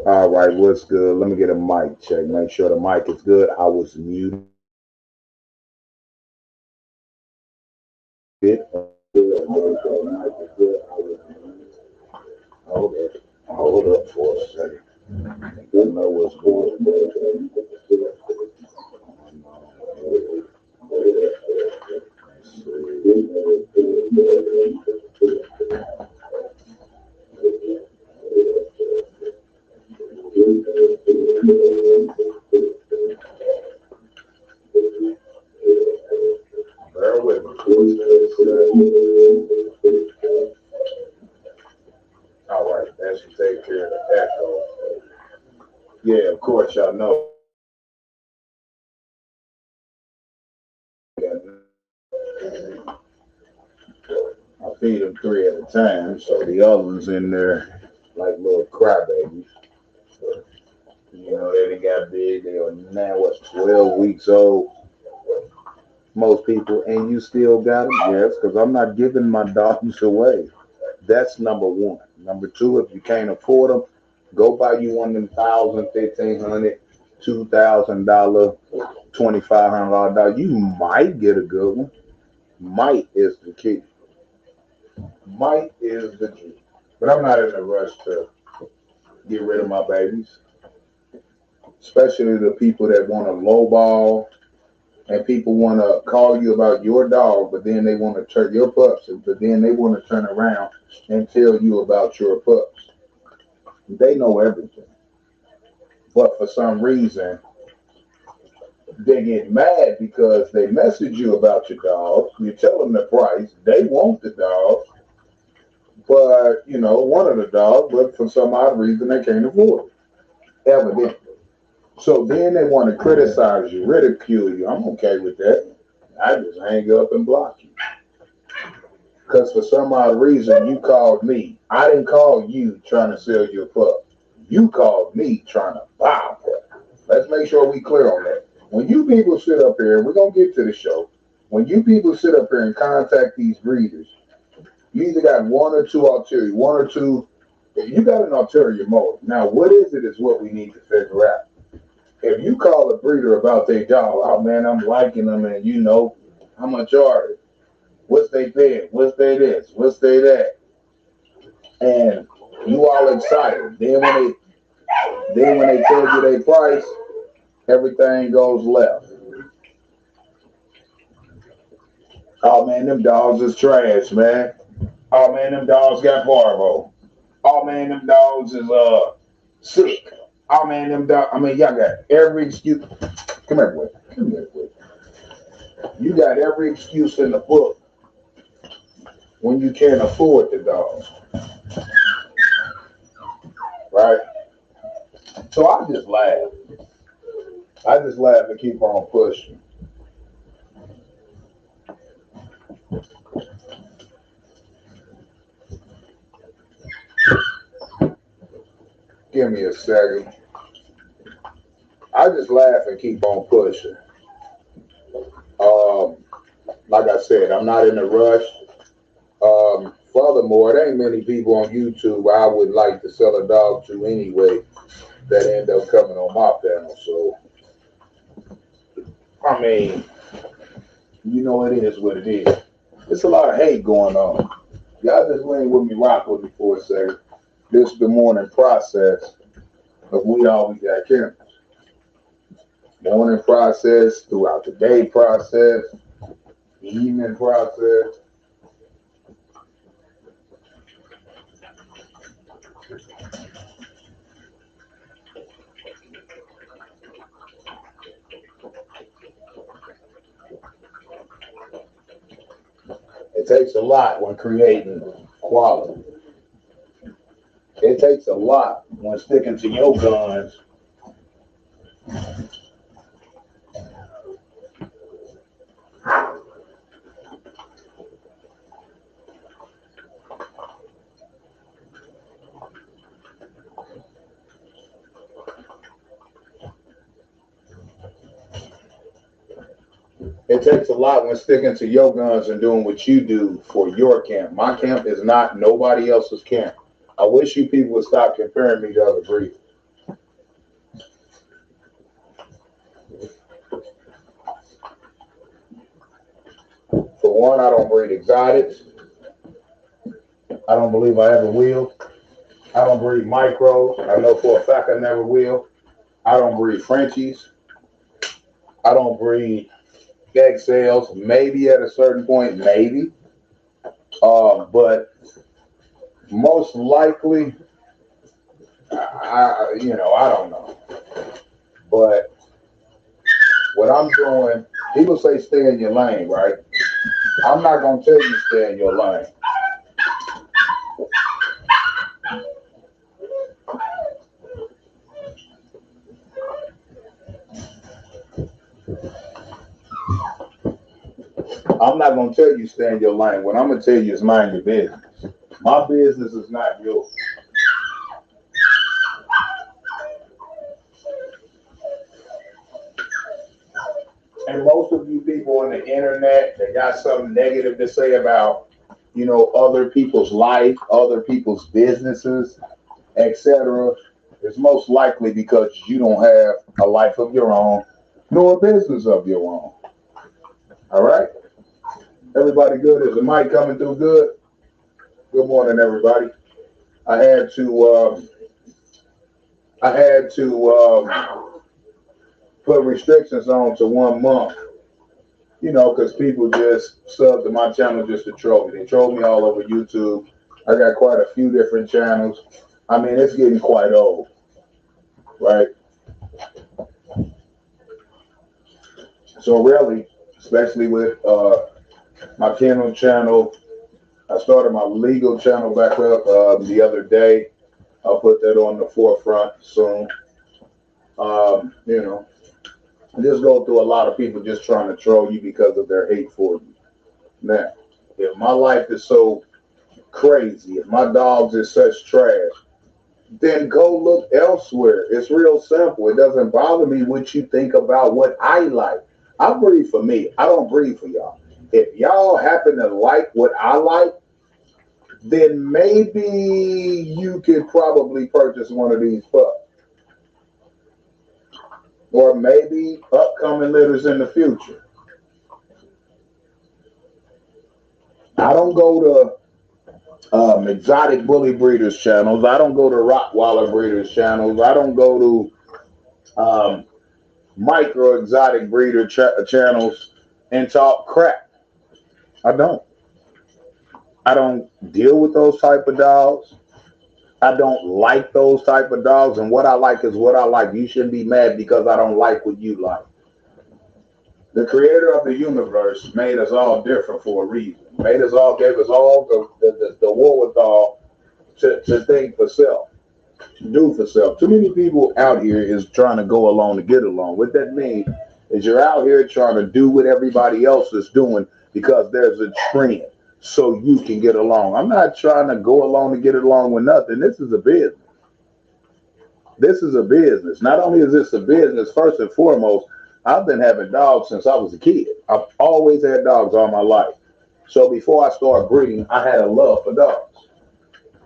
All right, what's good? Let me get a mic check. Make sure the mic is good. I was muted. Hold up. Hold up for a second. I know what's going on. Bear with me. All right, that should take care of the echo. Yeah, of course, y'all know. I feed them three at a time, so the other ones in there like little crybabies. You know, they done got big. They are now what's 12 weeks old. Most people, and you still got them? Yes, because I'm not giving my dogs away. That's number one. Number two, if you can't afford them, go buy you one of them thousand, $1,500, $2,000, $2,500 dog. You might get a good one. Might is the key. Might is the key. But I'm not in a rush to get rid of my babies, especially the people that want to lowball and people want to call you about your dog, but then they want to turn your pups, but then they want to turn around and tell you about your pups. They know everything, but for some reason they get mad because they message you about your dog. You tell them the price. They want the dog, but you know one of the dogs, but for some odd reason they can't afford it. Evidently. So then they want to criticize you, ridicule you. I'm okay with that. I just hang up and block you. Because for some odd reason you called me. I didn't call you trying to sell your pup. You called me trying to buy a pup. Let's make sure we clear on that. When you people sit up here, we're gonna get to the show. When you people sit up here and contact these breeders, you either got one or two ulterior, one or two. You got an ulterior motive. Now, what is what we need to figure out. If you call a breeder about their dog, oh man, I'm liking them, and you know how much are they? What's they paying? What's they this? What's they that? And you all excited. Then when they tell you their price, everything goes left. Oh man, them dogs is trash, man. Oh man, them dogs got parvo. Oh man, them dogs is sick. Oh man, them dogs. I mean, y'all got every excuse. Come here, boy. Come here, boy. You got every excuse in the book when you can't afford the dog, right? So I just laugh. I just laugh and keep on pushing. Give me a second. I just laugh and keep on pushing. Um, like I said, I'm not in a rush. Furthermore, there ain't many people on YouTube I would like to sell a dog to anyway that end up coming on my panel. So, I mean, you know, it is what it is. It's a lot of hate going on. Y'all just lean with me, rock with me for a second. This is the morning process of We Always Got Cameras. Morning process, throughout the day process, evening process. It takes a lot when creating quality. It takes a lot when sticking to your guns. It takes a lot when sticking to your guns and doing what you do for your camp. My camp is not nobody else's camp. I wish you people would stop comparing me to other breeders. For one, I don't breed exotics. I don't believe I ever will. I don't breed micros. I know for a fact I never will. I don't breed Frenchies. I don't breed egg cells. Maybe at a certain point, maybe. But most likely, I don't know. But what I'm doing, people say stay in your lane, right? I'm not gonna tell you stay in your lane. I'm not gonna tell you stay in your lane. What I'm gonna tell you is mind your business. My business is not yours. And most of you people on the internet that got something negative to say about, other people's life, other people's businesses, etc., it's most likely because you don't have a life of your own, nor a business of your own. All right? Everybody good? Is the mic coming through good? Good morning, everybody. I had to put restrictions on to 1 month, because people just sub to my channel just to troll me. They troll me all over YouTube. I got quite a few different channels. I mean, it's getting quite old, right? So really, especially with my Kindle channel, I started my legal channel back up the other day. I'll put that on the forefront soon. I just go through a lot of people just trying to troll you because of their hate for you. Now, if my life is so crazy, if my dogs is such trash, then go look elsewhere. It's real simple. It doesn't bother me what you think about what I like. I breathe for me. I don't breathe for y'all. If y'all happen to like what I like, then maybe you could probably purchase one of these pups. Or maybe upcoming litters in the future. I don't go to exotic bully breeders channels. I don't go to Rottweiler breeders channels. I don't go to micro exotic breeder channels and talk crap. I don't. I don't deal with those type of dogs. I don't like those type of dogs, and what I like is what I like. You shouldn't be mad because I don't like what you like. The creator of the universe made us all different for a reason. Made us all, gave us all the wherewithal to think for self, do for self. Too many people out here is trying to go along to get along. What that means is you're out here trying to do what everybody else is doing because there's a trend so you can get along. I'm not trying to go along to get along with nothing. This is a business. This is a business. Not only is this a business, first and foremost, I've been having dogs since I was a kid. I've always had dogs all my life. So before I started breeding, I had a love for dogs.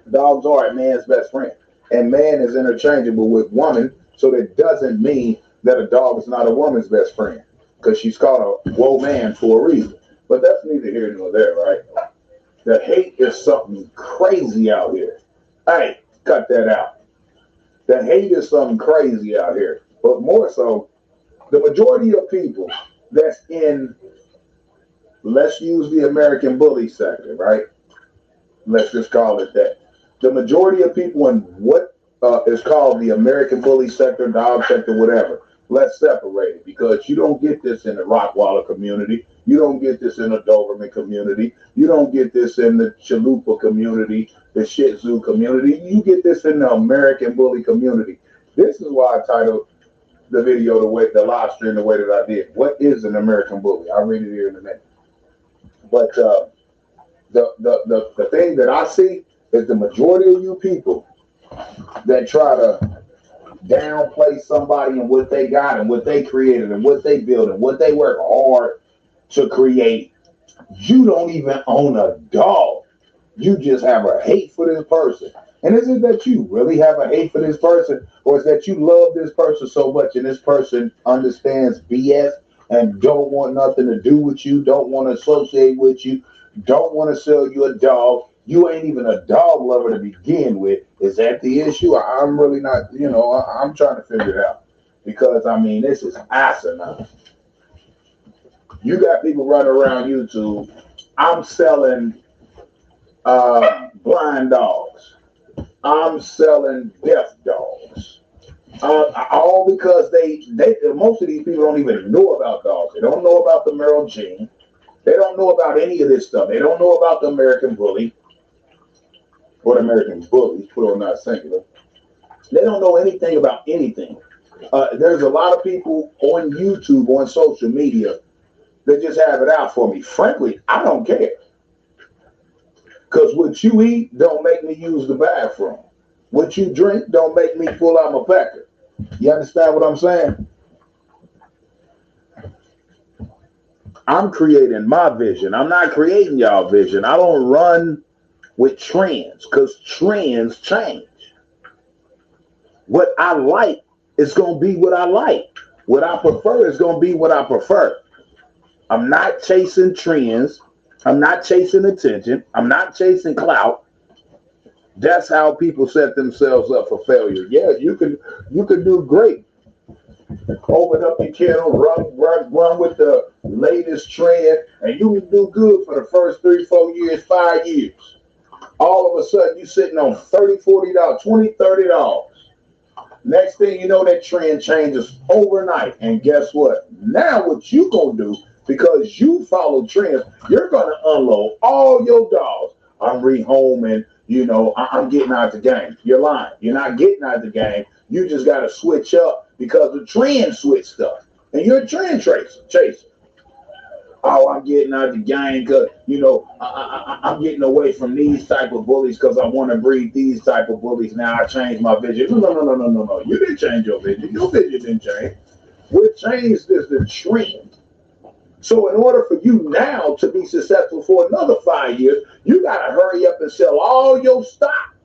Dogs are a man's best friend. And man is interchangeable with woman, so that doesn't mean that a dog is not a woman's best friend, because she's called a woe man for a reason. But that's neither here nor there, right? The hate is something crazy out here. Hey, cut that out. The hate is something crazy out here. But more so, the majority of people that's in, let's use the American bully sector, right? Let's just call it that. The majority of people in what is called the American bully sector, dog sector, whatever, let's separate it, because you don't get this in the Rottweiler community. You don't get this in the Doberman community. You don't get this in the Chalupa community, the Shih Tzu community. You get this in the American bully community. This is why I titled the video the live stream the way that I did. What is an American bully? I'll read it here in a minute. But the thing that I see is the majority of you people that try to downplay somebody and what they got and what they created and what they built and what they work hard to create. You don't even own a dog. You just have a hate for this person. And is it that you really have a hate for this person, or is that you love this person so much and this person understands BS and don't want nothing to do with you, don't want to associate with you, don't want to sell you a dog? You ain't even a dog lover to begin with. Is that the issue? I'm really not, I'm trying to figure it out. Because, I mean, this is asinine. You got people running around YouTube. I'm selling blind dogs. I'm selling deaf dogs. All because they most of these people don't even know about dogs. They don't know about the Merrill gene. They don't know about any of this stuff. They don't know about the American bully or the American bullies, plural, not singular. They don't know anything about anything. There's a lot of people on YouTube, on social media, that just have it out for me. Frankly, I don't care. Because what you eat don't make me use the bathroom. What you drink don't make me pull out my pecker. You understand what I'm saying? I'm creating my vision. I'm not creating y'all vision. I don't run with trends because trends change. What I like is going to be what I like. What I prefer is going to be what I prefer. I'm not chasing trends. I'm not chasing attention. I'm not chasing clout. That's how people set themselves up for failure. Yeah, you can do great. Open up your kennel, run with the latest trend, and you can do good for the first 3, 4 years, 5 years. All of a sudden, you're sitting on $30, $40, $20, $30. Next thing you know, that trend changes overnight. And guess what? Now what you gonna do, because you follow trends, you're gonna unload all your dogs. I'm rehoming, I'm getting out the game. You're lying. You're not getting out the game. You just gotta switch up because the trend switched up. And you're a trend chaser. Oh, I'm getting out the game because, I'm getting away from these type of bullies because I want to breed these type of bullies. Now I changed my vision. No. You didn't change your vision. Your vision didn't change. What changed is the trend. So in order for you now to be successful for another 5 years, you got to hurry up and sell all your stock.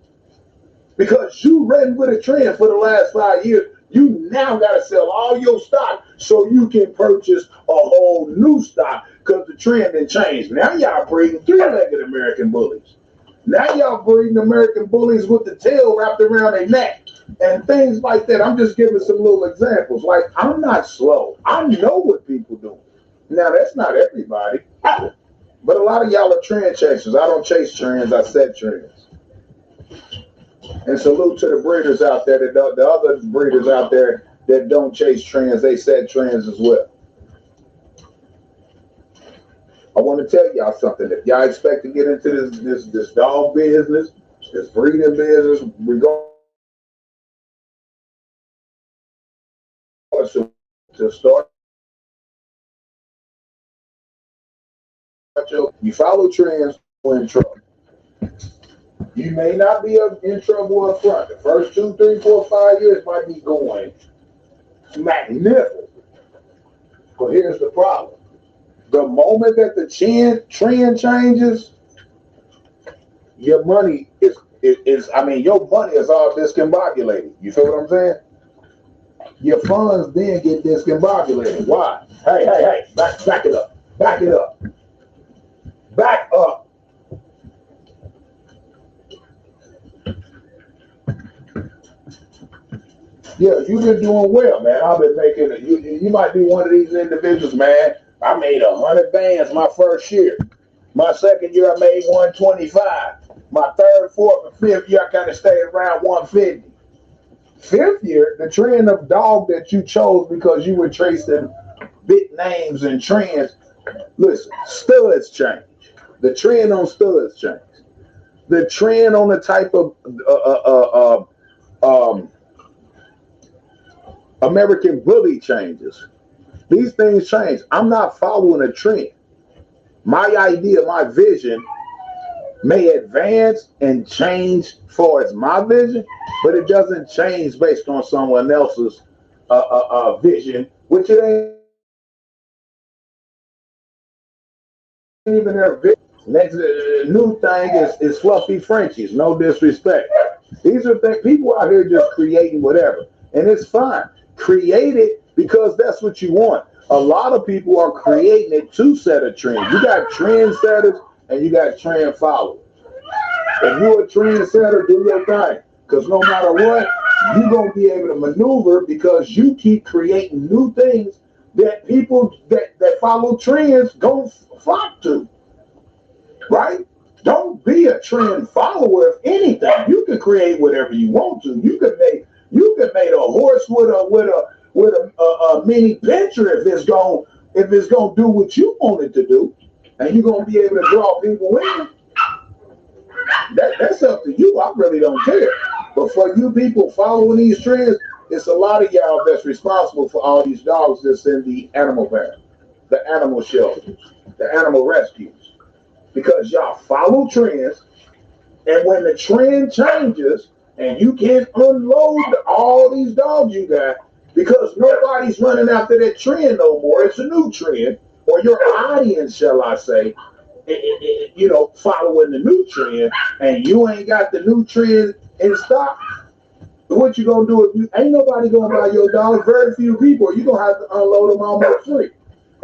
Because you ran with a trend for the last 5 years, you now got to sell all your stock so you can purchase a whole new stock because the trend didn't change. Now y'all breeding 3-legged American bullies. Now y'all breeding American bullies with the tail wrapped around their neck and things like that. I'm just giving some little examples. Like, I'm not slow. I know what people do. Now, that's not everybody. But a lot of y'all are trend chasers. I don't chase trends. I set trends. And salute to the breeders out there, the other breeders out there that don't chase trends. They set trends as well. I want to tell y'all something. If y'all expect to get into this dog business, this breeding business, regardless to start, you follow trends, you're in trouble. You may not be in trouble up front. The first 2, 3, 4, 5 years might be going magnificent. But here's the problem. The moment that the trend changes, your money your money is all discombobulated. You feel what I'm saying? Your funds then get discombobulated. Why? Hey, back it up. Back it up. Back up. Yeah, you've been doing well, man. I've been making it. You might be one of these individuals, man. I made 100 bands my first year. My second year, I made 125. My third, fourth, and fifth year, I kind of stayed around 150. Fifth year, the trend of dog that you chose because you were tracing big names and trends. Listen, studs change. The trend on studs change. The trend on the type of American bully changes. These things change. I'm not following a trend. My idea, my vision may advance and change for as my vision, but it doesn't change based on someone else's vision, which it ain't even their vision. Next new thing is fluffy Frenchies. No disrespect. These are things people out here just creating whatever, and it's fine. Create it because that's what you want. A lot of people are creating it to set a trend. You got trendsetters and you got trend followers. If you're a trendsetter, do your thing. Because no matter what, you're going to be able to maneuver because you keep creating new things that people that follow trends go flock to. Right? Don't be a trend follower of anything. You can create whatever you want to. You can make a horse with a mini picture if it's gonna do what you want it to do, and you're gonna be able to draw people in. That's up to you. I really don't care. But for you people following these trends, it's a lot of y'all that's responsible for all these dogs that's in the animal pen, the animal shelters, the animal rescues. Because y'all follow trends, and when the trend changes and you can't unload all these dogs you got because nobody's running after that trend no more, it's a new trend, or your audience, shall I say, following the new trend, and you ain't got the new trend in stock, what you gonna do if you ain't nobody gonna buy your dogs? Very few people. You gonna have to unload them almost free.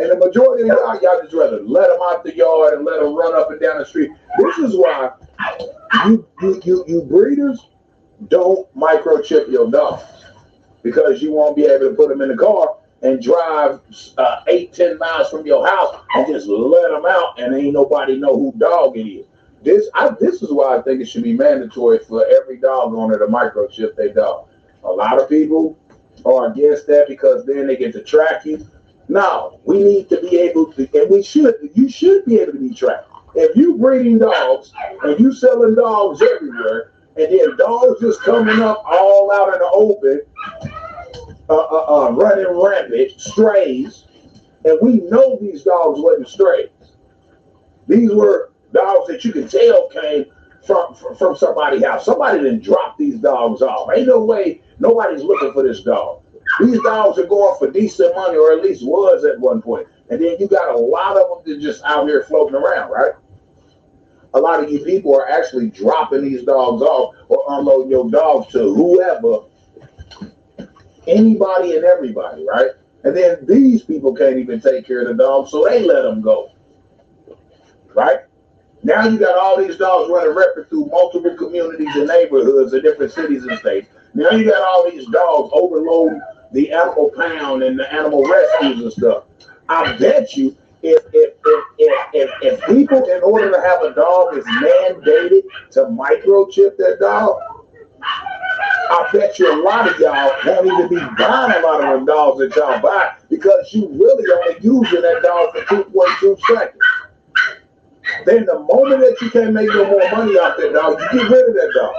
And the majority of y'all just rather let them out the yard and let them run up and down the street. This is why you breeders don't microchip your dogs, because you won't be able to put them in the car and drive 8-10 miles from your house and just let them out and ain't nobody know who dog it is. This is why I think it should be mandatory for every dog owner to microchip their dog. A lot of people are against that because then they get to track you. No, we need to be able to, and you should be able to be tracked. If you breeding dogs and you selling dogs everywhere, and then dogs just coming up all out in the open, running rampant, strays, and we know these dogs wasn't strays. These were dogs that you can tell came from somebody's house. Somebody didn't drop these dogs off. Ain't no way nobody's looking for this dog. These dogs are going for decent money, or at least was at one point. And then you got a lot of them that just out here floating around, right? A lot of you people are actually dropping these dogs off or unloading your dogs to whoever, anybody and everybody, right? And then these people can't even take care of the dogs, so they let them go, right? Now you got all these dogs running rapid through multiple communities and neighborhoods in different cities and states. Now you got all these dogs overloading the animal pound and the animal rescues and stuff. I bet you if people, in order to have a dog, is mandated to microchip that dog, I bet you a lot of y'all won't even be buying a lot of them dogs that y'all buy, because you really only using that dog for 2.2 seconds. Then the moment that you can't make no more money off that dog, you get rid of that dog.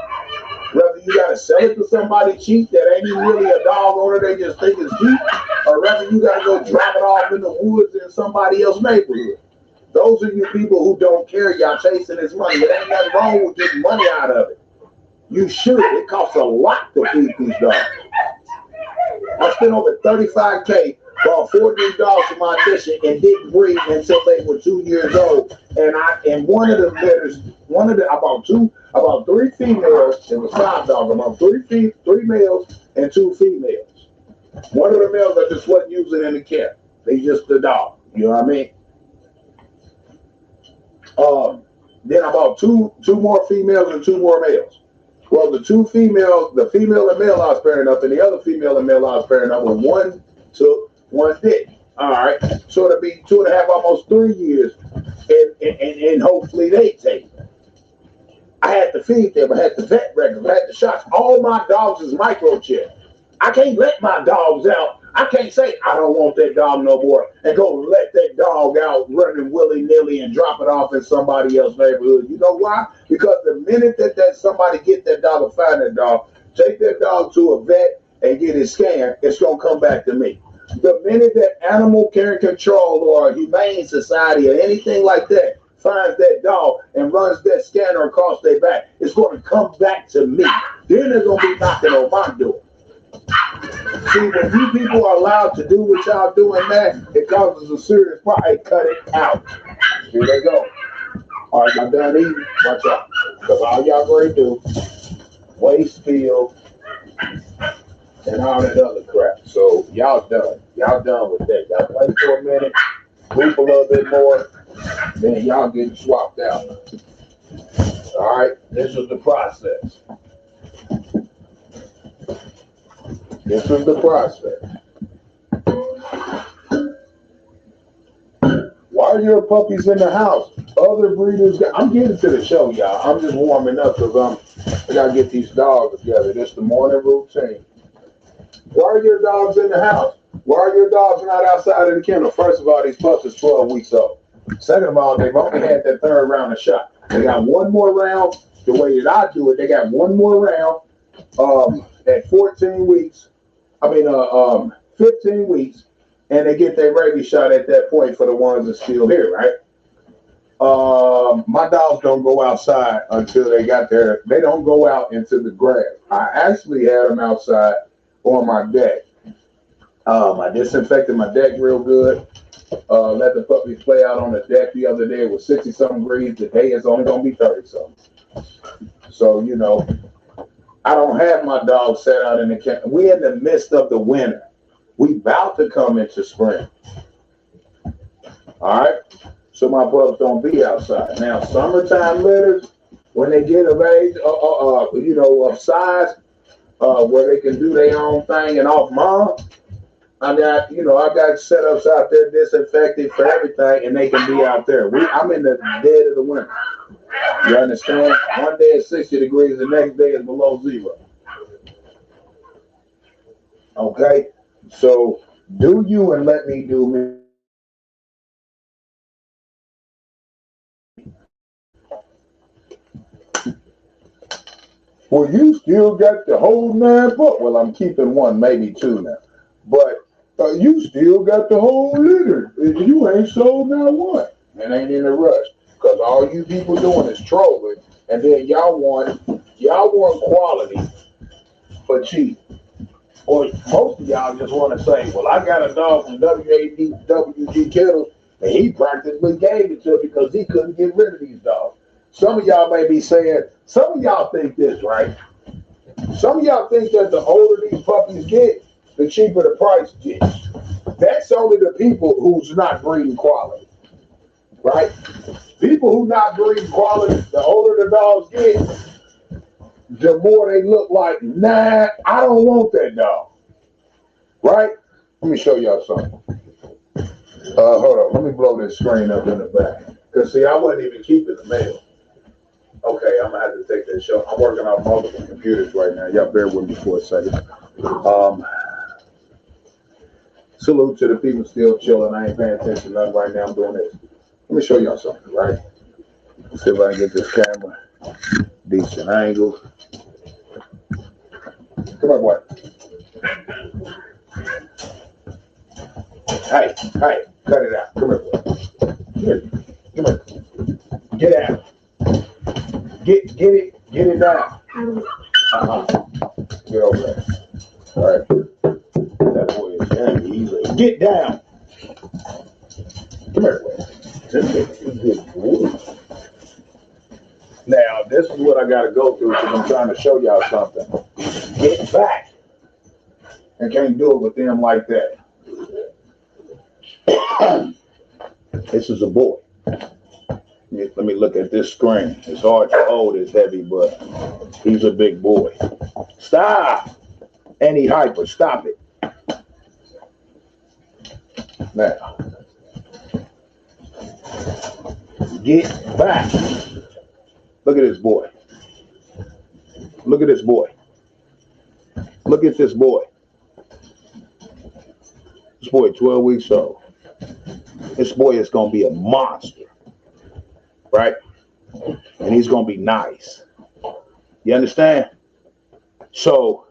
Whether you gotta sell it to somebody cheap that ain't even really a dog owner, they just think it's cheap, or whether you gotta go drop it off in the woods in somebody else's neighborhood. Those are you people who don't care. Y'all chasing this money. It ain't nothing wrong with getting money out of it. You should. It costs a lot to feed these dogs. I spent over $35K bought 4 new dogs for my addition and didn't breed until they were 2 years old. And one of the litters, I bought 3 females. It was 5 dogs. I bought 3 males and 2 females. One of the males I just wasn't using in the camp. They just the dog. You know what I mean? Then I bought two more females and 2 more males. Well, the female and male I was pairing up, and the other female and male I was pairing up, with one took, one didn't. All right, so it'll be 2.5, almost 3 years, and hopefully they take it. I had to feed them. I had the vet records. I had the shots. All my dogs is microchipped. I can't let my dogs out. I can't say I don't want that dog no more and go let that dog out running willy-nilly and drop it off in somebody else's neighborhood. You know why? Because the minute that somebody get that dog or find that dog, take that dog to a vet and get it scanned, it's going to come back to me. The minute that Animal Care and Control or Humane Society or anything like that finds that dog and runs that scanner across their back, it's going to come back to me. Then they're going to be knocking on my door. See, when you people are allowed to do what y'all doing, man, it causes a serious problem. Hey, cut it out. Here they go. All right, y'all done eating? Watch out. Because all y'all going to do waste field, and all that other crap. So y'all done. Y'all done with that. Y'all play for a minute, group a little bit more, then y'all getting swapped out. All right, this is the process. This is the process. Why are your puppies in the house? Other breeders, I'm getting to the show, y'all. I'm just warming up because I gotta get these dogs together. This is the morning routine. Why are your dogs in the house? Why are your dogs not outside of the kennel? First of all, these pups is 12 weeks old. Second of all, they've only had that third round of shot. They got one more round. The way that I do it, they got one more round at 14 weeks. 15 weeks, and they get their rabies shot at that point for the ones that's still here, right? My dogs don't go outside until they got there. They don't go out into the grass. I actually had them outside on my deck. I disinfected my deck real good. Let the puppies play out on the deck the other day. It was 60-something degrees. Today it's only going to be 30-something. So, you know, I don't have my dogs set out in the camp. We're in the midst of the winter. We about to come into spring. All right? So my pups don't be outside. Now, summertime litters, when they get of age, of size, where they can do their own thing and off mom, I got setups out there disinfected for everything, and they can be out there. I'm in the dead of the winter. You understand? One day it's 60 degrees, the next day is below zero. Okay? So do you and let me do me. Well, you still got the whole 9 book. Well, I'm keeping one, maybe 2 now. But you still got the whole litter. You ain't sold not one. And ain't in a rush. Because all you people doing is trolling. And then y'all want quality for cheap. Or most of y'all just want to say, well, I got a dog from W.A.W.G Kennels, and he practically gave it to me because he couldn't get rid of these dogs. Some of y'all may be saying, some of y'all think this, right? Some of y'all think that the older these puppies get, the cheaper the price gets. That's only the people who's not breeding quality, right? People who not breeding quality, the older the dogs get, the more they look like, nah, I don't want that dog, right? Let me show y'all something. Hold on, let me blow this screen up in the back. Because see, I wasn't even keeping the mail. Okay, I'm gonna have to take that show. I'm working on multiple computers right now. Y'all bear with me for a second. Salute to the people still chilling. I ain't paying attention to nothing right now. I'm doing this. Let me show y'all something, right? Let's see if I can get this camera decent angle. Come on, boy. Hey, cut it out. Come here, boy. Come here. Get out. Get it down. Get over there. All right. That boy is heavy. He's get down. Come here, boy. Good boy. Now, this is what I got to go through because I'm trying to show y'all something. Get back. And can't do it with them like that. This is a boy. Let me look at this screen. It's hard to hold, it's heavy, but he's a big boy. Stop! And he hyper. Stop it. Now, get back. Look at this boy. Look at this boy. Look at this boy. This boy 12 weeks old. This boy is going to be a monster. Right? And he's going to be nice. You understand? So,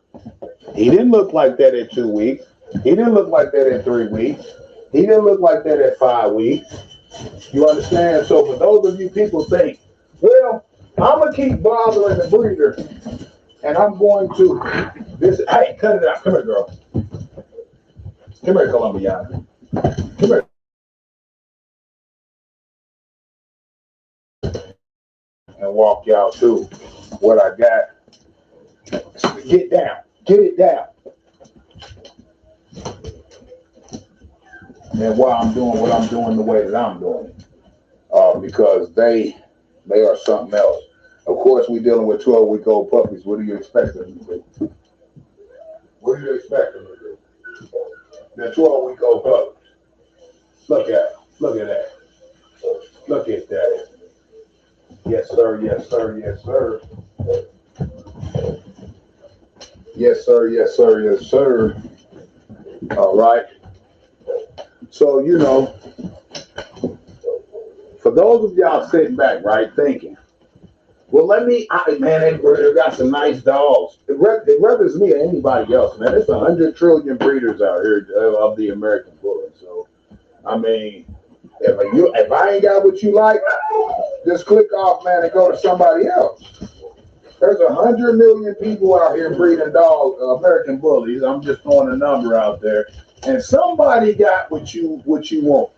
he didn't look like that at 2 weeks. He didn't look like that at 3 weeks. He didn't look like that at 5 weeks. You understand? So, for those of you people think, well, I'm going to keep bothering the breeder, and I'm going to, hey, cut it out. Come here, girl. Come here, Colombiana. Come here. And walk y'all through what I got Get down. Get it down. And why I'm doing what I'm doing the way that I'm doing it. Because they are something else. Of course, we're dealing with 12-week-old puppies. What do you expect them to do? What do you expect them to do? They're 12-week-old puppies. Look at it. Look at that. Look at that. Yes, sir. Yes, sir. Yes, sir. Yes, sir. Yes, sir. Yes, sir. All right. So, for those of y'all sitting back, right, thinking, well, man, they got some nice dogs. Whether it's me or anybody else, man, there's 100 trillion breeders out here of the American bully. So, I mean, if I ain't got what you like, just click off, man, and go to somebody else. There's 100 million people out here breeding American bullies. I'm just throwing a number out there, and somebody got what you want.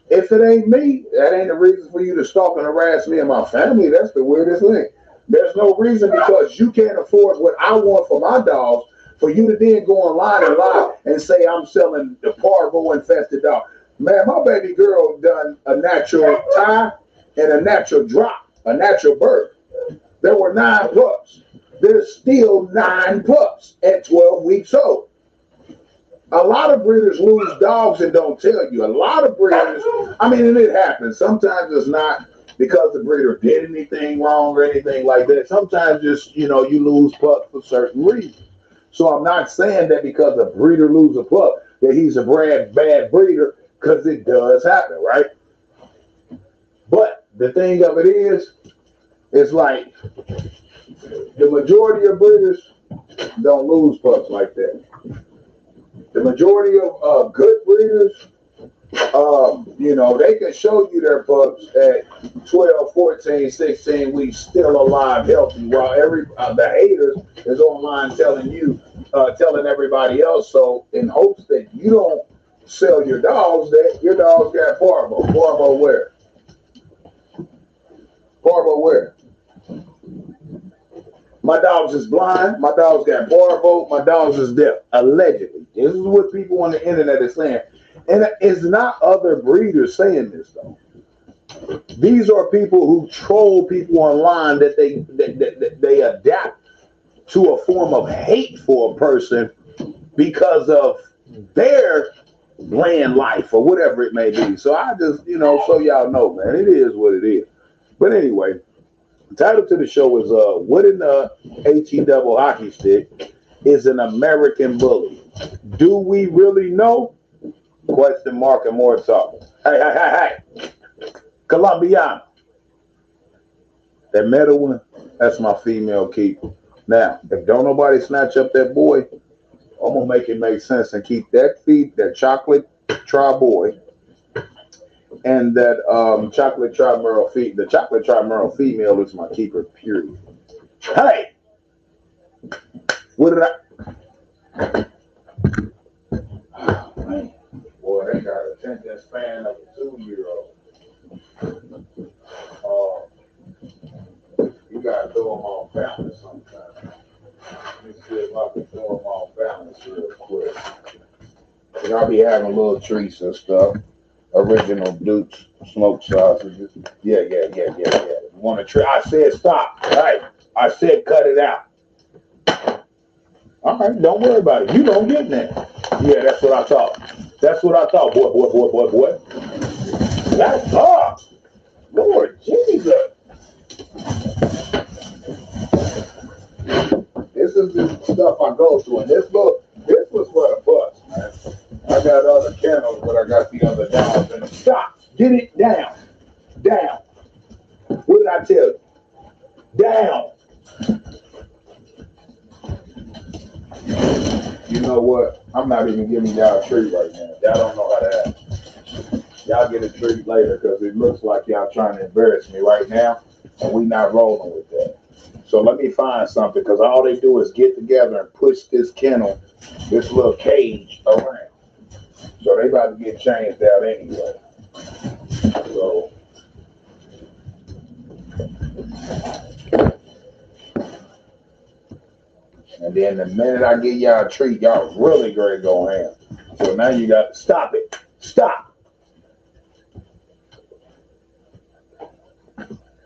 If it ain't me, that ain't the reason for you to stalk and harass me and my family. That's the weirdest thing. There's no reason because you can't afford what I want for my dogs for you to then go online and lie and say I'm selling the parvo infested dog. Man, my baby girl done a natural tie and a natural drop, a natural birth. There were 9 pups. There's still 9 pups at 12 weeks old. A lot of breeders lose dogs and don't tell you. A lot of breeders, I mean, and it happens. Sometimes it's not because the breeder did anything wrong or anything like that. Sometimes just, you lose pups for certain reasons. So I'm not saying that because a breeder loses a pup that he's a bad breeder, because it does happen, right? But the thing of it is, it's like the majority of breeders don't lose pups like that. The majority of good breeders, they can show you their pups at 12, 14, 16 weeks, still alive, healthy, while the haters is online telling everybody else. So in hopes that you don't sell your dogs, that your dogs got parvo. Parvo where? Parvo where? My dogs is blind. My dogs got parvo. My dogs is deaf. Allegedly. This is what people on the internet are saying. And it's not other breeders saying this, though. These are people who troll people online that they adapt to a form of hate for a person because of their bland life or whatever it may be. So I just, so y'all know, man, it is what it is. But anyway, the title to the show is what in the H3ll hockey stick is an American bully? Do we really know? Question mark and more talk. Hey. Colombian. That middle one, that's my female keeper. Now, if don't nobody snatch up that boy, I'm gonna make it make sense and keep that chocolate tri-boy and that chocolate tri-merle feet. The chocolate tri-merle female is my keeper, period. Hey! What did I? Oh, man. Boy, they got attention span of a 2-year-old. You gotta throw them off balance sometimes. Let me see if I can throw them off balance real quick. And I'll be having little treats and stuff. Original Duke's smoked sausages. Yeah. You want to try? I said stop. Right. I said cut it out. All right, don't worry about it. You don't get that. Yeah, that's what I thought. Boy. That's up. Lord Jesus. This is the stuff I go through, and this was for the bus, man. I got other kennels, but I got the other dogs. And stop. Get it down. Down. What did I tell you? Down. You know what? I'm not even giving y'all a treat right now. Y'all don't know how to act. Y'all get a treat later because it looks like y'all trying to embarrass me right now, and we not rolling with that. So let me find something because all they do is get together and push this kennel, this little cage around. So they about to get changed out anyway. So And then the minute I give y'all a treat, y'all really great go ham. So now you got to stop it. Stop.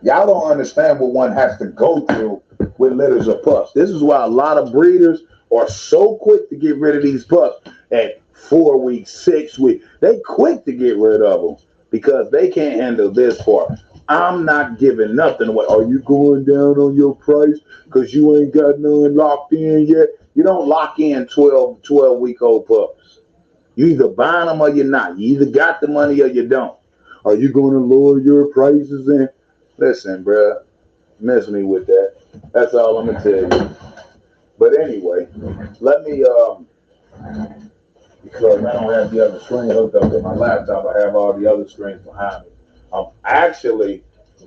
Y'all don't understand what one has to go through with litters of pups. This is why a lot of breeders are so quick to get rid of these pups at 4 weeks, 6 weeks. They quick to get rid of them because they can't handle this part. I'm not giving nothing away. Are you going down on your price because you ain't got none locked in yet? You don't lock in 12-week-old pups. You either buying them or you're not. You either got the money or you don't. Are you going to lower your prices? And listen, bruh, miss me with that. That's all I'm gonna tell you. But anyway, let me because I don't have the other screen hooked up to my laptop. I have all the other screens behind me. I'm actually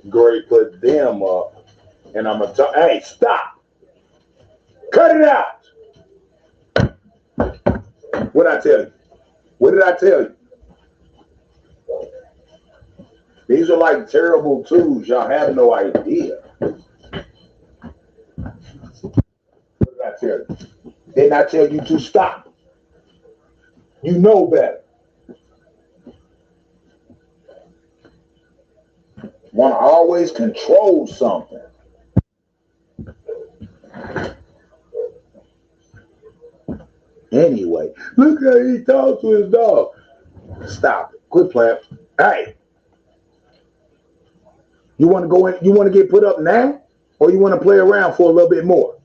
going to put them up, and I'm gonna tell. Hey, stop! Cut it out! What did I tell you? What did I tell you? These are like terrible tools. Y'all have no idea. What did I tell you? Didn't I tell you to stop? You know better. Want to always control something. Anyway, look how he talks to his dog. Stop it. Quit playing. Hey. You want to go in? You want to get put up now? Or you want to play around for a little bit more?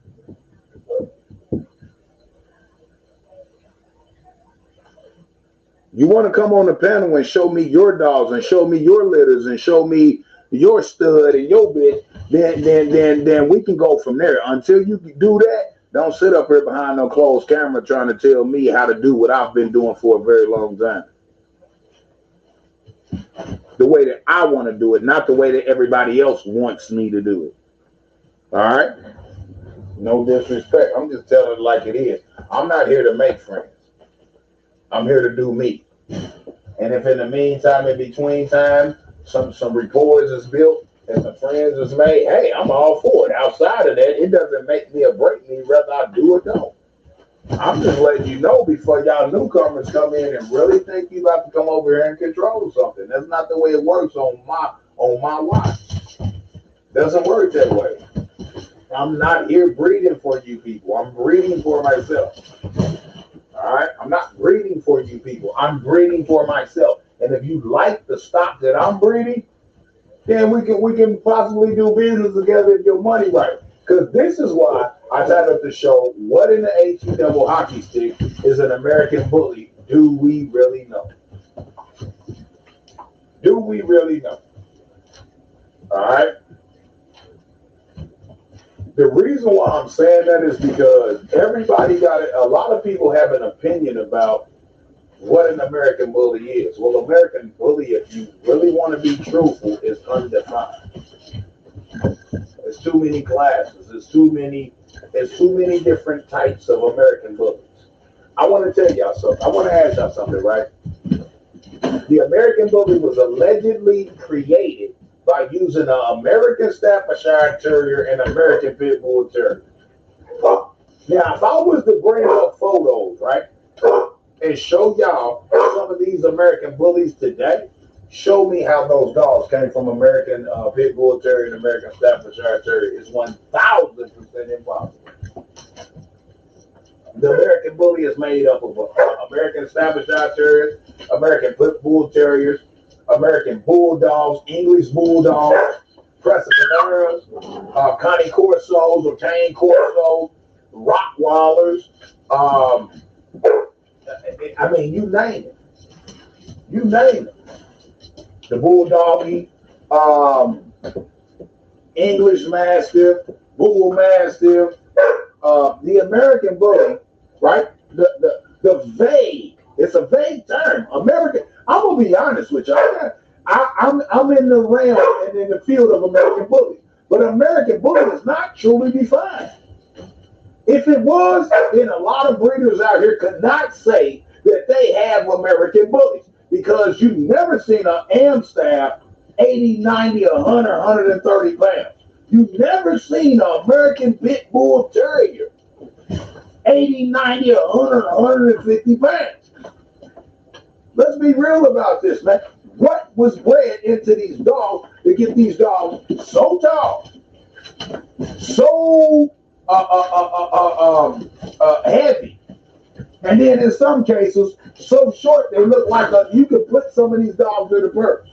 You want to come on the panel and show me your dogs and show me your litters and show me your stud and your bitch, then we can go from there. Until you can do that, don't sit up here behind no closed camera trying to tell me how to do what I've been doing for a very long time. The way that I want to do it, not the way that everybody else wants me to do it. All right? No disrespect. I'm just telling it like it is. I'm not here to make friends. I'm here to do me. And if in the meantime, in between time, some rapport is built and some friends is made, hey, I'm all for it. Outside of that, it doesn't make me or break me whether I do or don't. I'm just letting you know before y'all newcomers come in and really think you about to come over here and control something. That's not the way it works on my watch. Doesn't work that way. I'm not here breeding for you people. I'm breeding for myself. All right? I'm not breeding for you people. I'm breeding for myself. And if you like the stock that I'm breeding, then we can possibly do business together if your money right. Because this is why I titled the show, What in the H3ll Hockey Stick is an American Bully? Do we really know? Do we really know? All right? The reason why I'm saying that is because everybody got it. A lot of people have an opinion about what an American Bully is. Well, American Bully, if you really want to be truthful, is undefined. There's too many classes. There's too many different types of American Bullies. I want to tell y'all something. I want to ask y'all something, right? The American Bully was allegedly created by using an American Staffordshire Terrier and American Pit Bull Terrier. Now, if I was to bring up photos, right, and show y'all some of these American Bullies today, show me how those dogs came from American Pit Bull Terrier and American Staffordshire Terrier. It's 1,000% impossible. The American Bully is made up of American Staffordshire Terriers, American Pit Bull Terriers, American Bulldogs, English Bulldogs, Pressicaneras, Connie Corsos or Cane Corsos, Rottweilers. I mean, you name it. You name it. The Bulldoggy, English Mastiff, Bull Mastiff, the American Bully, right? The vague, it's a vague term. American, I'm gonna be honest with you. I'm in the realm and in the field of American Bully, but American Bully is not truly defined. If it was, then a lot of breeders out here could not say that they have American Bullies because you've never seen an Amstaff 80, 90, 100, 130 pounds. You've never seen an American Pit Bull Terrier 80, 90, 100, 150 pounds. Let's be real about this, man. What was bred into these dogs to get these dogs so tall, so heavy, and then in some cases so short they look like you could put some of these dogs in a purse.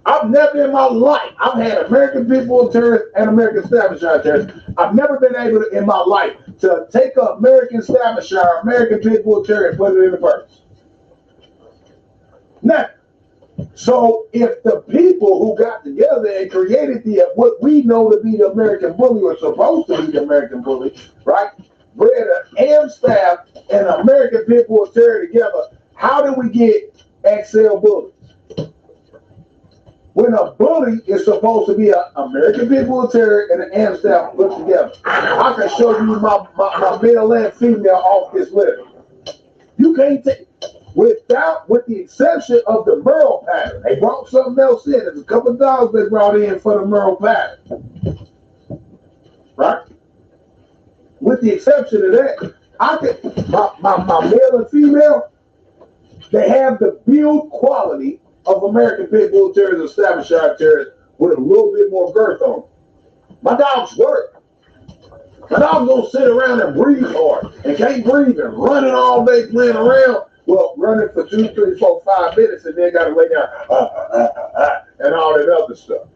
I've never in my life, I've had American Pit Bull Terriers and American Staffordshire Terriers. I've never been able to, in my life, to take an American Staffordshire, American Pit Bull Terrier and put it in the purse. Never. So if the people who got together and created what we know to be the American Bully, or supposed to be the American Bully, right, bred an Amstaff and an American Pit Bull Terrier together, how did we get H3ll bullies? When a bully is supposed to be an American Pit Bull Terrier and an Amstaff put together. I can show you my male and female off this litter. You can't take, with the exception of the Merle pattern. They brought something else in. There's a couple of dogs they brought in for the Merle pattern. Right? With the exception of that, my male and female, they have the build quality of American Pit Bull Terriers and Staffordshire Terriers with a little bit more girth on them. My dogs work. My dogs don't sit around and breathe hard and can't breathe and running all day playing around. Well, running for 2, 3, 4, 5 minutes and then got to lay down and all that other stuff.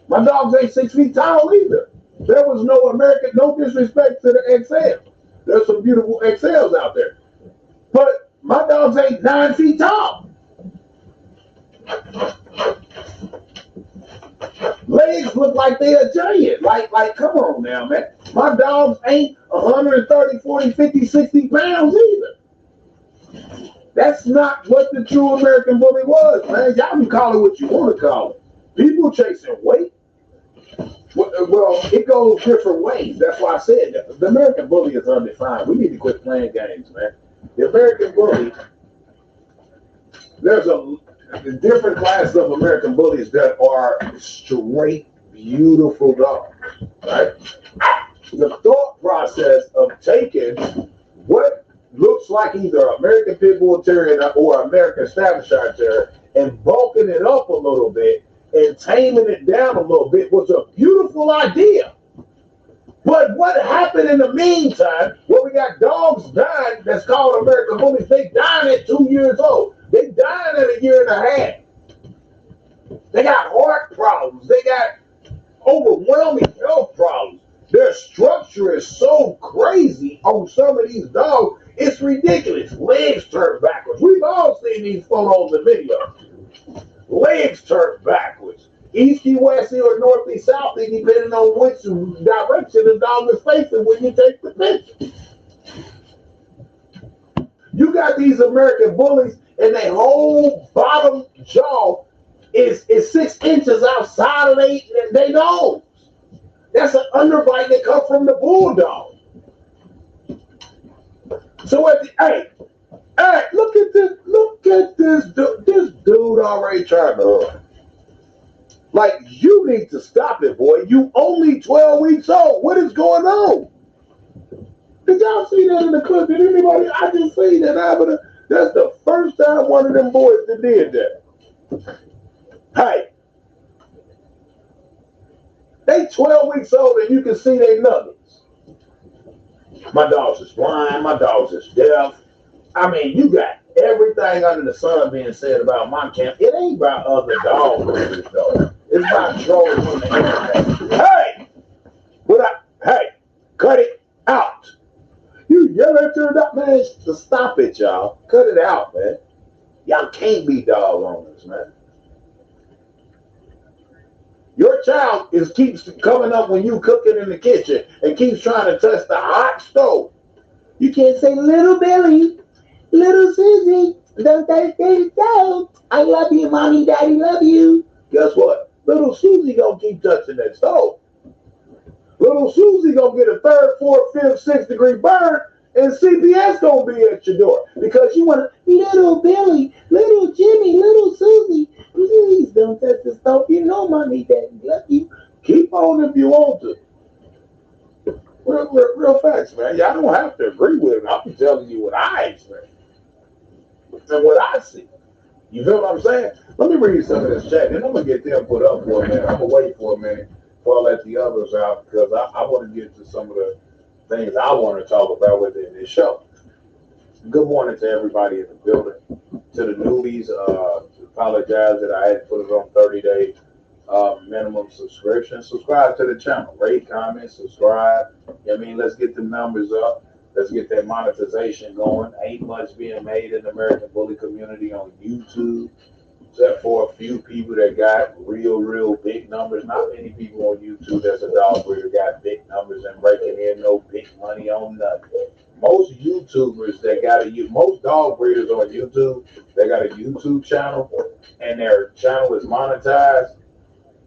My dogs ain't 6 feet tall either. There was no American, no disrespect to the H3ll. There's some beautiful H3lls out there. But my dogs ain't 9 feet tall. Legs look like they're a giant. Like, come on now, man. My dogs ain't 130, 40, 50, 60 pounds either. That's not what the true American Bully was, man. Y'all can call it what you want to call it. People chasing weight. Well, it goes different ways. That's why I said that. The American Bully is undefined. We need to quit playing games, man. The American Bully, there's a different class of American Bullies that are straight, beautiful dogs, right? The thought process of taking what looks like either American Pit Bull Terrier or American Staffordshire Terrier and bulking it up a little bit and taming it down a little bit was a beautiful idea. But what happened in the meantime, well, we got dogs dying that's called American Bullies. They dying at 2 years old. They dying at 1.5 years. They got heart problems. They got overwhelming health problems. Their structure is so crazy on some of these dogs, it's ridiculous. Legs turned backwards. We've all seen these photos and videos. Legs turned backwards. Easty, westy, or northy, southy, depending on which direction the dog is facing when you take the picture. You got these American Bullies, and their whole bottom jaw is 6 inches outside of their nose. That's an underbite that comes from the bulldog. So hey, look at this dude already trying to hook. Like, you need to stop it, boy. You only 12 weeks old. What is going on? Did y'all see that in the clip? Did anybody? I just seen that happen. That's the first time one of them boys that did that. Hey, they 12 weeks old and you can see their nuggets. My dogs is blind. My dogs is deaf. I mean, you got everything under the sun being said about my camp. It ain't about other dogs, though. It's about trolling on the internet. Hey, cut it out. You yell at your dog, man. So stop it, y'all. Cut it out, man. Y'all can't be dog owners, man. Your child keeps coming up when you cooking in the kitchen and keeps trying to touch the hot stove. You can't say, little Billy, little Susie, don't. I love you, mommy, daddy, love you. Guess what? Little Susie gonna keep touching that stove. Little Susie gonna get a 3rd, 4th, 5th, 6th degree burn, and CPS gonna be at your door because you want little Billy, little Jimmy, little Susie. Please don't touch the stove. You know, mommy, daddy, love you. Keep on if you want to. Real facts, man. Y'all don't have to agree with it. I'm telling you what I expect and what I see. You feel what I'm saying? Let me read some of this chat, and I'm gonna get them put up for a minute. I'm gonna wait for a minute before I let the others out because I want to get to some of the things I want to talk about within this show. Good morning to everybody in the building. To the newbies, apologize that I had to put it on 30-day minimum subscription. Subscribe to the channel. Rate, comment, subscribe. I mean, let's get the numbers up. Let's get that monetization going. Ain't much being made in the American Bully community on YouTube, except for a few people that got real big numbers. Not many people on YouTube that's a dog breeder got big numbers and breaking in no big money on nothing. Most YouTubers that most dog breeders on YouTube, they got a YouTube channel and their channel is monetized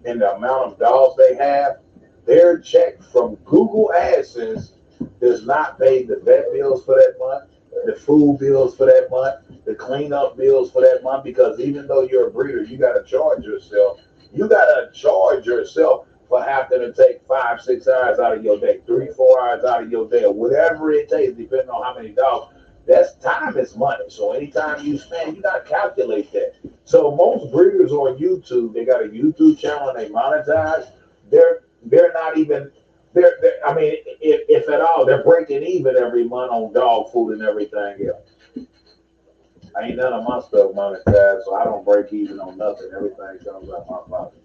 and the amount of dogs they have, their check from Google AdSense does not pay the vet bills for that month, the food bills for that month, the cleanup bills for that month, because even though you're a breeder, you got to charge yourself. You got to charge yourself for having to take 5-6 hours out of your day, 3-4 hours out of your day, or whatever it takes, depending on how many dogs. That's time is money. So anytime you spend, you got to calculate that. So most breeders on YouTube, they got a YouTube channel and they monetize. They're not even I mean, if at all, they're breaking even every month on dog food and everything else. Ain't none of my stuff monetized, so I don't break even on nothing. Everything comes out my pocket.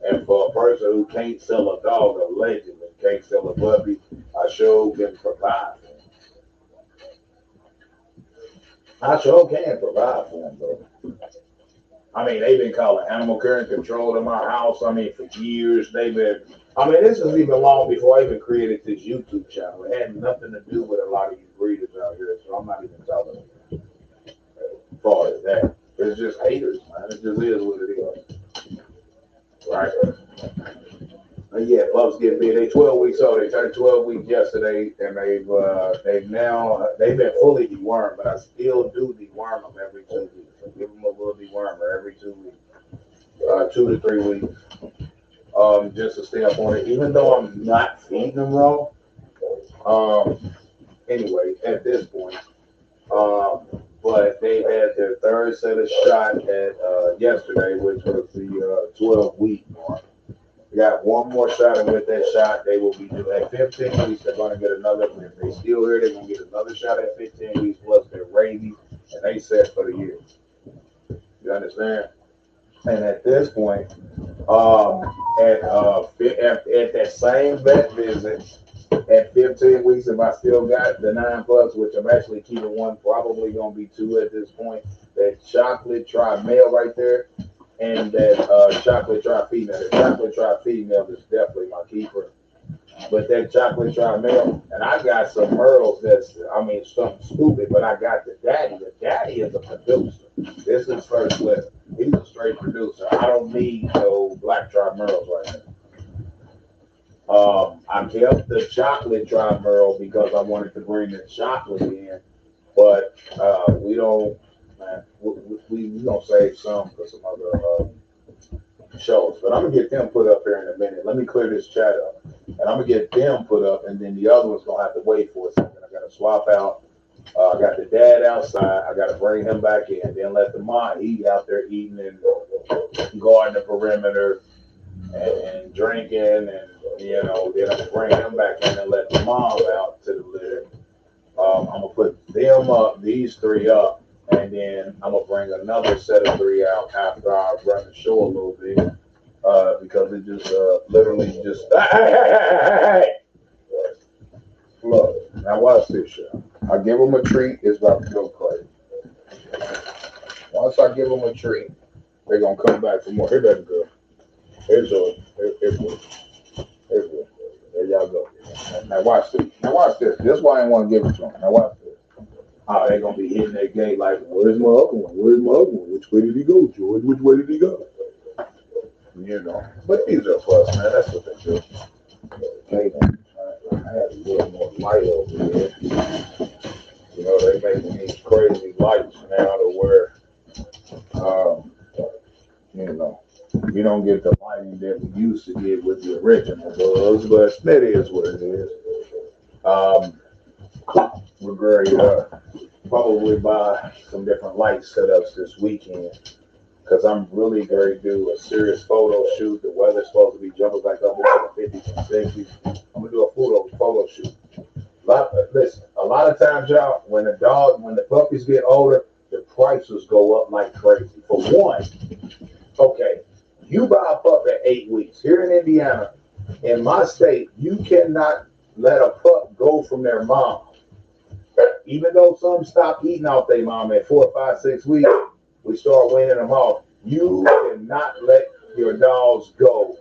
And for a person who can't sell a dog allegedly, can't sell a puppy, I sure can provide for them. I sure can provide for them, though. I mean, they've been calling animal care and control in my house. I mean, for years, this is even long before I even created this YouTube channel. It had nothing to do with a lot of you breeders out here, so I'm not even talking as far as that. It's just haters, man. It just is what it is. Right? Yeah, pups get big. They 12 weeks old. They turned 12 weeks yesterday, and they've been fully dewormed, but I still do deworm them every 2 weeks. I give them a little dewormer every 2 weeks, 2 to 3 weeks, just to stay up on it. Even though I'm not feeding them raw. Anyway, at this point, but they had their third set of shot at yesterday, which was the 12-week mark. They got one more shot, and with that shot, they will be due at 15 weeks. They're going to get another. If they still here, they're going to get another shot at 15 weeks plus their rabies, and they set for the year. You understand? And at this point, at that same vet visit, at 15 weeks, if I still got the 9 plus, which I'm actually keeping one, probably going to be 2 at this point. That chocolate tri-male right there. And that chocolate tri-female. The chocolate tri-female is definitely my keeper. But that chocolate tri-male, and I got some Merles something stupid, but I got the daddy. The daddy is a producer. This is first list. He's a straight producer. I don't need no black tri-Merles right now. I kept the chocolate tri-Merle because I wanted to bring the chocolate in, but we don't. Man, we gonna save some for some other shows, but I'm gonna get them put up here in a minute. Let me clear this chat up, and I'm gonna get them put up, and then the other one's gonna have to wait for a second. I gotta swap out. I got the dad outside. I gotta bring him back in. Then let the mom eat out there eating and guarding the perimeter and drinking, and then I'm gonna bring him back in and let the mom out to the litter. I'm gonna put them up, these 3 up. And then I'm gonna bring another set of 3 out after I run the show a little bit, because it just literally just hey. Look, now watch this shit. I give them a treat, it's about to go crazy. Once I give them a treat, they're gonna come back for more. Here they go. Here's one. There y'all go. Now watch this. This is why I want to give it to them. Now watch this. Oh, they're gonna be hitting that gate like, where's my other one? Which way did he go, George? Which way did he go? But these are plus, man. That's what they do. Okay, I have a little more light over here. They making these crazy lights now to where, you don't get the lighting that we used to get with the original bulbs, but that is what it is. Um, we're going to probably buy some different light setups this weekend because I'm really going to do a serious photo shoot. The weather's supposed to be jumping back up into the 50s and 60s. I'm going to do a photo shoot. Listen, a lot of times, y'all, when the puppies get older, the prices go up like crazy. For one, okay, you buy a pup at 8 weeks. Here in Indiana, in my state, you cannot let a pup go from their mom. Even though some stop eating off their mom at 4, 5, 6 weeks, we start weaning them off. You cannot let your dogs go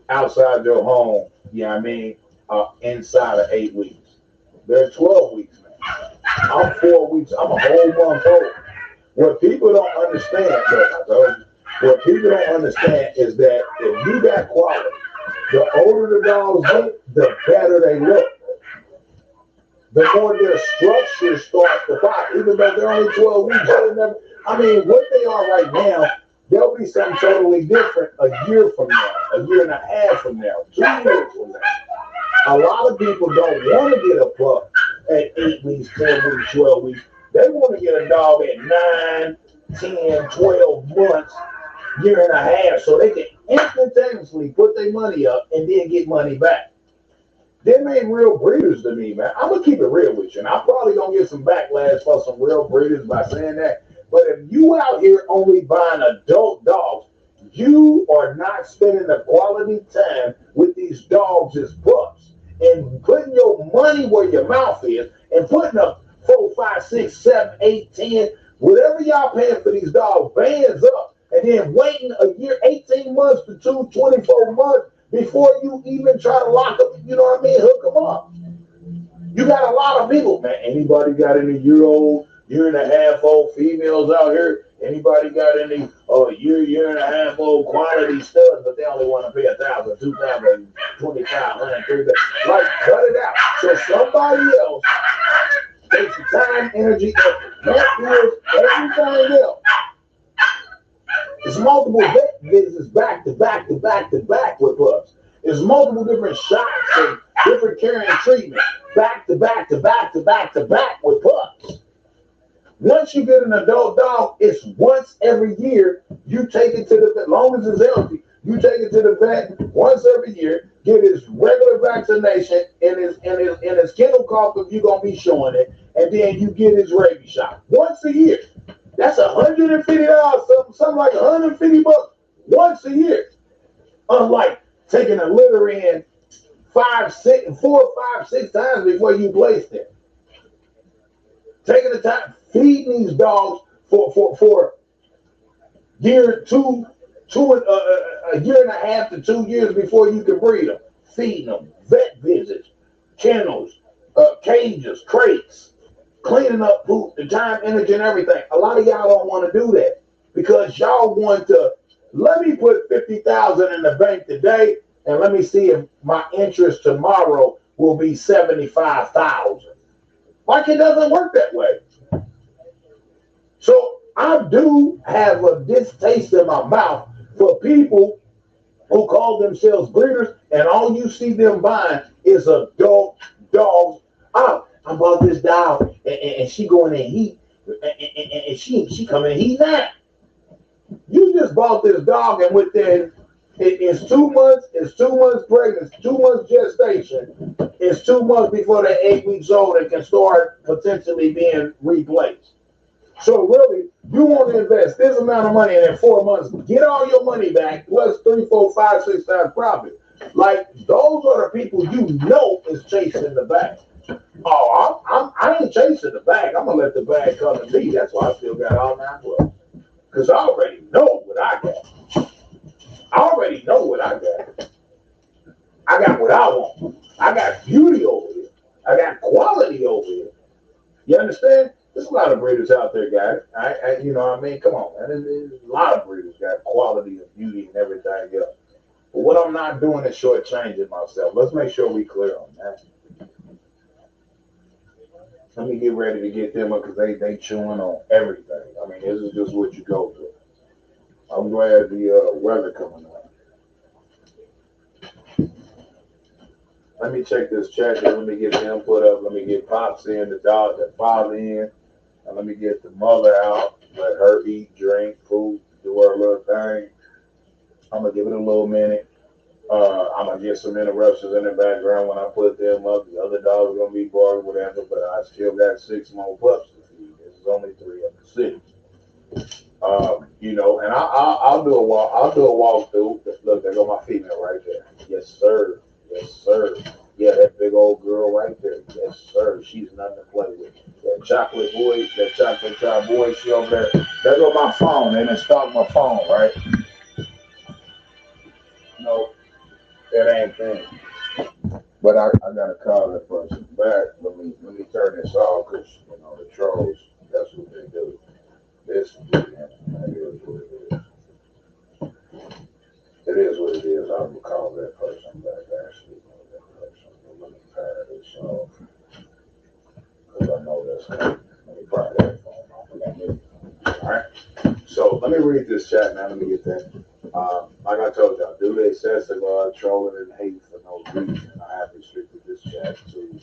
outside your home, you know what I mean, inside of 8 weeks. They're 12 weeks now. I'm 4 weeks. I'm a whole month old. What people don't understand, what people don't understand is that if you got quality, the older the dogs get, the better they look. The more their structure starts to pop, even though they're only 12 weeks. I mean, what they are right now, they'll be something totally different a year from now, a year and a half from now, 2 years from now. A lot of people don't want to get a pup at 8 weeks, 10 weeks, 12 weeks. They want to get a dog at 9, 10, 12 months, year and a half, so they can instantaneously put their money up and then get money back. Them ain't real breeders to me, man. I'm going to keep it real with you, and I'm probably going to get some backlash for some real breeders by saying that. But if you out here only buying adult dogs, you are not spending the quality time with these dogs as pups and putting your money where your mouth is and putting up 4, 5, 6, 7, 8, 10, whatever y'all paying for these dogs, bands up, and then waiting a year, 18 months to 24 months before you even try to lock them, you know what I mean, hook them up. You got a lot of people, man. Anybody got any year and a half old females out here? Anybody got any year and a half old quality studs, but they only want to pay $1,000, $2,000, $2,500, $3,000? Like, cut it out. So somebody else takes the time, energy, effort, Netflix, everything else. It's multiple vet visits back to back to back to back with pups. There's multiple different shots and different care and treatment back to back to back to back to back with pups. Once you get an adult dog, it's once every year. You take it to the vet, as long as it's healthy, you take it to the vet once every year, get his regular vaccination and his kennel cough if you're gonna be showing it, and then you get his rabies shot once a year. That's $150, something like $150 once a year. Unlike taking a litter in 4, 5, 6 times before you place them. Taking the time, feeding these dogs for year a year and a half to 2 years before you can breed them. Feeding them, vet visits, kennels, cages, crates, cleaning up poop, the time, energy, and everything. A lot of y'all don't want to do that because y'all want to, let me put $50,000 in the bank today and let me see if my interest tomorrow will be $75,000. Like, it doesn't work that way. So I do have a distaste in my mouth for people who call themselves breeders, and all you see them buying is adult dogs. Oh, I bought this dog, and she going in heat, and she coming in heat now. You just bought this dog, and within it's 2 months, it's 2 months pregnancy, 2 months gestation, it's 2 months before they're 8 weeks old and can start potentially being replaced. So really, you want to invest this amount of money and in 4 months, get all your money back, plus 3, 4, 5, 6 times profit. Like, those are the people you know is chasing the bag. Oh, I ain't chasing the bag. I'm going to let the bag come to me. That's why I still got all 9 12. Because I already know what I got. I already know what I got. I got what I want. I got beauty over here. I got quality over here. You understand? There's a lot of breeders out there, guys. You know what I mean? Come on, man. There's a lot of breeders got quality and beauty and everything else. But what I'm not doing is shortchanging myself. Let's make sure we clear on that. Let me get ready to get them up because they chewing on everything. I mean, this is just what you go through. I'm glad the weather coming on. Let me check this check. Let me get the input up. Let me get Pops in, the dog, the father in. And let me get the mother out. Let her eat, drink, food, do her little thing. I'm going to give it a little minute. I'm going to get some interruptions in the background when I put them up. The other dogs are going to be barking, whatever, but I still got 6 more pups to feed. This is only 3 of the 6. You know, and I'll do a walk. I'll do a walkthrough. Look, there go my female right there. Yes, sir. Yes, sir. Yeah, that big old girl right there. Yes, sir. She's nothing to play with. That chocolate boy, that chocolate child boy, she over there. There go my phone. They done stalk my phone, right? No, that ain't thing. But I gotta call that person back. Let me turn this off because you know the trolls. That's what they do. This that is what it is. It is what it is. I will call that person back. Actually, that person. Let me turn this off because I know that's coming. Let me pry that phone off. All right. So let me read this chat, man. Let me get that. Like I told y'all, due to excessive trolling and hate for no reason, I have restricted this chat to.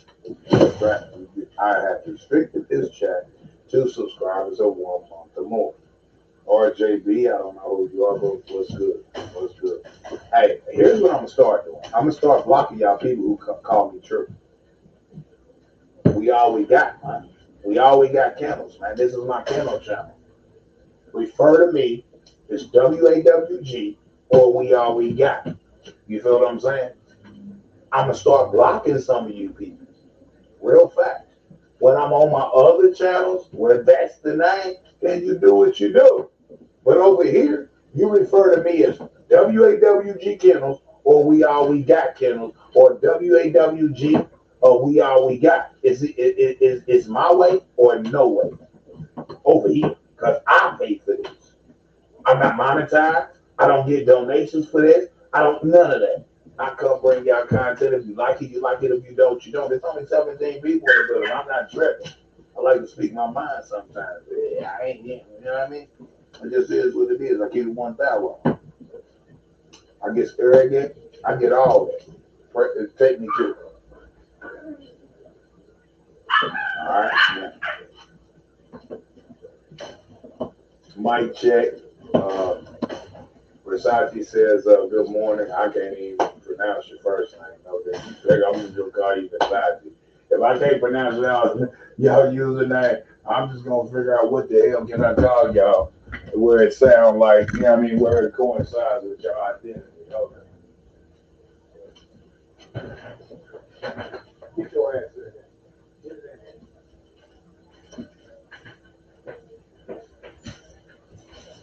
I have restricted this chat to subscribers of 1 month or more. RJB, I don't know who you are, but what's good? What's good? Hey, here's what I'm gonna start doing. I'm gonna start blocking y'all people who call me true. We all we got, man. We all we got kennels, man. This is my kennel channel. Refer to me as W.A.W.G or we all we got. You feel what I'm saying? I'm gonna start blocking some of you people. Real fact. When I'm on my other channels where that's the name, then you do what you do. But over here, you refer to me as W.A.W.G Kennels or We All We Got Kennels or W.A.W.G or We All We Got. Is my way or no way over here? Because I pay for this. I'm not monetized. I don't get donations for this. I don't, none of that. I come bring y'all content. If you like it, you like it. If you don't, you don't. There's only 17 people in the building. I'm not tripping. I like to speak my mind sometimes. Yeah, I ain't, you know what I mean? It just is what it is. I keep it 1,000. I get arrogant. I get all that. Take me to it. All right. Mic check. Versace says, good morning. I can't even pronounce your first name. No disrespect. I'm just going to call you Versace. If I can't pronounce y'all username, I'm just going to figure out what the hell can I call y'all where it sounds like, you know what I mean, where it coincides with your identity. Okay. Get your ass in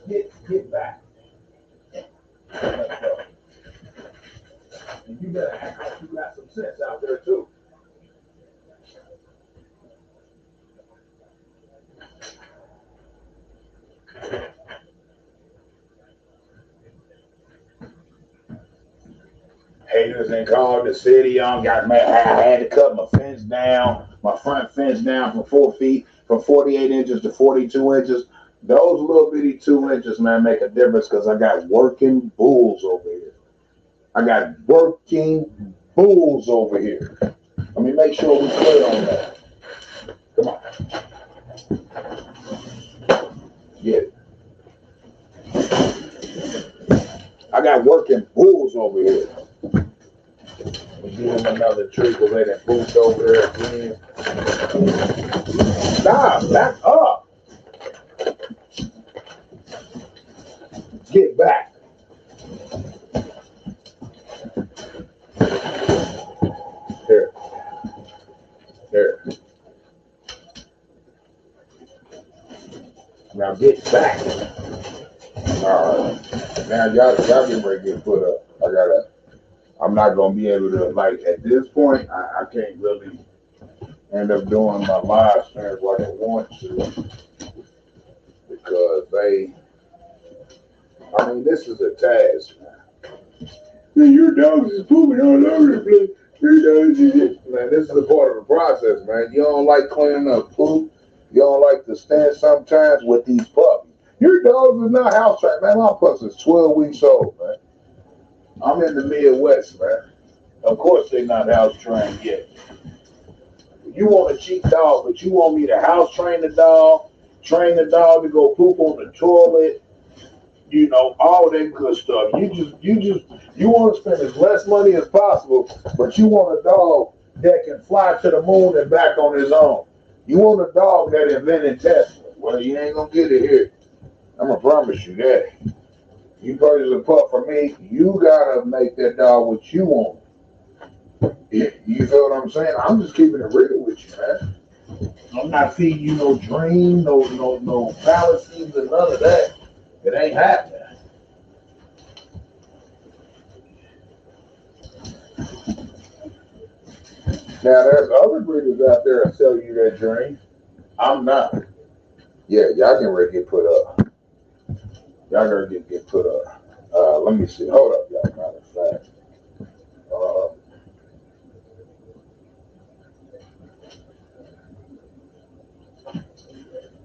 there. Get back. Let's go. And you better act like you got some sense out there too. Haters and called the city on. Got mad. I had to cut my fence down, my front fence down from 4 feet, from 48 inches to 42 inches. Those little bitty 2 inches, man, make a difference because I got working bulls over here. I got working bulls over here. Let me make sure we're clear on that. Come on. Get it. I got working bulls over here. Give him another trick away that boost over there again. Stop, back up. Get back. Here. Here. Now get back. All right. Now y'all get ready to get put up. I'm not gonna be able to, like, at this point, I can't really end up doing my live streams like I want to because this is a task, man. Man, your dogs is pooping all over the place. Your dogs is, man, this is a part of the process, man. You don't like cleaning up poop. You don't like to stand sometimes with these puppies. Your dogs is not house trapped, man. My pups is 12 weeks old, man. I'm in the Midwest, man. Of course, they're not house trained yet. You want a cheap dog, but you want me to house train the dog to go poop on the toilet, all that good stuff. You want to spend as less money as possible, but you want a dog that can fly to the moon and back on his own. You want a dog that invented Tesla. Well, you ain't gonna get it here. I'm gonna promise you that. You purchase a pup for me, you gotta make that dog what you want. You feel what I'm saying? I'm just keeping it real with you, man. I'm not feeding you no dream, no fallacies, and none of that. It ain't happening. Now there's other breeders out there that sell you that dream. I'm not. Yeah, y'all can ready to get put up. Y'all gonna get put up. Let me see. Hold up, y'all. Matter of fact.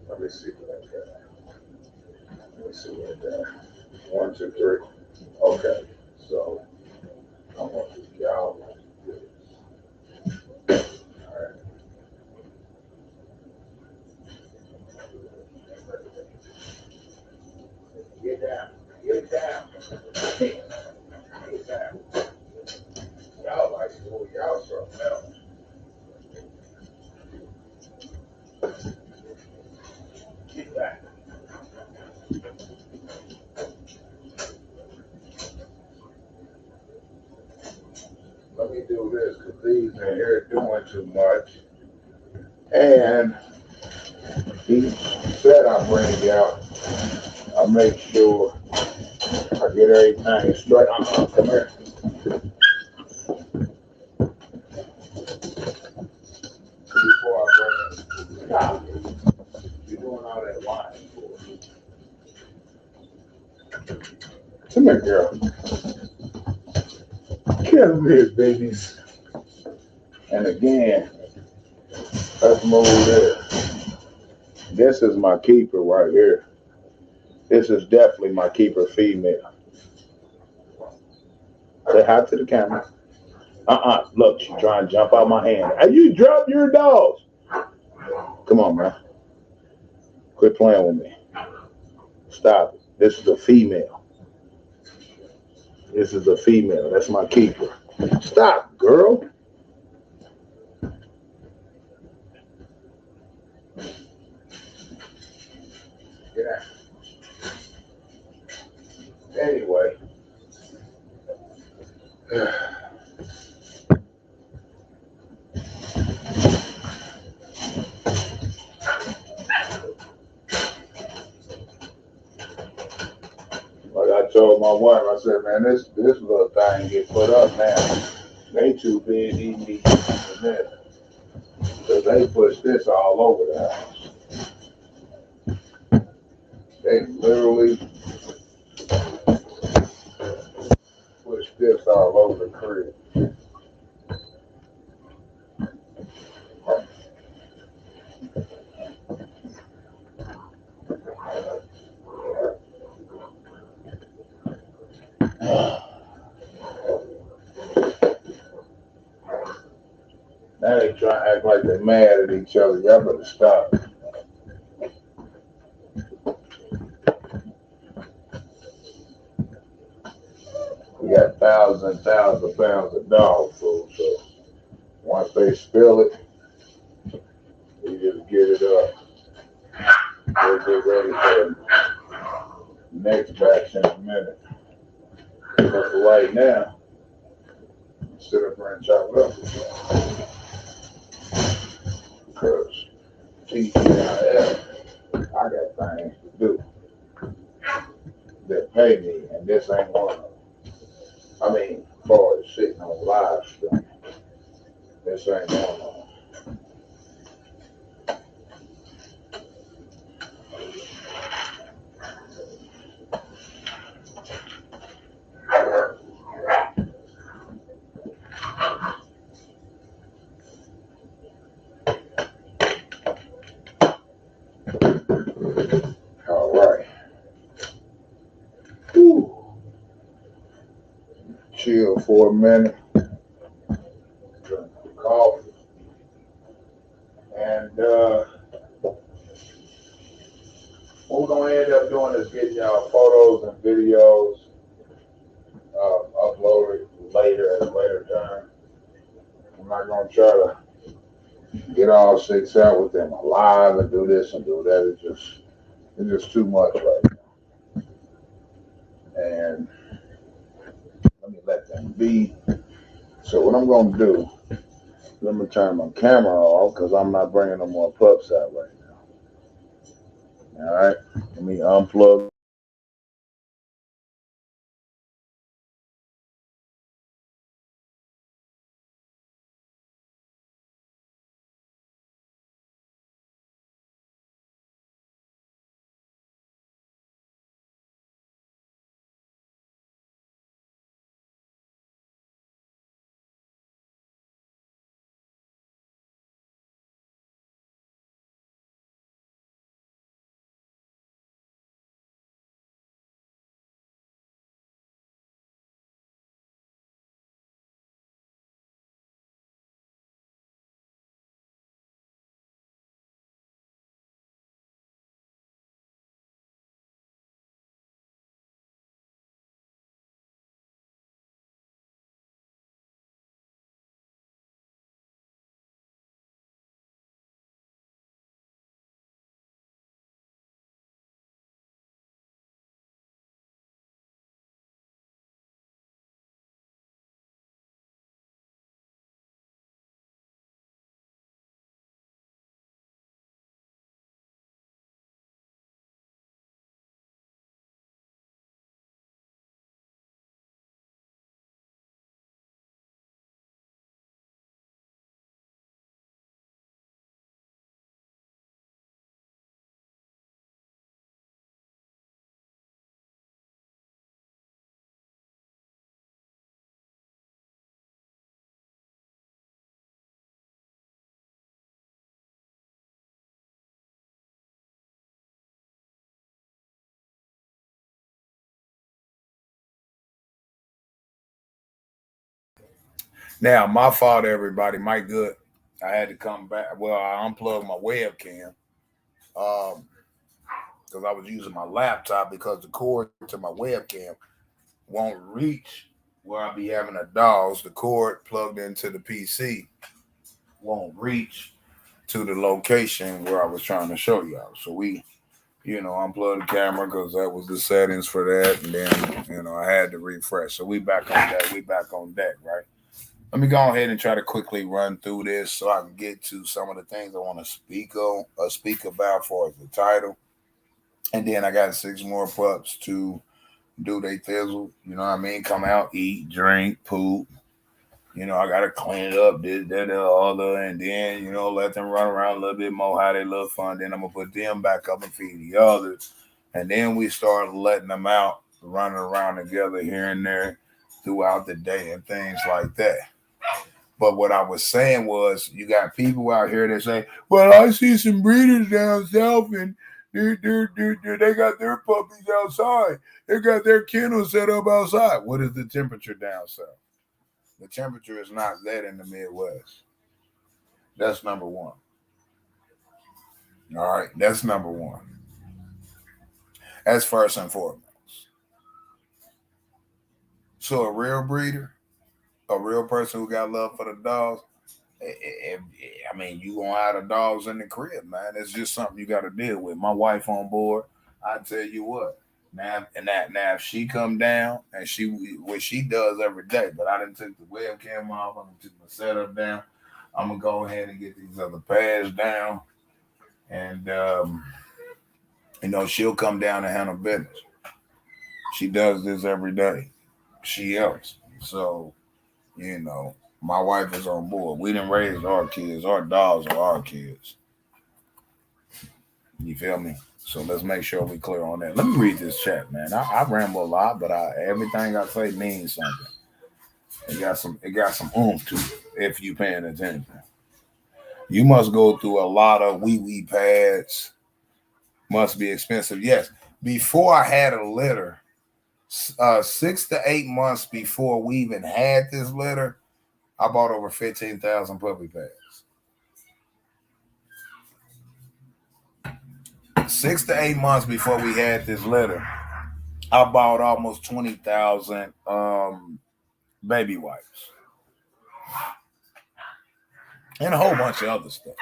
Let me see what I got. Let me see what I got. 1, 2, 3. Okay. So I want y'all like this. All right. Get down. Get down. Get down. Y'all like, oh, y'all something else. Get back. Let me do this because these in here doing too much. And each set I bring out, I make sure I get everything straight. Come here. Before I bring it, stop. You're doing all that lying for. Come here, girl. Come here, babies. And again, let's move there. This is my keeper right here. This is definitely my keeper female. Say hi to the camera. Look, she's trying to jump out my hand. Hey, you drop your dogs. Come on, man. Quit playing with me. Stop it. This is a female. This is a female. That's my keeper. Stop, girl. Get out. Anyway. Like I told my wife, I said, man, this little thing get put up now. They too big eating these this. Because they push this all over the house. They literally push this all over the crib. Now they try to act like they're mad at each other. Y'all better stop. We got thousands and thousands of pounds of dog food, so once they spill it, we just get it up. We'll get ready for the next batch in a minute. But for right now, sit up here and chop it up. Because TGIF, I got things to do that pay me, and this ain't one of them. I mean, as far as sitting on live stream, this ain't one of them. All right. Whew. Chill for a minute. What we're gonna end up doing is getting y'all photos and videos uploaded later at a later time. I'm not gonna try to get all six out with them alive and do this and do that. It's just too much right now. And let me let them be. So what I'm gonna do, let me turn my camera off because I'm not bringing no more pups out right now. All right, let me unplug. Now, my fault, everybody. My good. I had to come back. Well, I unplugged my webcam because I was using my laptop because the cord to my webcam won't reach where I be having a DAWs. The cord plugged into the PC won't reach to the location where I was trying to show y'all. So unplugged the camera because that was the settings for that, and then I had to refresh. So we back on that. We back on deck, right? Let me go ahead and try to quickly run through this so I can get to some of the things I want to speak about for the title, and then I got six more pups to do they thizzle. You know what I mean? Come out, eat, drink, poop. I gotta clean it up, this, that, the other, and then let them run around a little bit more, how they look fun. Then I'm gonna put them back up and feed the others, and then we start letting them out, running around together here and there throughout the day and things like that. But what I was saying was, you got people out here that say, "Well, I see some breeders down south, and they got their puppies outside. They got their kennels set up outside." What is the temperature down south? The temperature is not that in the Midwest. That's number one. All right, that's number one. That's first and foremost. So a real breeder, a real person who got love for the dogs. I mean, you gonna have the dogs in the crib, man. It's just something you got to deal with. My wife on board. I tell you what. Now, if she come down and what she does every day, but I didn't take the webcam off. I done took my setup down. I'm gonna go ahead and get these other pads down, and she'll come down and handle business. She does this every day. She helps. So you know, my wife is on board. We didn't raise our kids. Our dogs are our kids. You feel me? So let's make sure we clear on that. Let me read this chat, man. I ramble a lot, but everything I say means something. It got some oomph to it if you paying attention. You must go through a lot of wee pads. Must be expensive. Yes. Before I had a litter, 6 to 8 months before we even had this litter, I bought over 15,000 puppy pads. 6 to 8 months before we had this litter, I bought almost 20,000 baby wipes and a whole bunch of other stuff.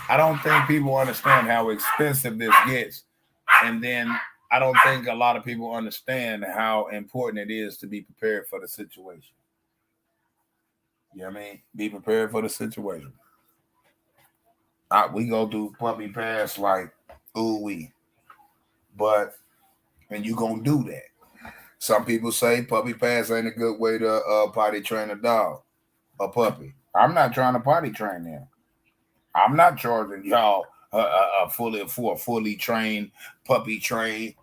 I don't think people understand how expensive this gets, and then I don't think a lot of people understand how important it is to be prepared for the situation. You know what I mean? Be prepared for the situation. We go through puppy pass like ooh wee, but and you gonna do that. Some people say puppy pass ain't a good way to potty train a dog, a puppy. I'm not trying to potty train them. I'm not charging y'all for a fully trained puppy train.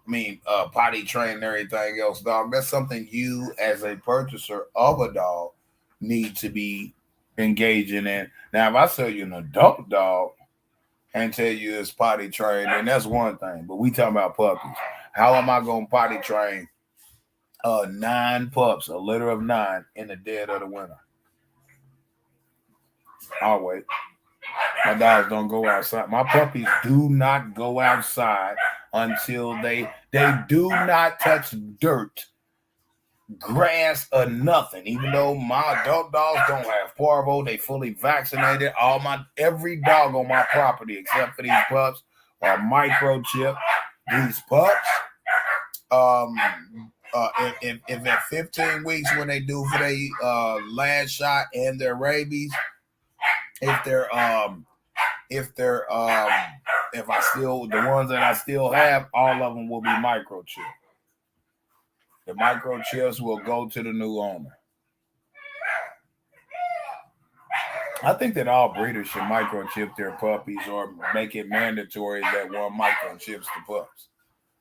Potty train and everything else, dog. That's something you, as a purchaser of a dog, need to be engaging in. Now, if I sell you an adult dog and tell you it's potty trained, then that's one thing. But we talking about puppies. How am I gonna potty train 9 pups, a litter of 9, in the dead of the winter? I'll wait. My dogs don't go outside. My puppies do not go outside until they do not touch dirt, grass, or nothing. Even though my adult dogs don't have parvo, they fully vaccinated. Every dog on my property, except for these pups, are microchipped. These pups, if at 15 weeks when they do for their last shot and their rabies, if I still, the ones that I still have, all of them will be microchipped. The microchips will go to the new owner. I think that all breeders should microchip their puppies or make it mandatory that one microchips the pups.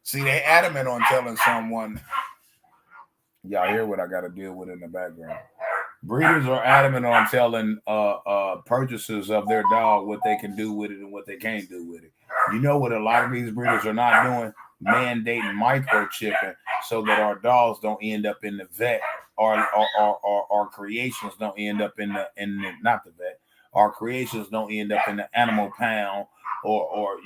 See, they adamant on telling someone, y'all hear what I got to deal with in the background. Breeders are adamant on telling purchasers of their dog what they can do with it and what they can't do with it. You know what a lot of these breeders are not doing? Mandating microchipping so that our dogs don't end up in the vet, or our creations don't end up in the not the vet. Our creations don't end up in the animal pound or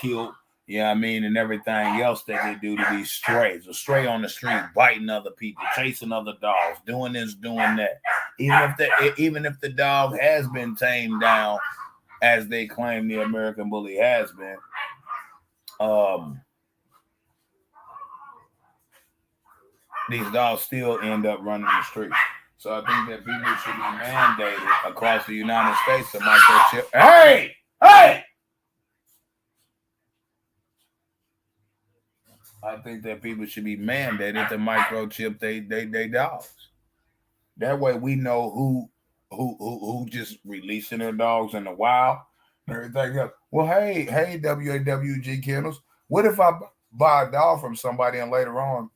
killed. You know what I mean? And everything else that they do to be strays. A stray on the street, biting other people, chasing other dogs, doing this, doing that. Even if the dog has been tamed down, as they claim the American bully has been, these dogs still end up running the streets. So I think that people should be mandated across the United States to microchip. Hey! I think that people should be mandated to microchip they dogs. That way we know who just releasing their dogs in the wild and everything else. Well, hey, W.A.W.G kennels. What if I buy a dog from somebody and later on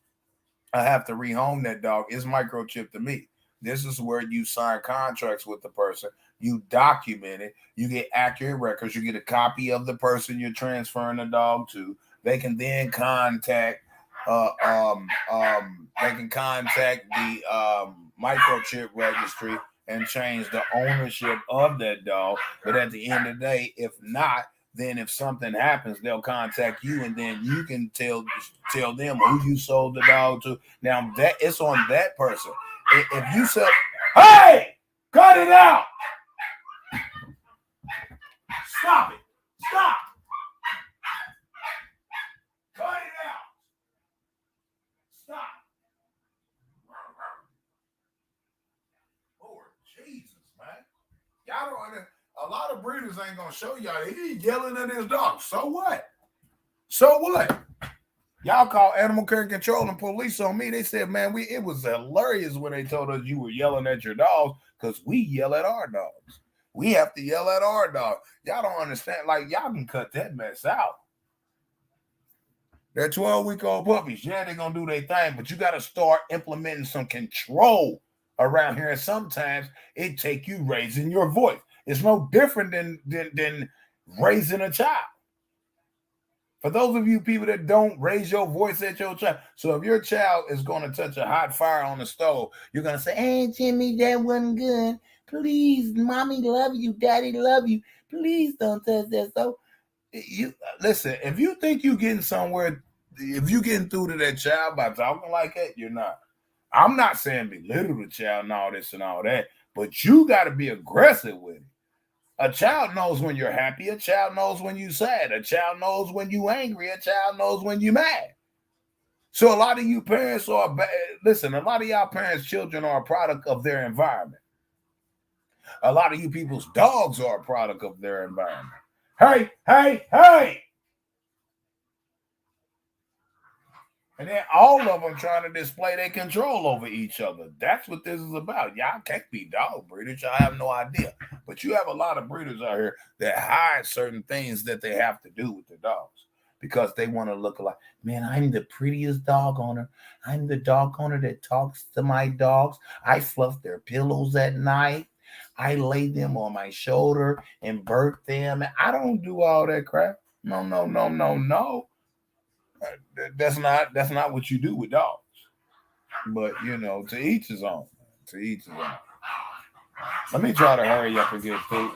I have to rehome that dog? It's microchipped to me. This is where you sign contracts with the person. You document it. You get accurate records. You get a copy of the person you're transferring the dog to. They can then contact. They can contact the microchip registry and change the ownership of that dog. But at the end of the day, if not, then if something happens, they'll contact you, and then you can tell them who you sold the dog to. Now that it's on that person. If you say, "Hey, cut it out! Stop it! Stop! Cut it out! Stop!" Lord Jesus, man, y'all don't. A lot of breeders ain't gonna show y'all. He yelling at his dog. So what? So what? Y'all call animal care control and police on me. They said, man, it was hilarious when they told us you were yelling at your dogs, because we yell at our dogs. We have to yell at our dog. Y'all don't understand. Like, y'all can cut that mess out. They're 12-week-old puppies. Yeah, they're going to do their thing, but you got to start implementing some control around here. And sometimes it take you raising your voice. It's no different than raising a child. For those of you people that don't raise your voice at your child. So if your child is going to touch a hot fire on the stove, you're going to say, "Hey, Jimmy, that wasn't good. Please, mommy love you. Daddy love you. Please don't touch that stove." You listen. If you think you getting somewhere, if you getting through to that child by talking like that, you're not. I'm not saying belittle the child and all this and all that, but you got to be aggressive with it. A child knows when you're happy. A child knows when you're sad. A child knows when you're angry. A child knows when you're mad. So a lot of you parents are listen. A lot of y'all parents' children are a product of their environment. A lot of you people's dogs are a product of their environment. Hey, hey, hey! And then all of them trying to display their control over each other. That's what this is about. Y'all can't be dog breeders. Y'all have no idea. But you have a lot of breeders out here that hide certain things that they have to do with their dogs because they want to look like, man, I'm the prettiest dog owner. I'm the dog owner that talks to my dogs. I fluff their pillows at night. I lay them on my shoulder and burp them. I don't do all that crap. No, no, no, no, no. That's not what you do with dogs. But to each his own. To each his own. Let me try to hurry up and get through.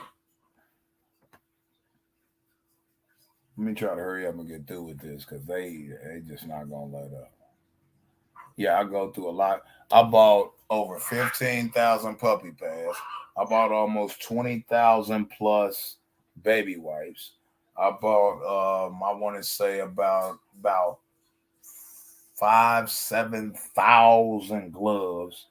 Let me try to hurry up and get through with this because they just not gonna let up. Yeah, I go through a lot. I bought over 15,000 puppy pads. I bought almost 20,000 plus baby wipes. I bought I want to say about 7,000 gloves.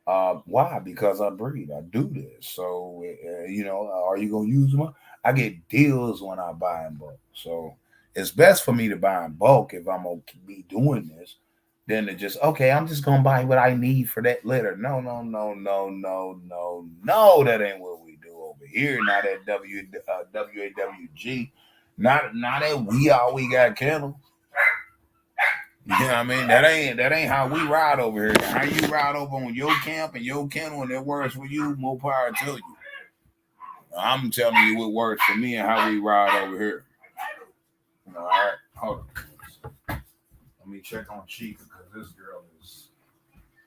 Why? Because I breed. I do this. So are you gonna use them? I get deals when I buy in bulk. So it's best for me to buy in bulk if I'm gonna be doing this than to just I'm just gonna buy what I need for that litter. No, no, no, no, no, no, no. That ain't what we do over here. Not at W.A.W.G. Not at we got kennels. You know what I mean? That ain't how we ride over here. How you ride over on your camp and your kennel and it works for you, more power to you. I'm telling you what works for me and how we ride over here. All right, hold on. Let me check on Chica because this girl is.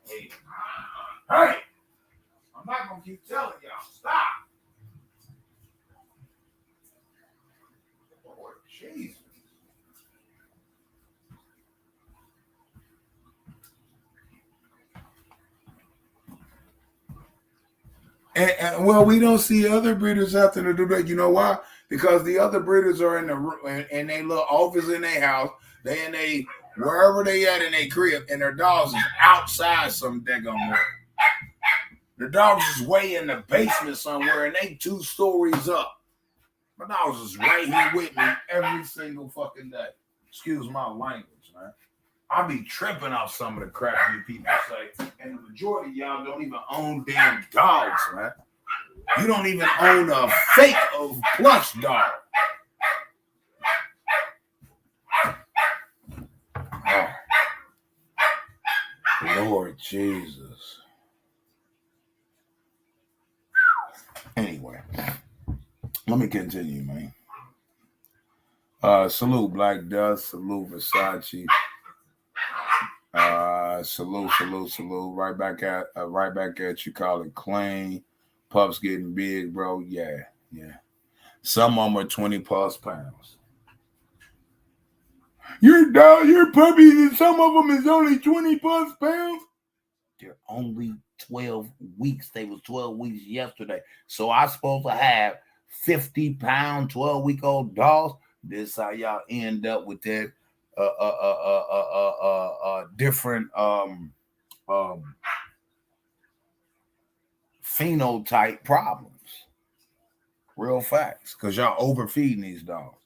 Hey, I'm not gonna keep telling y'all. Stop. Lord Jesus. And well, we don't see other breeders having to do that. You know why? Because the other breeders are in their little office in their house. They in they wherever they at in their crib, and their dogs is outside some daggone way. The dogs is way in the basement somewhere, and they 2 stories up. My dogs is right here with me every single fucking day. Excuse my language, man. I be tripping off some of the crap you people say, and the majority of y'all don't even own damn dogs, man. You don't even own a fake of plush dog. Oh. Lord Jesus. Anyway, let me continue, man. Salute Black Dust, salute Versace. Salute. Right back at you. Call it clean. Pups getting big, bro. Yeah. Some of them are 20 plus pounds. Your puppies, and some of them is only 20 plus pounds. They're only 12 weeks. They was 12 weeks yesterday. So I supposed to have 50-pound, 12-week-old dogs. This how y'all end up with that different phenotype problems. Real facts. Because y'all overfeeding these dogs.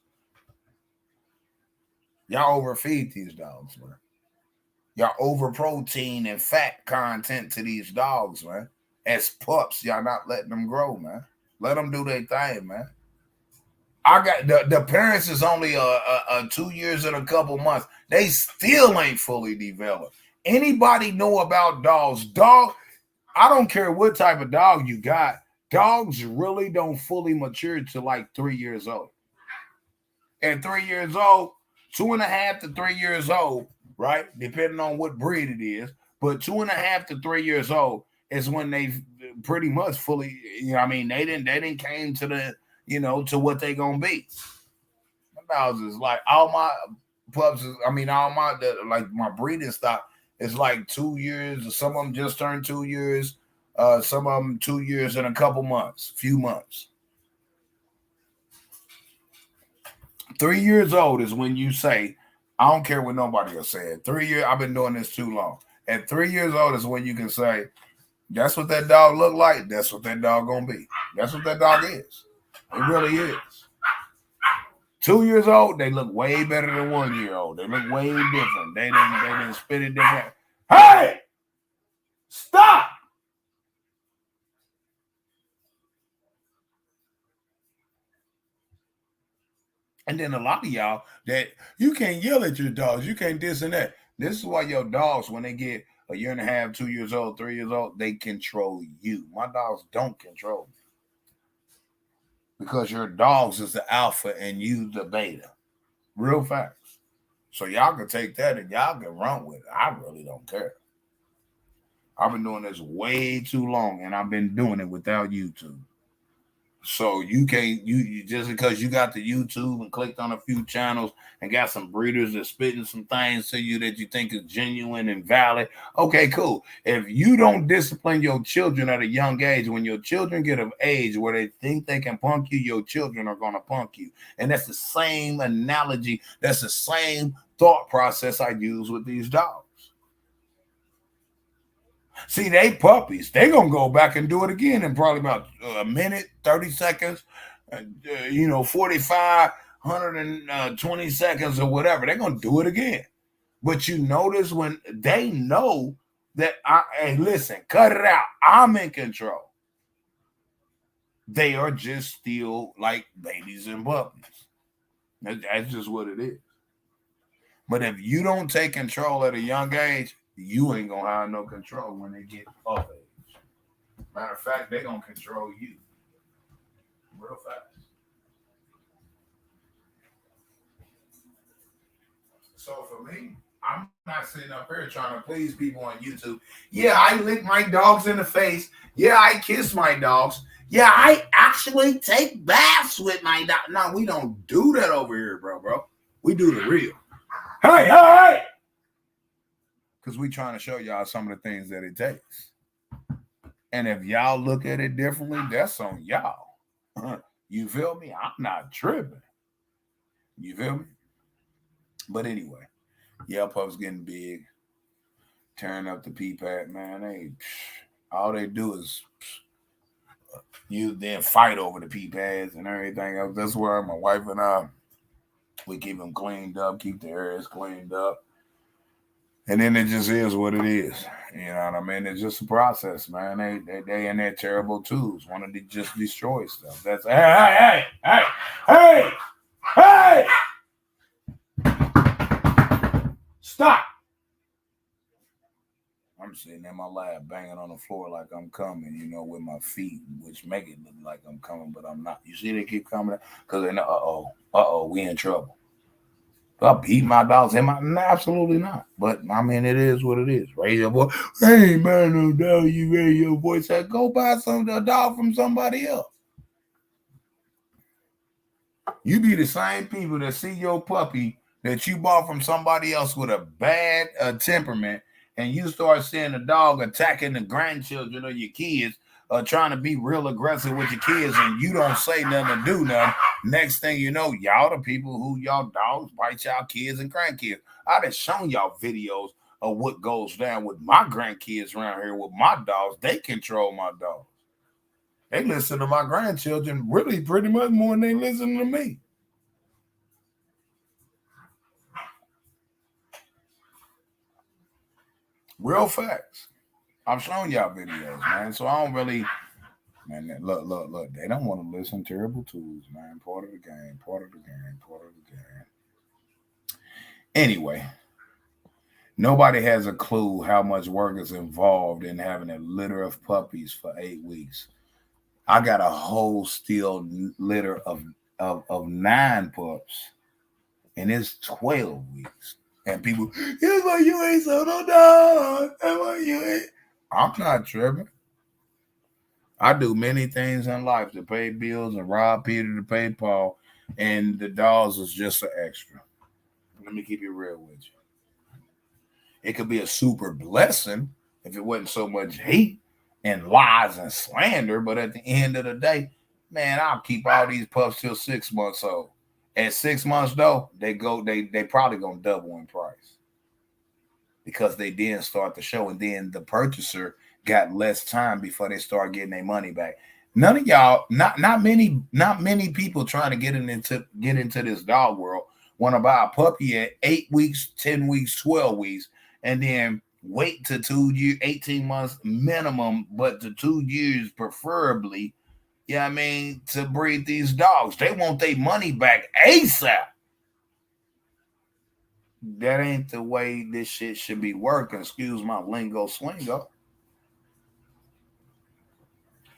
Y'all overfeed these dogs, man. Y'all over protein and fat content to these dogs, man. As pups, y'all not letting them grow, man. Let them do their thing, man. I got the parents is only 2 years and a couple months. They still ain't fully developed. Anybody know about dogs? I don't care what type of dog you got. Dogs really don't fully mature to like 3 years old. At 3 years old, 2.5 to 3 years old, right? Depending on what breed it is, but 2.5 to 3 years old is when they pretty much fully, they didn't came to the, to what they gonna be. dogs is like all my pups. All my breeding stock is like 2 years. Some of them just turned 2 years. Some of them 2 years and a few months. 3 years old is when you say, I don't care what nobody else said. 3 years, I've been doing this too long. At 3 years old is when you can say, that's what that dog look like. That's what that dog gonna be. That's what that dog is. It really is. 2 years old, they look way better than 1 year old. They look way different. They didn't spit it different. Hey! Stop! And then a lot of y'all that you can't yell at your dogs. You can't this and that. This is why your dogs, when they get a year and a half, 2 years old, 3 years old, they control you. My dogs don't control me. Because your dogs is the alpha and you the beta. Real facts. So y'all can take that and y'all can run with it. I really don't care. I've been doing this way too long and I've been doing it without YouTube. So you can't you just because you got the YouTube and clicked on a few channels and got some breeders that spitting some things to you that you think is genuine and valid. Okay, cool. If you don't discipline your children at a young age, when your children get of age where they think they can punk you, your children are gonna punk you. And that's the same analogy, that's the same thought process I use with these dogs. See, they puppies. They gonna go back and do it again in probably about a minute, 30 seconds, 45, 120 seconds or whatever. They're gonna do it again. But you notice when they know that hey, listen, cut it out. I'm in control. They are just still like babies and puppies. That's just what it is. But if you don't take control at a young age, you ain't gonna have no control when they get of age. Matter of fact, they gonna control you real fast. So for me, I'm not sitting up here trying to please people on YouTube. Yeah, I lick my dogs in the face. Yeah, I kiss my dogs. Yeah, I actually take baths with my dog. No, we don't do that over here, bro. We do the real. Hey! Because we trying to show y'all some of the things that it takes. And if y'all look at it differently, that's on y'all. You feel me? I'm not tripping. You feel me? But anyway, yeah, Puff's getting big. Tearing up the pee-pad, man. All they do is you then fight over the pee-pads and everything else. That's where my wife and I, we keep them cleaned up, keep the areas cleaned up. And then it just is what it is. You know what I mean? It's just a process, man. They in their terrible tools. Want to just destroy stuff. That's hey! Stop! I'm sitting in my lab banging on the floor like I'm coming, with my feet, which make it look like I'm coming, but I'm not. You see they keep coming because they know, we in trouble. Do I beat my dogs? No, absolutely not. But it is what it is. Raise your voice. Hey man, no dog, you raise your voice. Go buy a dog from somebody else. You be the same people that see your puppy that you bought from somebody else with a bad temperament, and you start seeing the dog attacking the grandchildren or your kids, trying to be real aggressive with your kids, and you don't say nothing or do nothing. Next thing you know, y'all the people who y'all dogs bite y'all kids and grandkids. I done shown y'all videos of what goes down with my grandkids around here with my dogs. They control my dogs. They listen to my grandchildren really pretty much more than they listen to me. Real facts. I'm showing y'all videos, man. So I don't really, man. Look. They don't want to listen. Terrible tools, man. Part of the game. Anyway, nobody has a clue how much work is involved in having a litter of puppies for 8 weeks. I got a whole still litter of 9 pups, and it's 12 weeks. And people, it's like you ain't so no dog. I'm not tripping. I do many things in life to pay bills and rob Peter to pay Paul. and the dogs was just an extra. Let me keep it real with you. It could be a super blessing if it wasn't so much hate and lies and slander. But at the end of the day, man, I'll keep all these pups till 6 months old. At 6 months though, they probably gonna double in price because they didn't start the show, and then the purchaser got less time before they start getting their money back. None of y'all, not many people trying to get into this dog world want to buy a puppy at 8 weeks, 10 weeks, 12 weeks, and then wait to 2 years, 18 months minimum, but to 2 years preferably. Yeah, I mean, to breed these dogs, they want their money back ASAP. That ain't the way this shit should be working. Excuse my lingo swingo.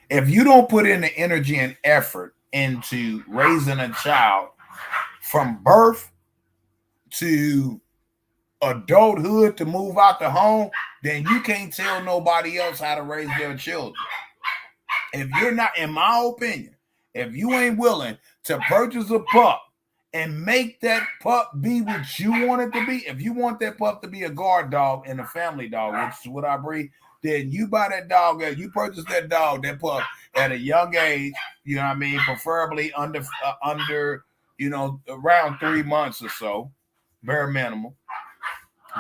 If you don't put in the energy and effort into raising a child from birth to adulthood to move out the home, then you can't tell nobody else how to raise their children. If you're not, in my opinion, if you ain't willing to purchase a pup and make that pup be what you want it to be, if you want that pup to be a guard dog and a family dog, which is what I breed, then you buy that dog, you purchase that pup at a young age, you know what I mean, preferably under, around 3 months or so, bare minimum,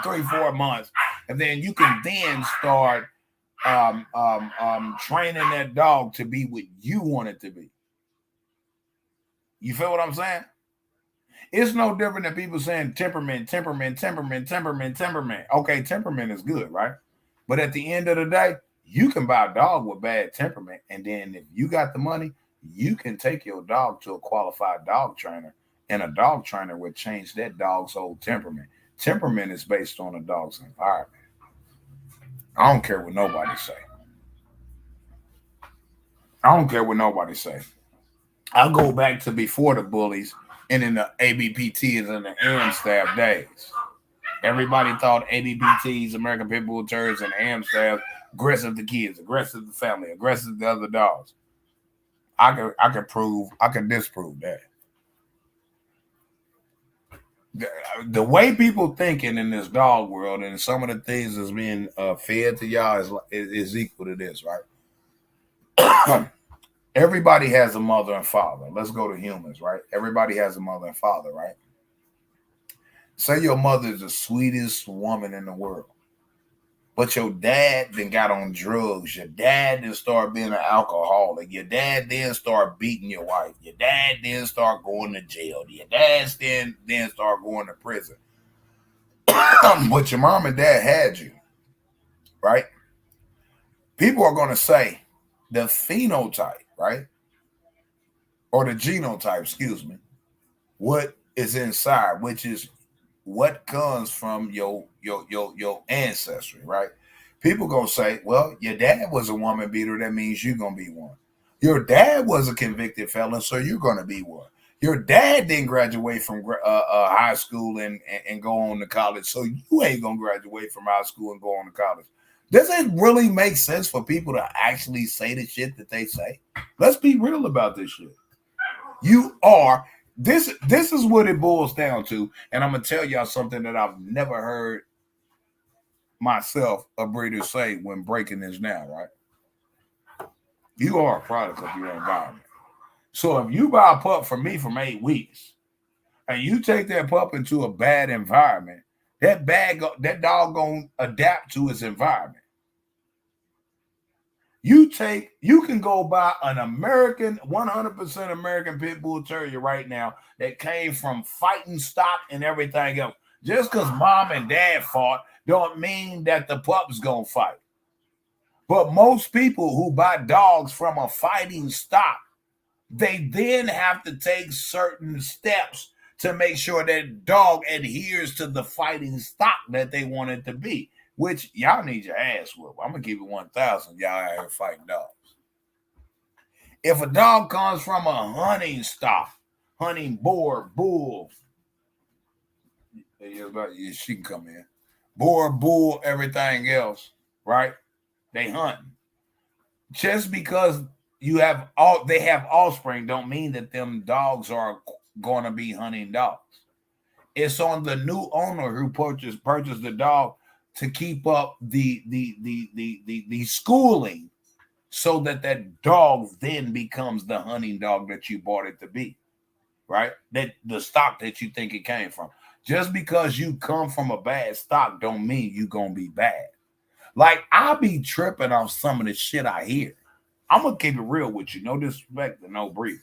3, 4 months. And then you can then start training that dog to be what you want it to be. You feel what I'm saying? It's no different than people saying temperament, temperament, temperament, temperament, temperament. Okay, temperament is good, right? But at the end of the day, you can buy a dog with bad temperament, and then if you got the money, you can take your dog to a qualified dog trainer, and a dog trainer would change that dog's whole temperament. Temperament is based on a dog's environment. I don't care what nobody say. I don't care what nobody say. I'll go back to before the bullies and in the ABPTs and the AM staff days. Everybody thought ABPTs, American Pit Bull Terriers, and AM staff aggressive to kids, aggressive to family, aggressive to other dogs. I can disprove that. The way people thinking in this dog world and some of the things that's being fed to y'all is equal to this, right? Everybody has a mother and father. Let's go to humans, right? Everybody has a mother and father, right? Say your mother is the sweetest woman in the world, but your dad then got on drugs. Your dad then started being an alcoholic. Your dad then started beating your wife. Your dad then started going to jail. Your dad then started going to prison. But your mom and dad had you, right? People are going to say the phenotype, right? Or the genotype, excuse me, what is inside, which is what comes from your ancestry, right? People gonna say, well, your dad was a woman beater, that means you're gonna be one. Your dad was a convicted felon, so you're gonna be one. Your dad didn't graduate from high school and go on to college, so you ain't gonna graduate from high school and go on to college. Does it really make sense for people to actually say the shit that they say? Let's be real about this shit. You are this is what it boils down to, and I'm gonna tell y'all something that I've never heard myself a breeder say when breaking this down, right? You are a product of your environment. So if you buy a pup from me from 8 weeks and you take that pup into a bad environment, that dog gonna adapt to its environment. You can go buy an American 100% American Pit Bull Terrier right now that came from fighting stock and everything else. Just because mom and dad fought don't mean that the pup's gonna fight. But most people who buy dogs from a fighting stock, they then have to take certain steps to make sure that dog adheres to the fighting stock that they want it to be. Which y'all need your ass whooped. I'm gonna give it 1,000. Y'all out here fighting dogs. If a dog comes from a hunting stock, hunting boar, bull, she can come in. Boar, bull, everything else, right? They hunt. Just because they have offspring, don't mean that them dogs are going to be hunting dogs. It's on the new owner who purchased the dog to keep up the schooling so that that dog then becomes the hunting dog that you bought it to be, right? That the stock that you think it came from. Just because you come from a bad stock don't mean you gonna be bad. Like I be tripping off some of the shit I hear. I'm gonna keep it real with you. No disrespect and no brief.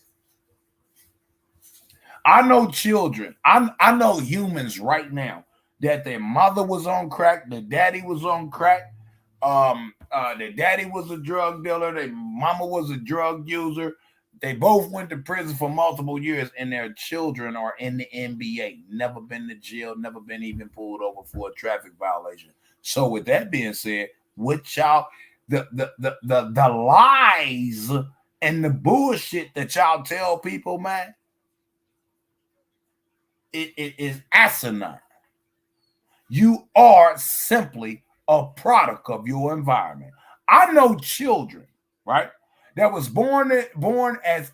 I know children. I know humans right now that their mother was on crack, the daddy was on crack, the daddy was a drug dealer, their mama was a drug user. They both went to prison for multiple years, and their children are in the NBA. Never been to jail, never been even pulled over for a traffic violation. So, with that being said, what y'all the lies and the bullshit that y'all tell people, man, it is asinine. You are simply a product of your environment. I know children, right, that was born as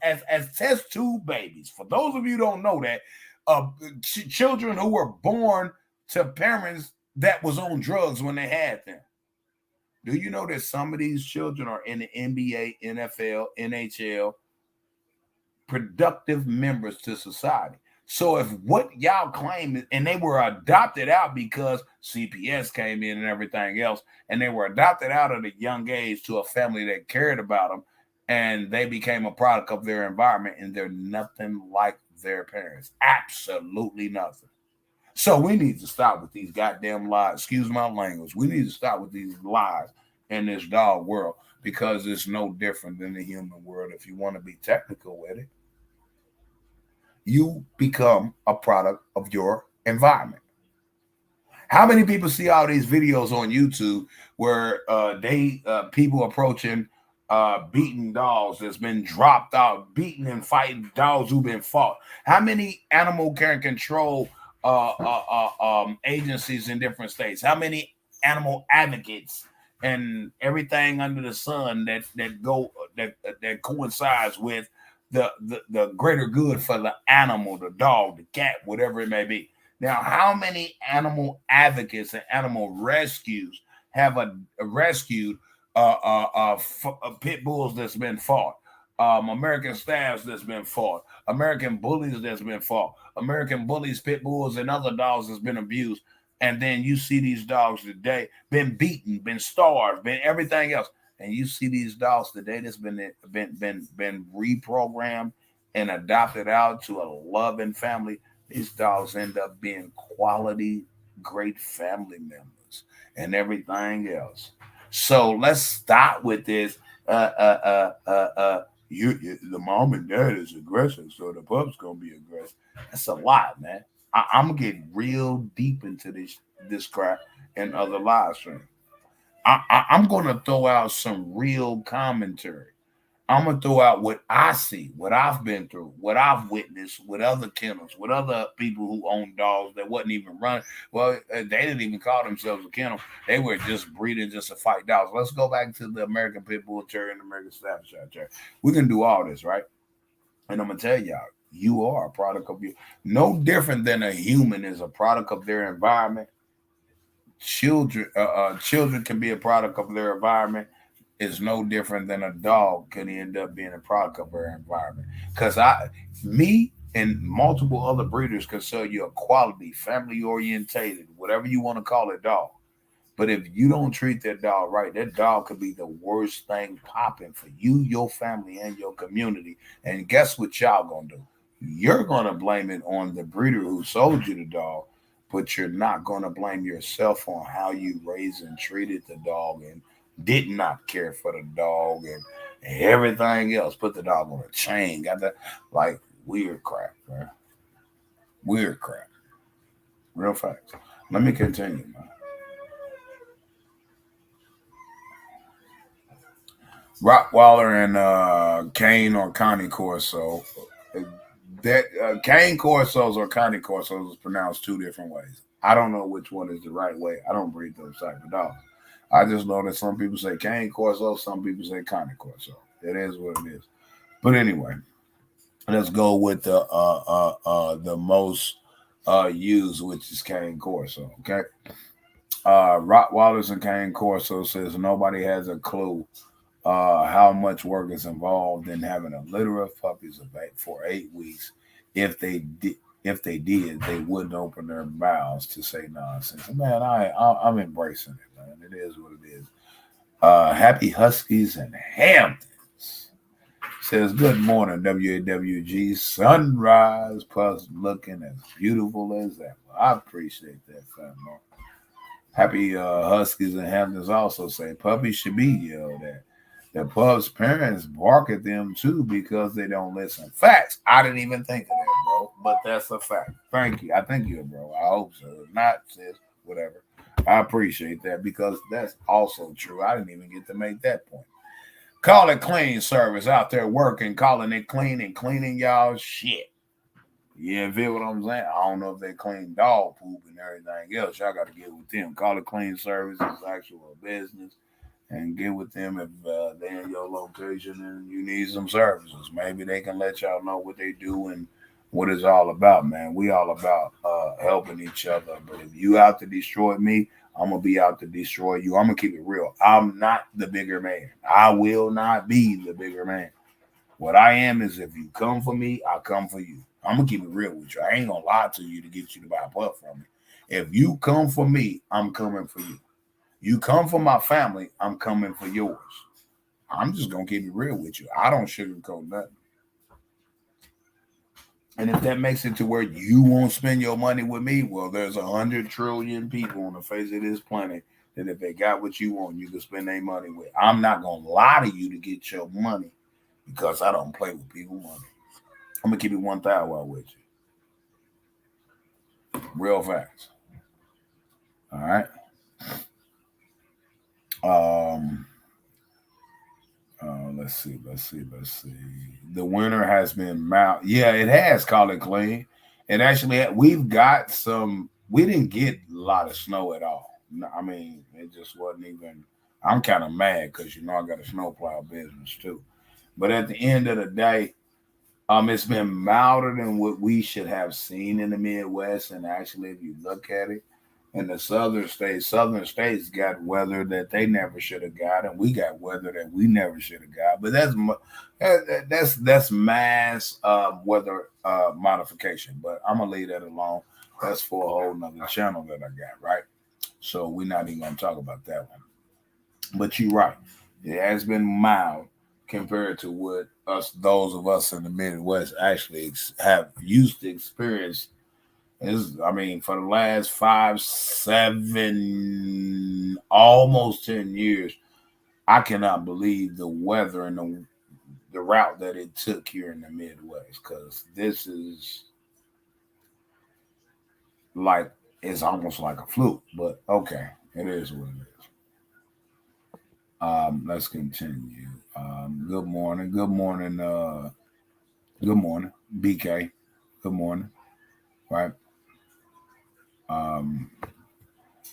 test tube babies. For those of you who don't know that, children who were born to parents that was on drugs when they had them. Do you know that some of these children are in the NBA, NFL, NHL, productive members to society? So if what y'all claim is, and they were adopted out because CPS came in and everything else, and they were adopted out at a young age to a family that cared about them, and they became a product of their environment, and they're nothing like their parents. Absolutely nothing. So we need to stop with these goddamn lies. Excuse my language. We need to stop with these lies in this dog world because it's no different than the human world. If you want to be technical with it, you become a product of your environment. How many people see all these videos on YouTube where they people approaching beating dogs that's been dropped out, beating and fighting dogs who've been fought? How many animal care and control agencies in different states? How many animal advocates and everything under the sun that coincides with the greater good for the animal, the dog, the cat, whatever it may be? Now, how many animal advocates and animal rescues have rescued pit bulls that's been fought, American staffs that's been fought, American bullies that's been fought, American bullies, pit bulls, and other dogs that's been abused? And then you see these dogs today been beaten, been starved, been everything else, and you see these dogs today that's been reprogrammed and adopted out to a loving family. These dogs end up being quality, great family members and everything else. So let's start with this. The mom and dad is aggressive, so the pup's gonna be aggressive. That's a lot, man. I'm gonna get real deep into this crap and other live streams. I'm gonna throw out some real commentary. I'm gonna throw out what I see, what I've been through, what I've witnessed with other kennels, with other people who own dogs that wasn't even running. Well, they didn't even call themselves a kennel. They were just breeding just to fight dogs. Let's go back to the American Pit Bull Terrier and the American Staffordshire Terrier. We can do all this, right? And I'm gonna tell y'all, you are a product of you. No different than a human is a product of their environment. Children can be a product of their environment. Is no different than a dog can end up being a product of their environment. Because me and multiple other breeders can sell you a quality, family orientated, whatever you want to call it, dog. But if you don't treat that dog right, that dog could be the worst thing popping for you, your family, and your community. And guess what y'all gonna do? You're gonna blame it on the breeder who sold you the dog, but you're not gonna blame yourself on how you raised and treated the dog and did not care for the dog and everything else. Put the dog on a chain, got that like weird crap, man. Weird crap. Real facts. Let me continue, man. Rottweiler and Cane or Connie Corso. That Cane Corsos or Connie Corsos is pronounced two different ways. I don't know which one is the right way. I don't breed those type of dogs. I just know that some people say Cane Corso, some people say Connie Corso. It is what it is. But anyway, Let's go with the most used, which is Cane Corso. Okay. Rottweilers and Cane Corso says nobody has a clue how much work is involved in having a litter of puppies for 8 weeks. If they did, they wouldn't open their mouths to say nonsense. Man, I'm embracing it, man. It is what it is. Happy Huskies and Hamptons says good morning, W.A.W.G. Sunrise plus looking as beautiful as ever. I appreciate that, family. Happy Huskies and Hamptons also say puppies should be yelled at. The pup's parents bark at them too because they don't listen. Facts. I didn't even think of that, bro. But that's a fact. Thank you. I thank you, bro. I hope so. If not, sis, whatever. I appreciate that because that's also true. I didn't even get to make that point. Call it clean service out there working, calling it clean and cleaning y'all shit. Yeah, feel what I'm saying? I don't know if they clean dog poop and everything else. Y'all got to get with them. Call it clean service. It's actual business. And get with them if they're in your location and you need some services. Maybe they can let y'all know what they do and what it's all about, man. We all about helping each other. But if you out to destroy me, I'm gonna be out to destroy you. I'm gonna keep it real. I'm not the bigger man. I will not be the bigger man. What I am is if you come for me, I come for you. I'm gonna keep it real with you. I ain't gonna lie to you to get you to buy a puff from me. If you come for me, I'm coming for you. You come for my family, I'm coming for yours. I'm just gonna keep it real with you. I don't sugarcoat nothing. And if that makes it to where you won't spend your money with me, well, there's 100 trillion people on the face of this planet that if they got what you want, you can spend their money with. I'm not gonna lie to you to get your money because I don't play with people's money. I'm gonna keep it 1,000 with you. Real facts. All right. Um, let's see. The winter has been mild. Yeah, it has. Call it clean. And actually, we've got some. We didn't get a lot of snow at all. No, I mean, it just wasn't even. I'm kind of mad because I got a snowplow business too. But at the end of the day, it's been milder than what we should have seen in the Midwest. And actually, if you look at it, in the southern states got weather that they never should have got, and we got weather that we never should have got. But that's mass weather modification. But I'm gonna leave that alone. That's for a whole nother channel that I got, right? So we're not even gonna talk about that one. But you're right. It has been mild compared to what those of us in the Midwest actually have used to experience. I mean, for the last 5, 7, almost 10 years, I cannot believe the weather and the route that it took here in the Midwest. Because this is like it's almost like a fluke, but okay, it is what it is. Let's continue. Good morning. Good morning. Good morning, BK. Good morning. Right. Um,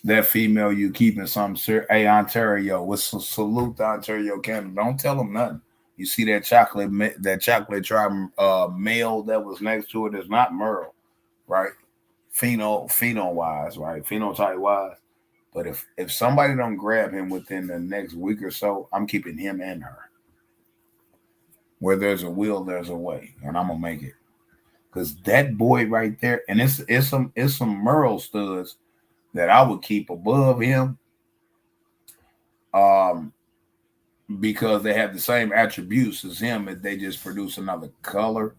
that female you keeping some hey Ontario, what's salute to Ontario, Canada. Don't tell them nothing. You see that chocolate tribe male that was next to it is not Merle, right? Pheno wise, right? Phenotype wise. But if somebody don't grab him within the next week or so, I'm keeping him and her. Where there's a will, there's a way, and I'm gonna make it. Cause that boy right there, and it's some Merle studs that I would keep above him, um, because they have the same attributes as him. If they just produce another color,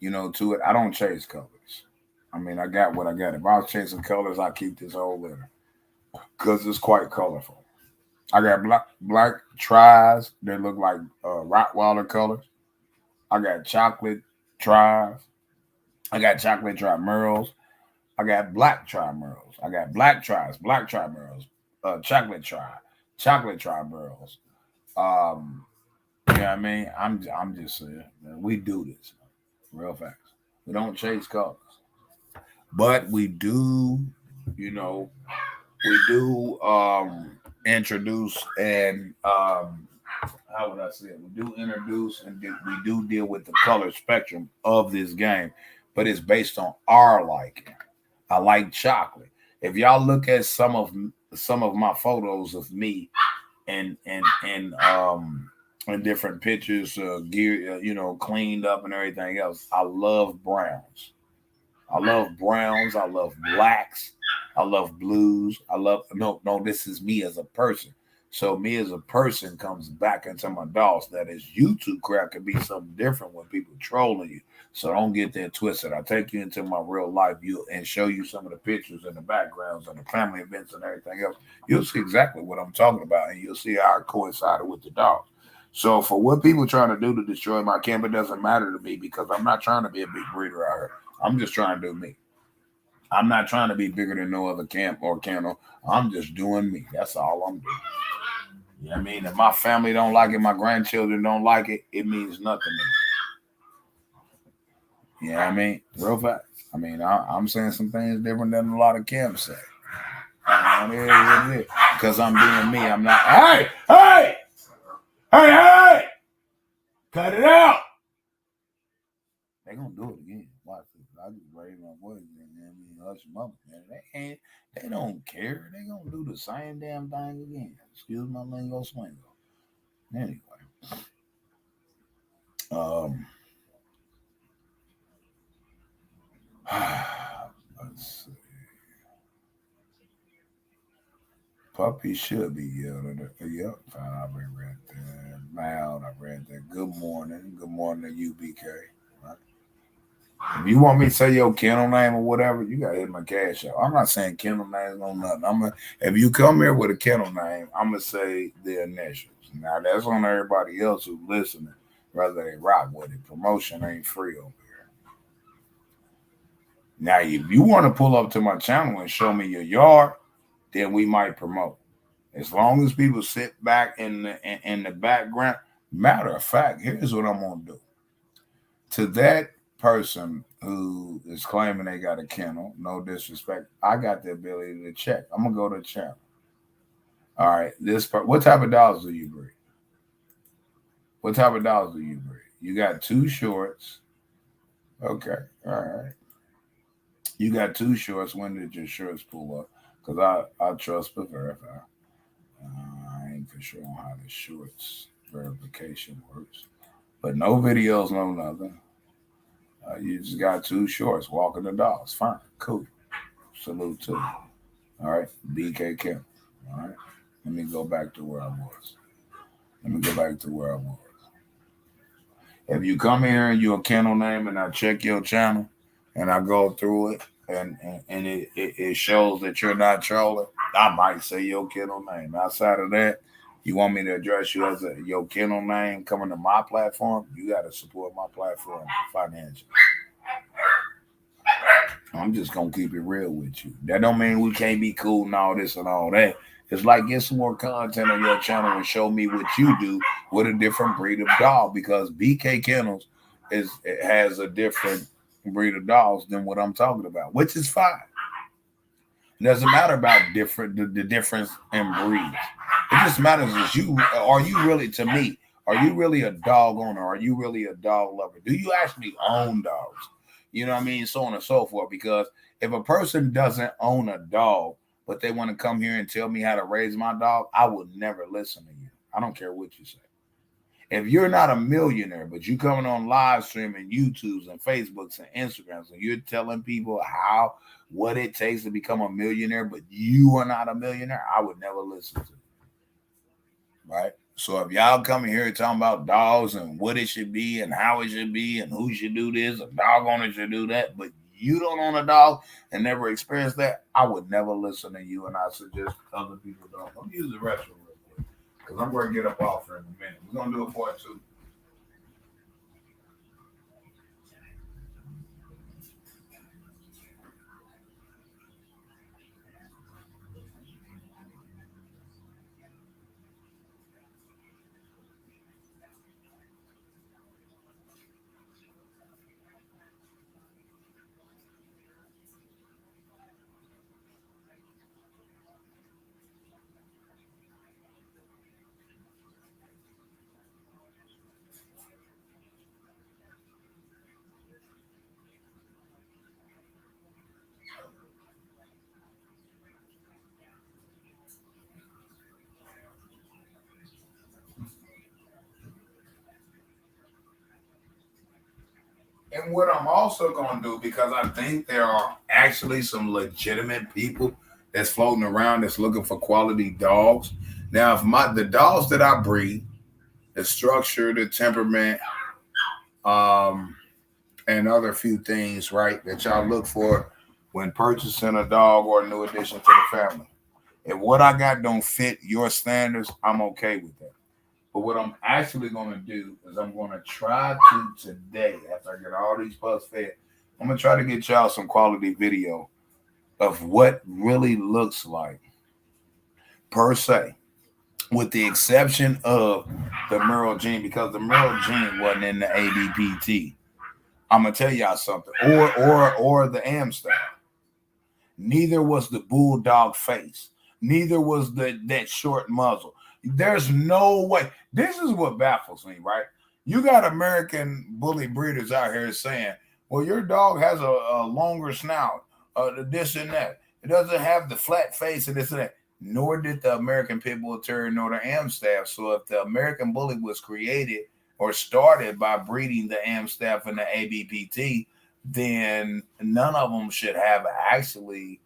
to it. I don't chase colors. I mean, I got what I got. If I was chasing colors, I keep this whole litter because it's quite colorful. I got black tries that look like Rottweiler colors. I got chocolate tries. I got chocolate tri merles. I got black tri merles. I got black tri merles, chocolate tri merles. Um, you know what I mean? I'm just saying, man, we do this, real facts. We don't chase colors, but you know, we do introduce and how would I say it? We do introduce and we do deal with the color spectrum of this game, but it's based on our liking. I like chocolate. If y'all look at some of my photos of me and different pictures, gear, cleaned up and everything else, I love browns. I love browns. I love blacks. I love blues. I love no, no. This is me as a person. So me as a person comes back into my dogs. That is YouTube crap can be something different when people trolling you. So don't get that twisted. I take you into my real life, you and show you some of the pictures and the backgrounds and the family events and everything else. You'll see exactly what I'm talking about, and you'll see how it coincided with the dogs. So for what people trying to do to destroy my camp, it doesn't matter to me because I'm not trying to be a big breeder out here. I'm just trying to do me. I'm not trying to be bigger than no other camp or kennel. I'm just doing me. That's all I'm doing. You know what I mean? If my family don't like it, my grandchildren don't like it, it means nothing to me. You know what I mean? Real facts. I mean, I'm saying some things different than a lot of camps say. It is what it is. Because I'm being me. I'm not, hey, hey, hey, hey, cut it out. They gonna do it again. Watch this. I just raise my voice and then hush them up. Man. They don't care. They gonna do the same damn thing again. Excuse my lingo swingo. Anyway, um, let's see. Puppy should be yelled at. Yep, fine. I read that. Loud. I read that. Good morning. Good morning to you, BK. Right? If you want me to say your kennel name or whatever, you gotta hit my cash out. I'm not saying kennel names on nothing. If you come here with a kennel name, I'm gonna say the initials. Now that's on everybody else who's listening, whether they rock with it. Promotion ain't free over here. Now, if you want to pull up to my channel and show me your yard, then we might promote. As long as people sit back in the background. Matter of fact, here's what I'm gonna do. To that person who is claiming they got a kennel, no disrespect, I got the ability to check. I'm gonna go to the channel. All right, what type of dogs do you breed? What type of dogs do you breed? You got two shorts. Okay, all right. You got two shorts. When did your shorts pull up? Because I trust but verify. I ain't for sure on how the shorts verification works. But no videos, no nothing. You just got two shorts walking the dogs. Fine, cool. Salute to you. All right, BK Kim. All right, let me go back to where I was. Let me go back to where I was. If you come here and you're a kennel name and I check your channel and I go through it and it shows that you're not trolling, I might say your kennel name. Outside of that, you want me to address you as your kennel name coming to my platform, you got to support my platform financially. I'm just gonna keep it real with you. That don't mean we can't be cool and all this and all that. It's like get some more content on your channel and show me what you do with a different breed of dog because BK Kennels it has a different breed of dogs than what I'm talking about, which is fine. It doesn't matter about the difference in breeds. It just matters is you are you really to me, are you really a dog owner? Are you really a dog lover? Do you actually own dogs? You know what I mean? So on and so forth. Because if a person doesn't own a dog, but they want to come here and tell me how to raise my dog, I would never listen to you. I don't care what you say. If you're not a millionaire, but you coming on live streaming YouTubes and Facebooks and Instagrams, and you're telling people what it takes to become a millionaire, but you are not a millionaire, I would never listen to you. Right? So if y'all coming here talking about dogs and what it should be and how it should be and who should do this, a dog owner should do that, but you don't own a dog and never experienced that, I would never listen to you, and I suggest other people don't. Let me use the restroom real quick because I'm going to get up off here in a minute. We're going to do a part two. And what I'm also gonna do, because I think there are actually some legitimate people that's floating around that's looking for quality dogs. Now, if the dogs that I breed, the structure, the temperament, um, and other few things, right, that y'all look for when purchasing a dog or a new addition to the family. If what I got don't fit your standards, I'm okay with that. But what I'm actually going to do is I'm going to try to today, after I get all these pups fed, I'm going to try to get y'all some quality video of what really looks like per se, with the exception of the Merle gene, because the Merle gene wasn't in the ABPT. I'm gonna tell y'all something, or the Amstaff. Neither was the bulldog face. Neither was that short muzzle. There's no way. This is what baffles me, right? You got American bully breeders out here saying, "Well, your dog has a longer snout, this and that. It doesn't have the flat face and this and that." Nor did the American Pit Bull Terrier nor the Amstaff. So if the American Bully was created or started by breeding the Amstaff and the ABPT, then none of them should have actually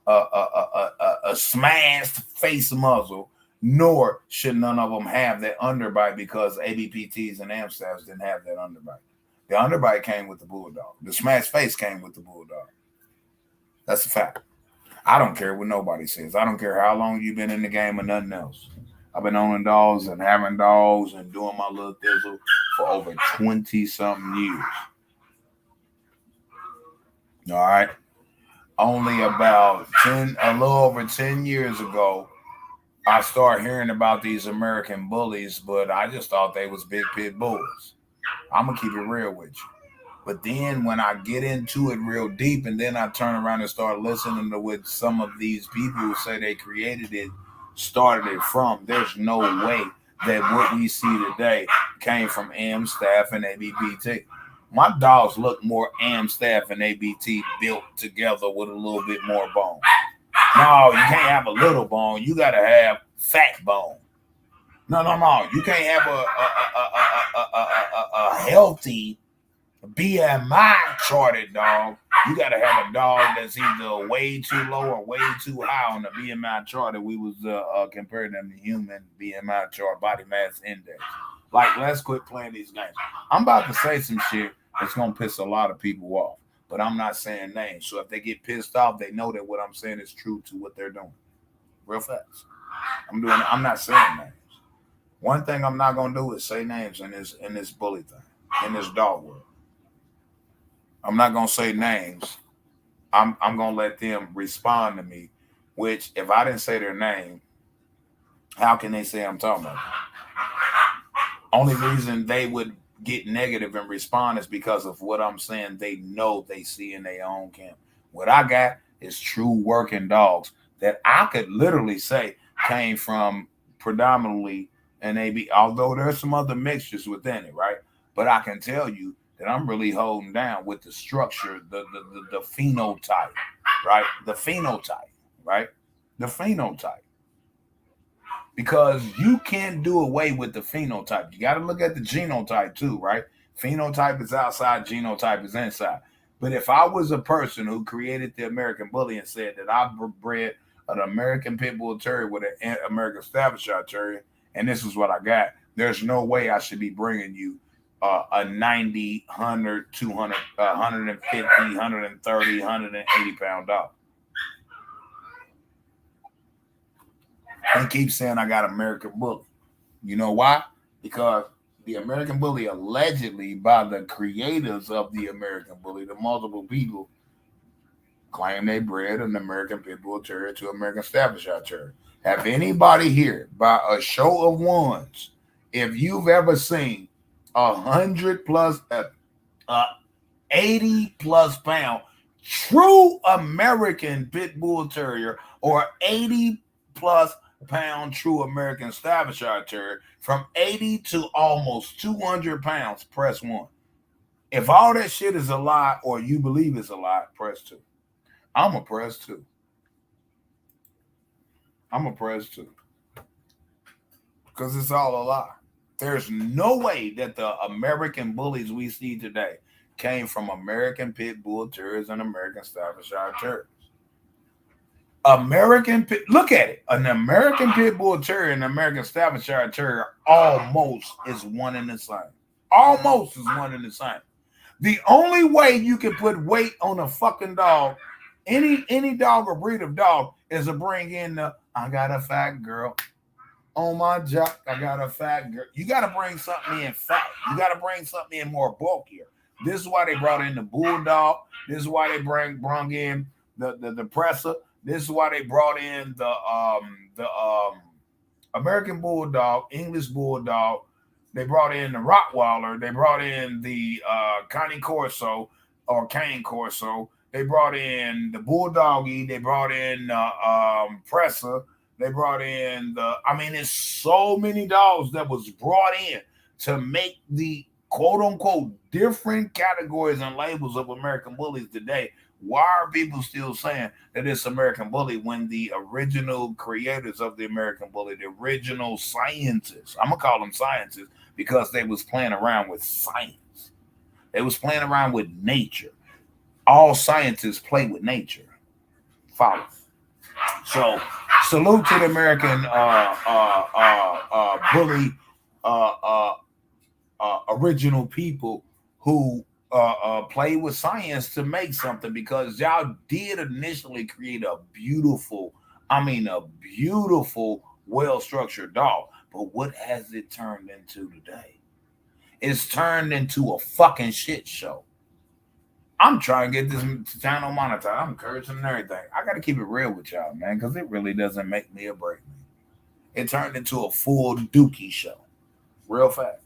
a smashed face muzzle, nor should none of them have that underbite because ABPTs and Amstaffs didn't have that underbite. The underbite came with the bulldog. The smashed face came with the bulldog. That's a fact. I don't care what nobody says. I don't care how long you've been in the game or nothing else. I've been owning dogs and having dogs and doing my little thizzle for over 20 something years. All right. Only about 10, a little over 10 years ago, I started hearing about these American bullies, but I just thought they was big pit bulls. I'm gonna keep it real with you. But then when I get into it real deep, and then I turn around and start listening to what some of these people who say they created it, started it from, there's no way that what we see today came from Amstaff and ABPT. My dogs look more Amstaff and ABT built together with a little bit more bone. No, you can't have a little bone. You got to have fat bone. No, no, no. You can't have a healthy BMI charted dog. You got to have a dog that's either way too low or way too high on the BMI chart that we was comparing them to human BMI chart, body mass index. Like, let's quit playing these games. I'm about to say some shit that's gonna piss a lot of people off, but I'm not saying names. So if they get pissed off, they know that what I'm saying is true to what they're doing. Real fast. I'm not saying names. One thing I'm not gonna do is say names in this bully thing, in this dog world. I'm not gonna say names. I'm gonna let them respond to me. Which, if I didn't say their name, how can they say I'm talking about them? Only reason they would get negative and respond is because of what I'm saying. They know they see in their own camp. What I got is true working dogs that I could literally say came from predominantly an AB, although there's some other mixtures within it, right? But I can tell you that I'm really holding down with the structure, the phenotype, right? The phenotype, right? The phenotype. Because you can't do away with the phenotype. You got to look at the genotype too, right? Phenotype is outside, genotype is inside. But if I was a person who created the American Bully and said that I bred an American Pit Bull Terrier with an American Staffordshire Terrier, and this is what I got, there's no way I should be bringing you a 90, 100, 200, 150, 130, 180 pound dog. They keep saying I got American Bully. You know why? Because the American Bully, allegedly by the creators of the American Bully, the multiple people, claim they bred an American Pit Bull Terrier to American Staffordshire Terrier. Have anybody here, by a show of ones, if you've ever seen 100 plus, 80 plus pound true American Pit Bull Terrier or 80 plus pound true American Staffordshire Terrier from 80 to almost 200 pounds, press one. If all that shit is a lie or you believe it's a lie, press two. I'm a press two. I'm a press two. Because it's all a lie. There's no way that the American bullies we see today came from American Pit Bull Terriers and American Staffordshire Terriers. Look at it. An American Pit Bull Terrier and an American Staffordshire Terrier almost is one and the same. Almost is one and the same. The only way you can put weight on a fucking dog, any dog or breed of dog, is to bring in the I got a fat girl on my job. I got a fat girl. You got to bring something in fat. You got to bring something in more bulkier. This is why they brought in the bulldog. This is why they brought in the presser. This is why they brought in the American bulldog, English bulldog. They brought in the Rottweiler. They brought in the Cane Corso or Cane Corso. They brought in the Bulldoggy. They brought in Presser. They brought in I mean, there's so many dogs that was brought in to make the quote unquote different categories and labels of American bullies today. Why are people still saying that it's American Bully when the original creators of the American Bully, the original scientists, I'm gonna call them scientists because they was playing around with science. They was playing around with nature. All scientists play with nature. Follow. So salute to the American bully original people who play with science to make something because y'all did initially create a beautiful, well structured dog. But what has it turned into today? It's turned into a fucking shit show. I'm trying to get this channel monetized. I'm encouraging and everything. I got to keep it real with y'all, man, because it really doesn't make me or break me. It turned into a full dookie show, real fast.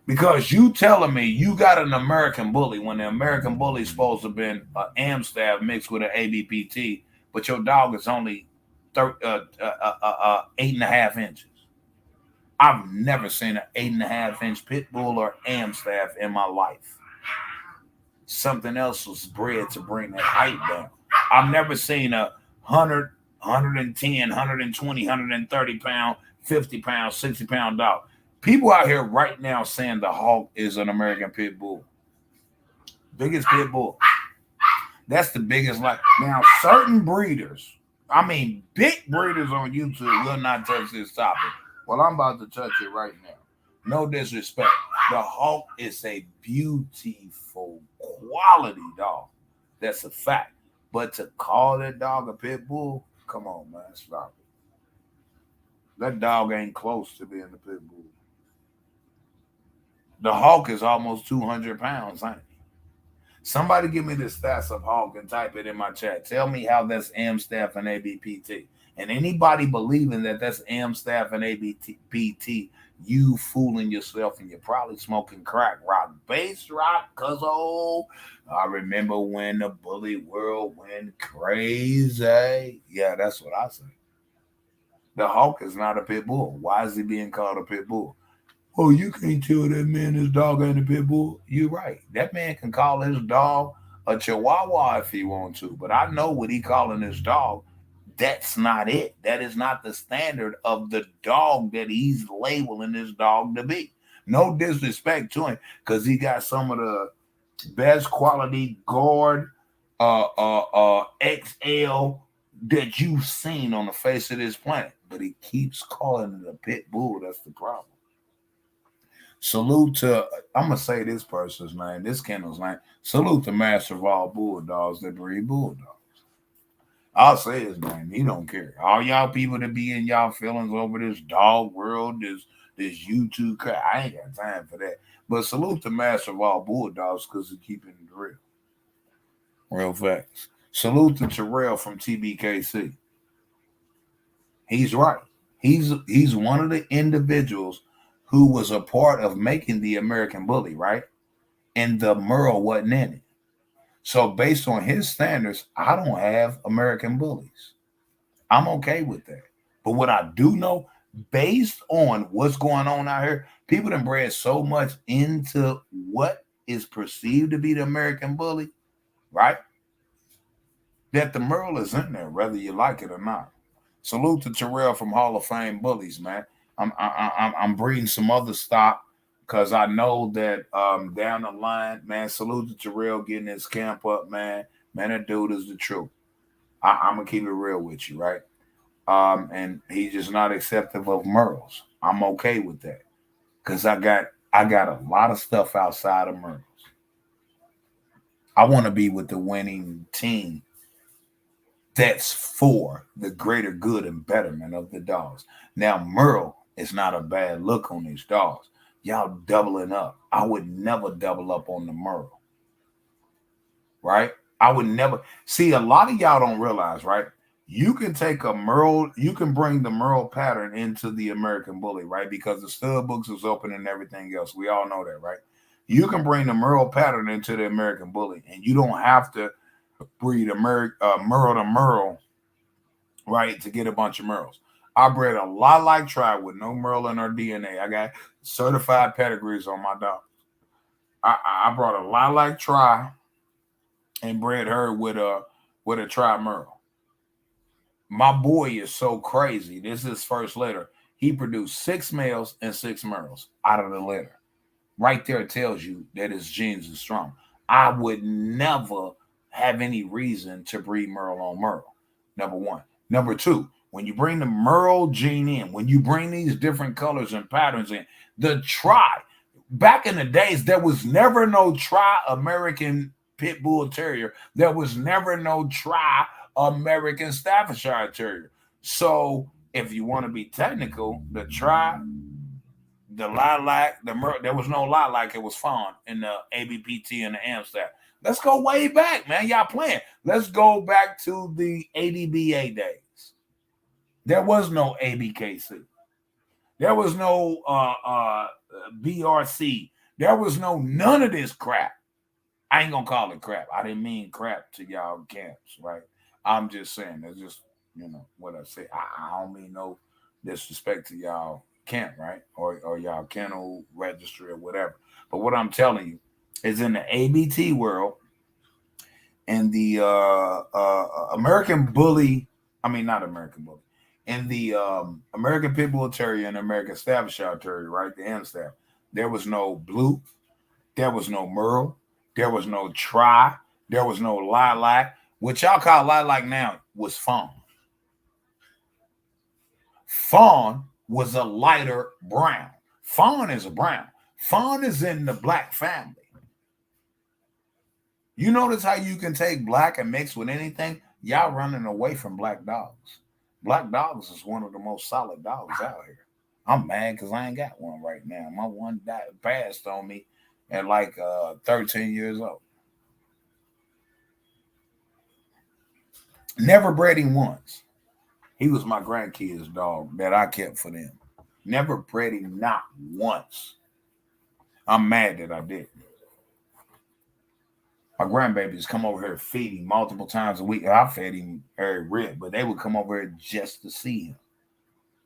Because you telling me you got an American bully when the American bully's supposed to have been an Amstaff mixed with an ABPT, but your dog is only 8.5 inches. I've never seen an 8.5 inch pit bull or Amstaff in my life. Something else was bred to bring that height down. I've never seen a 100, 110, 120, 130 pound, 50 pound, 60 pound dog. People out here right now saying the Hawk is an American pit bull. Biggest pit bull. That's the biggest. Like now, certain breeders, big breeders on YouTube will not touch this topic. Well, I'm about to touch it right now. No disrespect. The Hawk is a beautiful quality dog. That's a fact. But to call that dog a pit bull, come on, man, stop it. That dog ain't close to being a pit bull. The Hawk is almost 200 pounds, ain't he? Somebody give me the stats of Hawk and type it in my chat. Tell me how that's Amstaff and ABPT. And anybody believing that that's Amstaff and ABPT, you fooling yourself and you're probably smoking crack rock. Bass rock, cuz I remember when the bully world went crazy. Yeah, that's what I say. The Hawk is not a pit bull. Why is he being called a pit bull? Oh, you can't tell that man his dog ain't a pit bull. You're right. That man can call his dog a chihuahua if he wants to. But I know what he calling his dog. That's not it. That is not the standard of the dog that he's labeling his dog to be. No disrespect to him, because he got some of the best quality guard H3ll that you've seen on the face of this planet. But he keeps calling it a pit bull. That's the problem. Salute to, I'm going to say this person's name, this kennel's name. Salute to Master of all bulldogs that breed bulldogs. I'll say his name. He don't care. All y'all people that be in y'all feelings over this dog world, this YouTube crap, I ain't got time for that. But salute to Master of all bulldogs because he's keeping it real. Real facts. Salute to H3ll from TBKC. He's right. He's one of the individuals who was a part of making the American Bully, right? And the Merle wasn't in it. So based on his standards, I don't have American Bullies. I'm okay with that. But what I do know, based on what's going on out here, people done bred so much into what is perceived to be the American Bully, right? That the Merle is in there, whether you like it or not. Salute to H3ll from Hall of Fame Bullies, man. I'm breeding some other stock Cause I know that down the line, man, salute to Terrell getting his camp up, man. Man, that dude is the truth. I'm gonna keep it real with you, right? And he's just not acceptive of Merles. I'm okay with that. Cause I got a lot of stuff outside of Merles. I want to be with the winning team that's for the greater good and betterment of the dogs. Now, Merle is not a bad look on these dogs. Y'all doubling up. I would never double up on the Merle, right? I would never see a lot of y'all don't realize, right? You can take a Merle, you can bring the Merle pattern into the American Bully, right? Because the stud books is open and everything else. We all know that, right? You can bring the Merle pattern into the American Bully, and you don't have to breed Merle to Merle, right, to get a bunch of Merles. I bred a lot like Tri with no Merle in her DNA. I got certified pedigrees on my dog. I brought a lot like Tri and bred her with a Tri Merle. My boy is so crazy. This is first litter. He produced six males and six Merles out of the litter. Right there tells you that his genes are strong. I would never have any reason to breed Merle on Merle. Number one. Number two, when you bring the Merle gene in, when you bring these different colors and patterns in, the Tri, back in the days, there was never no Tri American Pit Bull Terrier. There was never no Tri American Staffordshire Terrier. So if you want to be technical, the Tri, the lilac, there was no lilac, it was fawn in the ABPT and the Amstaff. Let's go way back, man. Y'all playing. Let's go back to the ADBA days. There was no ABKC. There was no BRC. There was no none of this crap. I ain't gonna call it crap. I didn't mean crap to y'all camps, right? I'm just saying that's just what I say. I don't mean no disrespect to y'all camp, right? Or y'all kennel registry or whatever. But what I'm telling you is in the ABT world and the American Bully, I mean not American Bully, in the American Pit Bull Terrier and American Staffordshire Terrier, right? The M staff. There was no blue, there was no Merle, there was no Tri, there was no Lilac. What y'all call Lilac now was Fawn. Fawn was a lighter brown. Fawn is a brown. Fawn is in the black family. You notice how you can take black and mix with anything? Y'all running away from black dogs. Black dogs is one of the most solid dogs out here. I'm mad because I ain't got one right now. My one died, passed on me at like 13 years old. Never bred him once. He was my grandkids' dog that I kept for them. Never bred him not once. I'm mad that I did. My grandbabies come over here feed him multiple times a week. I fed him every rib, but they would come over here just to see him.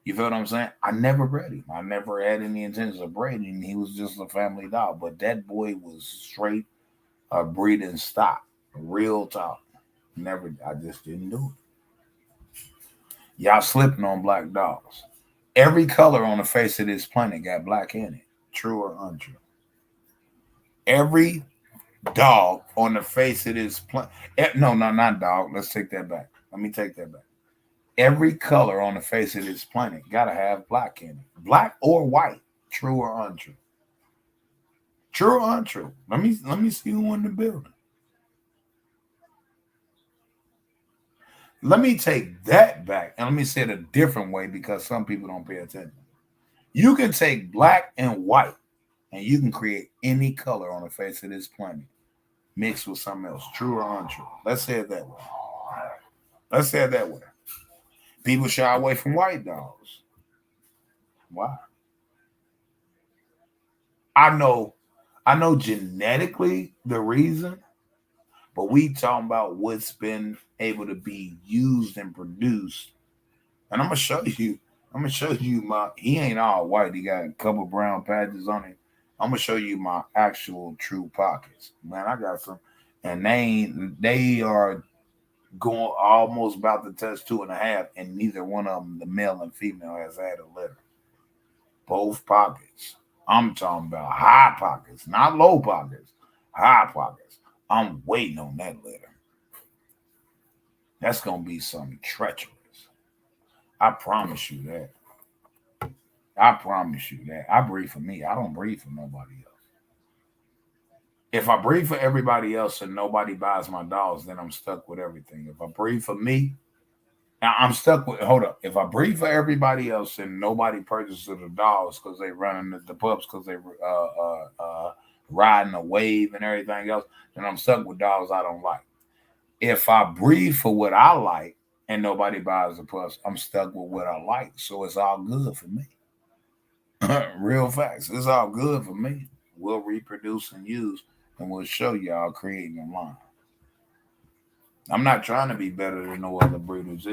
You feel what I'm saying? I never bred him. I never had any intentions of breeding him. He was just a family dog. But that boy was straight breeding stock. Real talk. Never, I just didn't do it. Y'all slipping on black dogs. Every color on the face of this planet got black in it. True or untrue? Every dog on the face of this planet. No, no, not dog. Let's take that back. Let me take that back. Every color on the face of this planet gotta have black in it. Black or white. True or untrue? True or untrue? Let me see who in the building. Let me take that back and let me say it a different way because some people don't pay attention. You can take black and white and you can create any color on the face of this planet mixed with something else. True or untrue? Let's say it that way. Let's say it that way. People shy away from white dogs. Why? I know, I know genetically the reason, but we talking about what's been able to be used and produced. And I'm gonna show you. I'm gonna show you my. He ain't all white. He got a couple brown patches on him. I'm gonna show you my actual true pockets. Man, I got some, and they are going almost about to touch 2.5, and neither one of them, the male and female, has had a litter. Both pockets. I'm talking about high pockets, not low pockets, high pockets. I'm waiting on that litter. That's gonna be something treacherous. I promise you that. I promise you that. I breathe for me. I don't breathe for nobody else. If I breathe for everybody else and nobody buys my dogs, then I'm stuck with everything. If I breathe for me, now I'm stuck with. Hold up. If I breathe for everybody else and nobody purchases the dogs because they running the pups because they riding a wave and everything else, then I'm stuck with dogs I don't like. If I breathe for what I like and nobody buys the pups, I'm stuck with what I like. So it's all good for me. Real facts. It's all good for me. We'll reproduce and use, and we'll show y'all creating a line. I'm not trying to be better than no other breeders.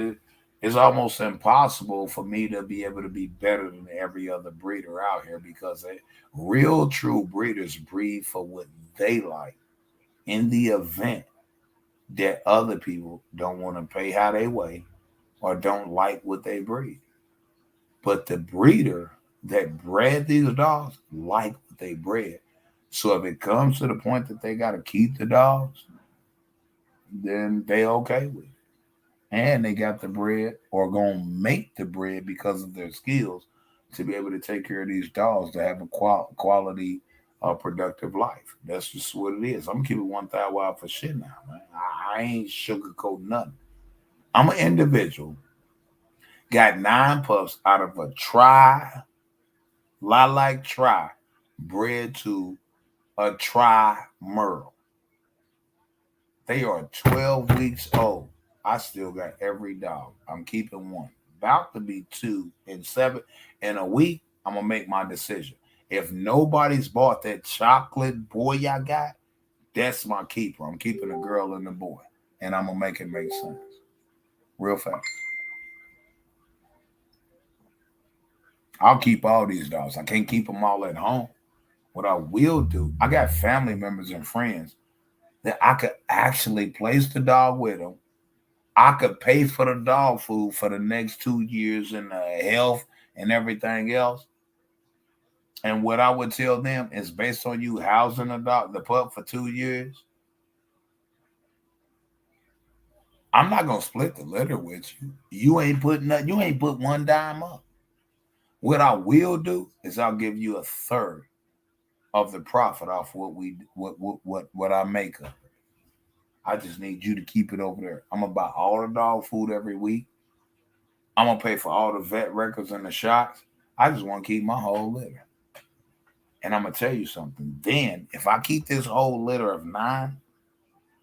It's almost impossible for me to be able to be better than every other breeder out here because real true breeders breed for what they like in the event that other people don't want to pay how they weigh or don't like what they breed. But the breeder that bred these dogs like what they bred. So if it comes to the point that they got to keep the dogs, then they okay with it. And they got the bread or gonna make the bread because of their skills to be able to take care of these dogs to have a quality, productive life. That's just what it is. I'm gonna keep it 1,000 wild for shit now, man. I ain't sugarcoat nothing. I'm an individual. Got 9 pups out of a try, bred to a try Merle. They are 12 weeks old. I still got every dog. I'm keeping one. About to be two in 7 in a week. I'm gonna make my decision. If nobody's bought that chocolate boy I got, that's my keeper. I'm keeping a girl and a boy, and I'm gonna make it make sense. Real fast. I'll keep all these dogs. I can't keep them all at home. What I will do, I got family members and friends that I could actually place the dog with them. I could pay for the dog food for the next 2 years and the health and everything else. And what I would tell them is based on you housing the pup for 2 years, I'm not gonna split the litter with you. You ain't putting nothing, you ain't put one dime up. What I will do is I'll give you a third of the profit off what I make of it. I just need you to keep it over there. I'm gonna buy all the dog food every week. I'm gonna pay for all the vet records and the shots. I just want to keep my whole litter. And I'm gonna tell you something. Then, if I keep this whole litter of 9,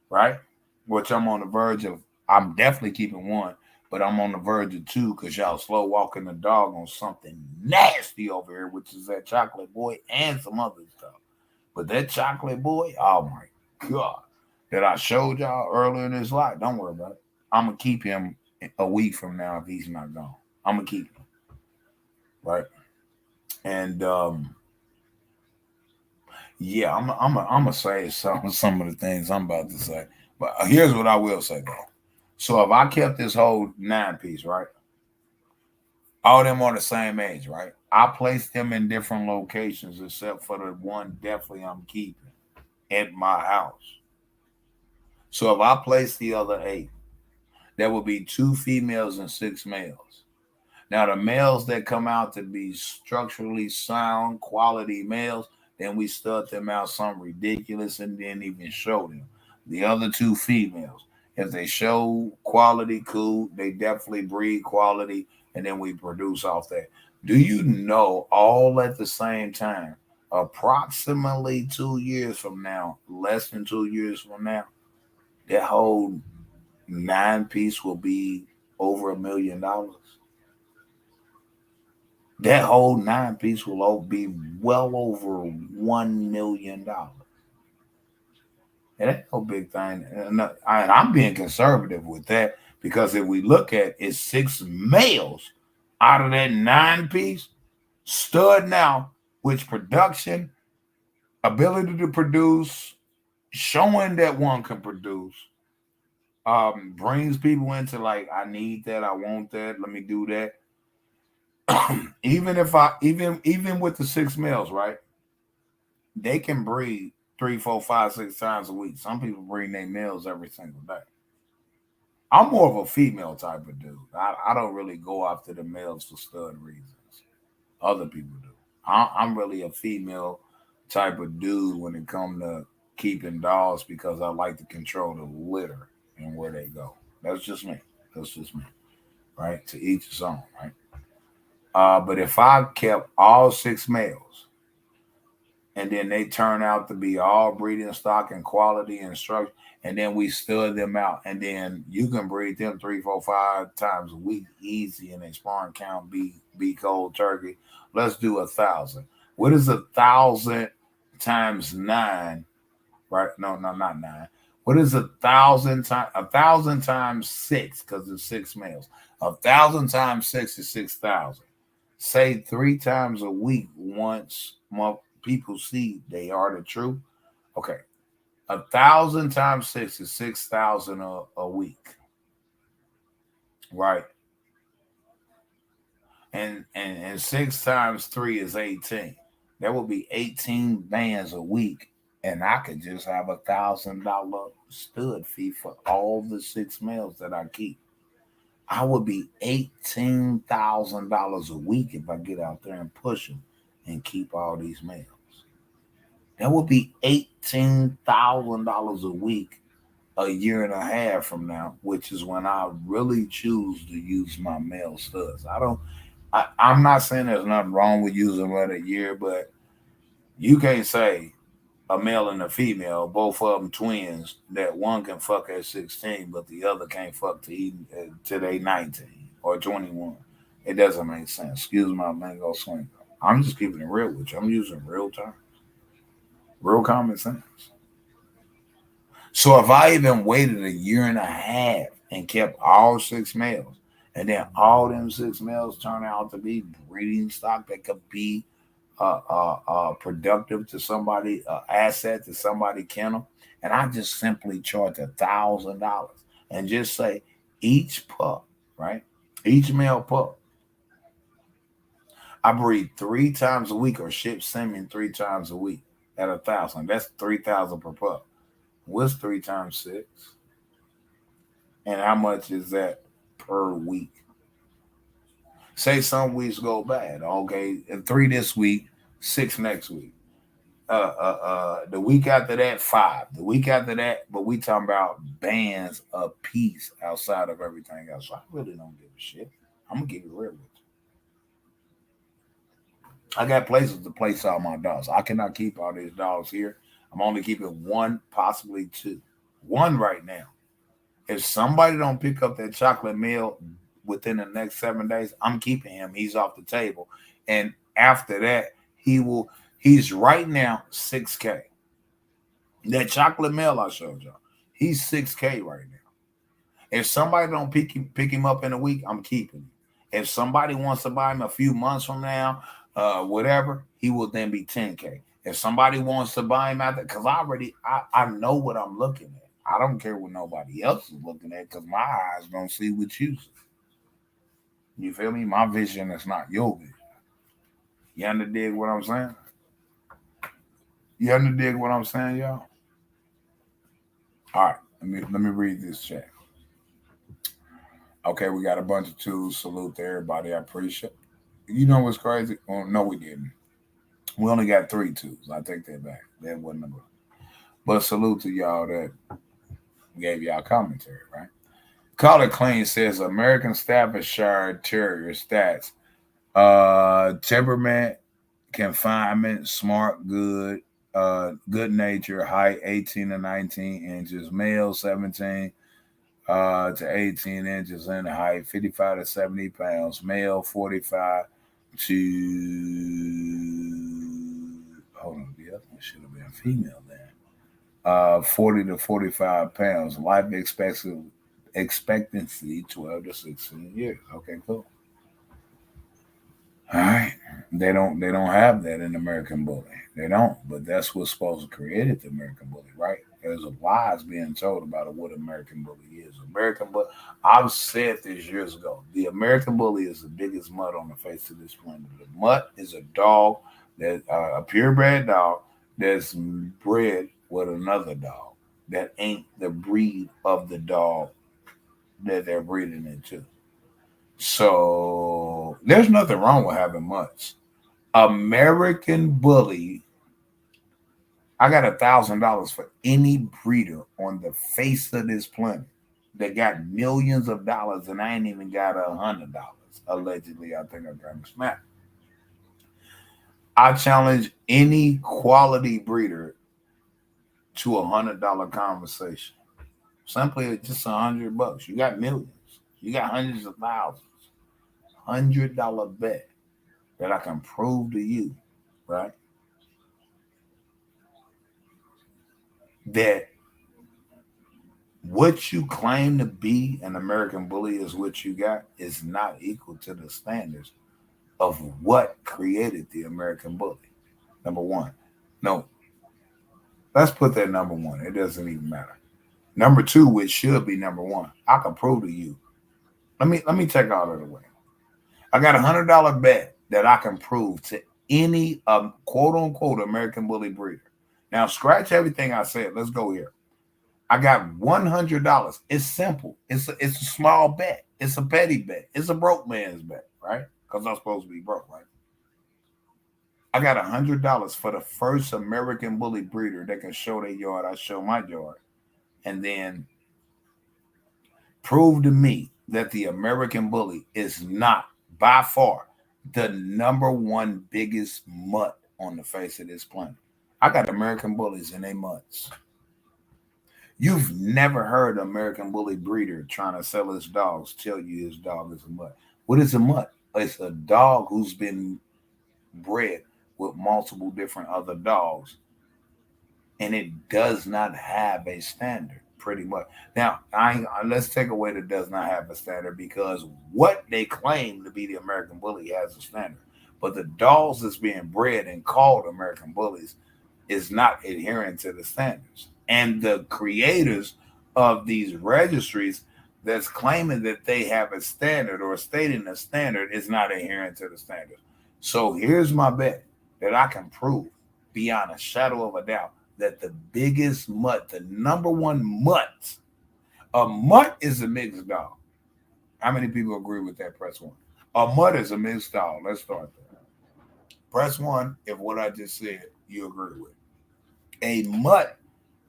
right, which I'm on the verge of, I'm definitely keeping one, but I'm on the verge of 2 because y'all slow walking the dog on something nasty over here, which is that chocolate boy and some other stuff. But that chocolate boy, oh my god, that I showed y'all earlier in his life. Don't worry about it. I'm gonna keep him a week from now if he's not gone. I'm gonna keep him, right? And yeah, I'm gonna say some of the things I'm about to say. But here's what I will say though. So if I kept this whole 9 piece, right? All them are the same age, right? I placed them in different locations except for the one definitely I'm keeping at my house. So if I place the other 8, there will be 2 females and 6 males. Now, the males that come out to be structurally sound, quality males, then we stud them out something ridiculous and then even show them. The other 2 females, if they show quality, cool, they definitely breed quality, and then we produce off that. Do you know all at the same time, approximately 2 years from now, less than 2 years from now, that whole 9 piece will be over $1 million? That whole 9 piece will be well over $1 million. It ain't no big thing. I'm being conservative with that because if we look at it's 6 males out of that 9 piece stud now, which production, ability to produce, showing that one can produce, brings people into like, I need that, I want that, let me do that. Even if I even with the 6 males, right? they can breed 3, 4, 5, 6 times a week. Some people breed their males every single day. I'm more of a female type of dude. I don't really go after the males for stud reasons. Other people do. I'm really a female type of dude when it comes to keeping dogs because I like to control the litter and where they go. That's just me. That's just me. Right? To each his own, right? But if I kept all six males and then they turn out to be all breeding stock and quality and structure, and then we stud them out, and then you can breed them 3, 4, 5 times a week easy, and their spawn count be cold turkey. Let's do 1,000. What is 1,000 times nine? Right? No, no, not nine. What is 1,000 times 1,000 times 6? Because it's six males. 1,000 times 6 is 6,000. Say 3 times a week. Once more people see they are the truth. Okay, 1,000 times 6 is 6,000 a week, right? And 6 times 3 is 18. That would be 18 bands a week, and I could just have $1,000 stud fee for all the six males that I keep. I would be $18,000 a week if I get out there and push them and keep all these males. That would be $18,000 a week a year and a half from now, which is when I really choose to use my male studs. I don't. I'm not saying there's nothing wrong with using one a year, but you can't say a male and a female, both of them twins, that one can fuck at 16, but the other can't fuck till they 19 or 21. It doesn't make sense. Excuse my lingo swing. I'm just keeping it real with you. I'm using real time, real common sense. So if I even waited a year and a half and kept all six males, and then all them six males turn out to be breeding stock that could be productive to somebody, asset to somebody kennel, and I just simply charge $1,000 and just say each pup, right? Each male pup, I breed 3 times a week or ship semen 3 times a week at 1,000. That's 3,000 per pup. What's 3 times 6? And how much is that per week? Say some weeks go bad. Okay, and 3 this week, 6 next week. The week after that, 5. The week after that, but we talking about bands of peace outside of everything else. So I really don't give a shit. I'm gonna keep it real with you. I got places to place all my dogs. I cannot keep all these dogs here. I'm only keeping one, possibly two. One right now. If somebody don't pick up that chocolate meal within the next 7 days, I'm keeping him. He's off the table. And after that, he will. He's right now 6K. That chocolate meal I showed y'all, he's 6K right now. If somebody don't pick him up in a week, I'm keeping him. If somebody wants to buy him a few months from now, whatever, he will then be 10K. If somebody wants to buy him out there, because I know what I'm looking at. I don't care what nobody else is looking at because my eyes don't see what you see. You feel me? My vision is not your vision. You underdig what I'm saying? You underdig what I'm saying, y'all? All right, let me read this chat. Okay, we got a bunch of tools. Salute to everybody. I appreciate. You know what's crazy? Well, no, we didn't. We only got 3 twos. I take that back. That wasn't a book. But salute to y'all that gave y'all commentary, right? Collar Clean says American Staffordshire Terrier stats. Temperament, confinement, smart, good, good nature, height 18 to 19 inches, male 17 to 18 inches in height, 55 to 70 pounds, male 45 to, hold on, the other one should have been female then. 40 to 45 pounds, expectancy 12 to 16 years. Okay, cool. All right. They don't have that in American Bully. They don't. But that's what's supposed to create the American Bully, right? There's a lies being told about what American Bully is. American Bully. I've said this years ago. The American Bully is the biggest mutt on the face of this planet. The mutt is a dog that a purebred dog that's bred with another dog that ain't the breed of the dog that they're breeding into. So there's nothing wrong with having mutts. American Bully, I got $1,000 for any breeder on the face of this planet that got millions of dollars, and I ain't even got $100. Allegedly, I think I got him snapped. I challenge any quality breeder to $100 conversation. Simply just $100. You got millions. You got hundreds of thousands. $100 bet that I can prove to you, right, that what you claim to be an American Bully is what you got is not equal to the standards of what created the American Bully. Number one. No, let's put that number one. It doesn't even matter. Number two, which should be number one, I can prove to you. Let me take all of the way. I got $100 bet that I can prove to any quote unquote American Bully breeder. Now scratch everything I said. Let's go here. I got $100. It's simple. It's a small bet. It's a petty bet. It's a broke man's bet, right? Because I'm supposed to be broke, right? I got $100 for the first American Bully breeder that can show their yard. I show my yard, and then prove to me that the American Bully is not by far the number one biggest mutt on the face of this planet. I got American Bullies and they mutts. You've never heard an American Bully breeder trying to sell his dogs tell you his dog is a mutt. What is a mutt? It's a dog who's been bred with multiple different other dogs, and it does not have a standard. Pretty much. Now, let's take away that does not have a standard because what they claim to be the American Bully has a standard, but the dogs that's being bred and called American Bullies is not adhering to the standards. And the creators of these registries that's claiming that they have a standard or stating a standard is not adhering to the standard. So here's my bet that I can prove beyond a shadow of a doubt that the biggest mutt, the number one mutt, a mutt is a mixed dog. How many people agree with that? Press one. A mutt is a mixed dog. Let's start there. Press one if what I just said you agree with. A mutt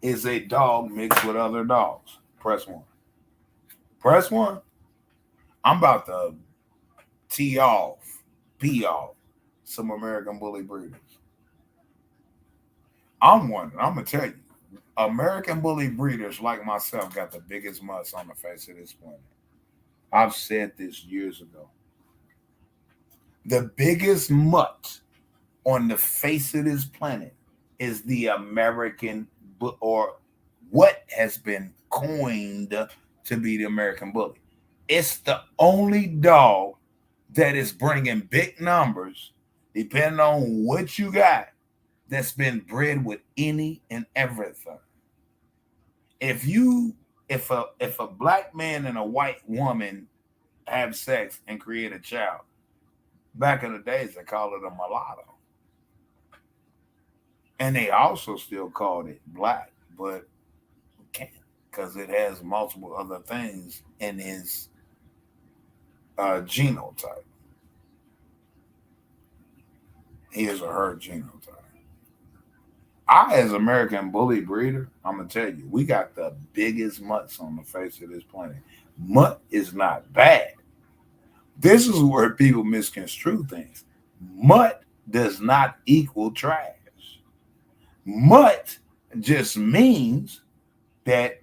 is a dog mixed with other dogs. Press one. Press one. I'm about to tee off, pee off some American Bully breeders. I'm wondering, I'm going to tell you, American Bully breeders like myself got the biggest mutts on the face of this planet. I've said this years ago. The biggest mutt on the face of this planet is the American, or what has been coined to be the American Bully. It's the only dog that is bringing big numbers, depending on what you got, that's been bred with any and everything. If you, if a black man and a white woman have sex and create a child, back in the days they called it a mulatto, and they also still called it black, but can't because it has multiple other things in his genotype, his or her genotype. I, as American Bully breeder, I'm gonna tell you, we got the biggest mutts on the face of this planet. Mutt is not bad. This is where people misconstrue things. Mutt does not equal trash. Mutt just means that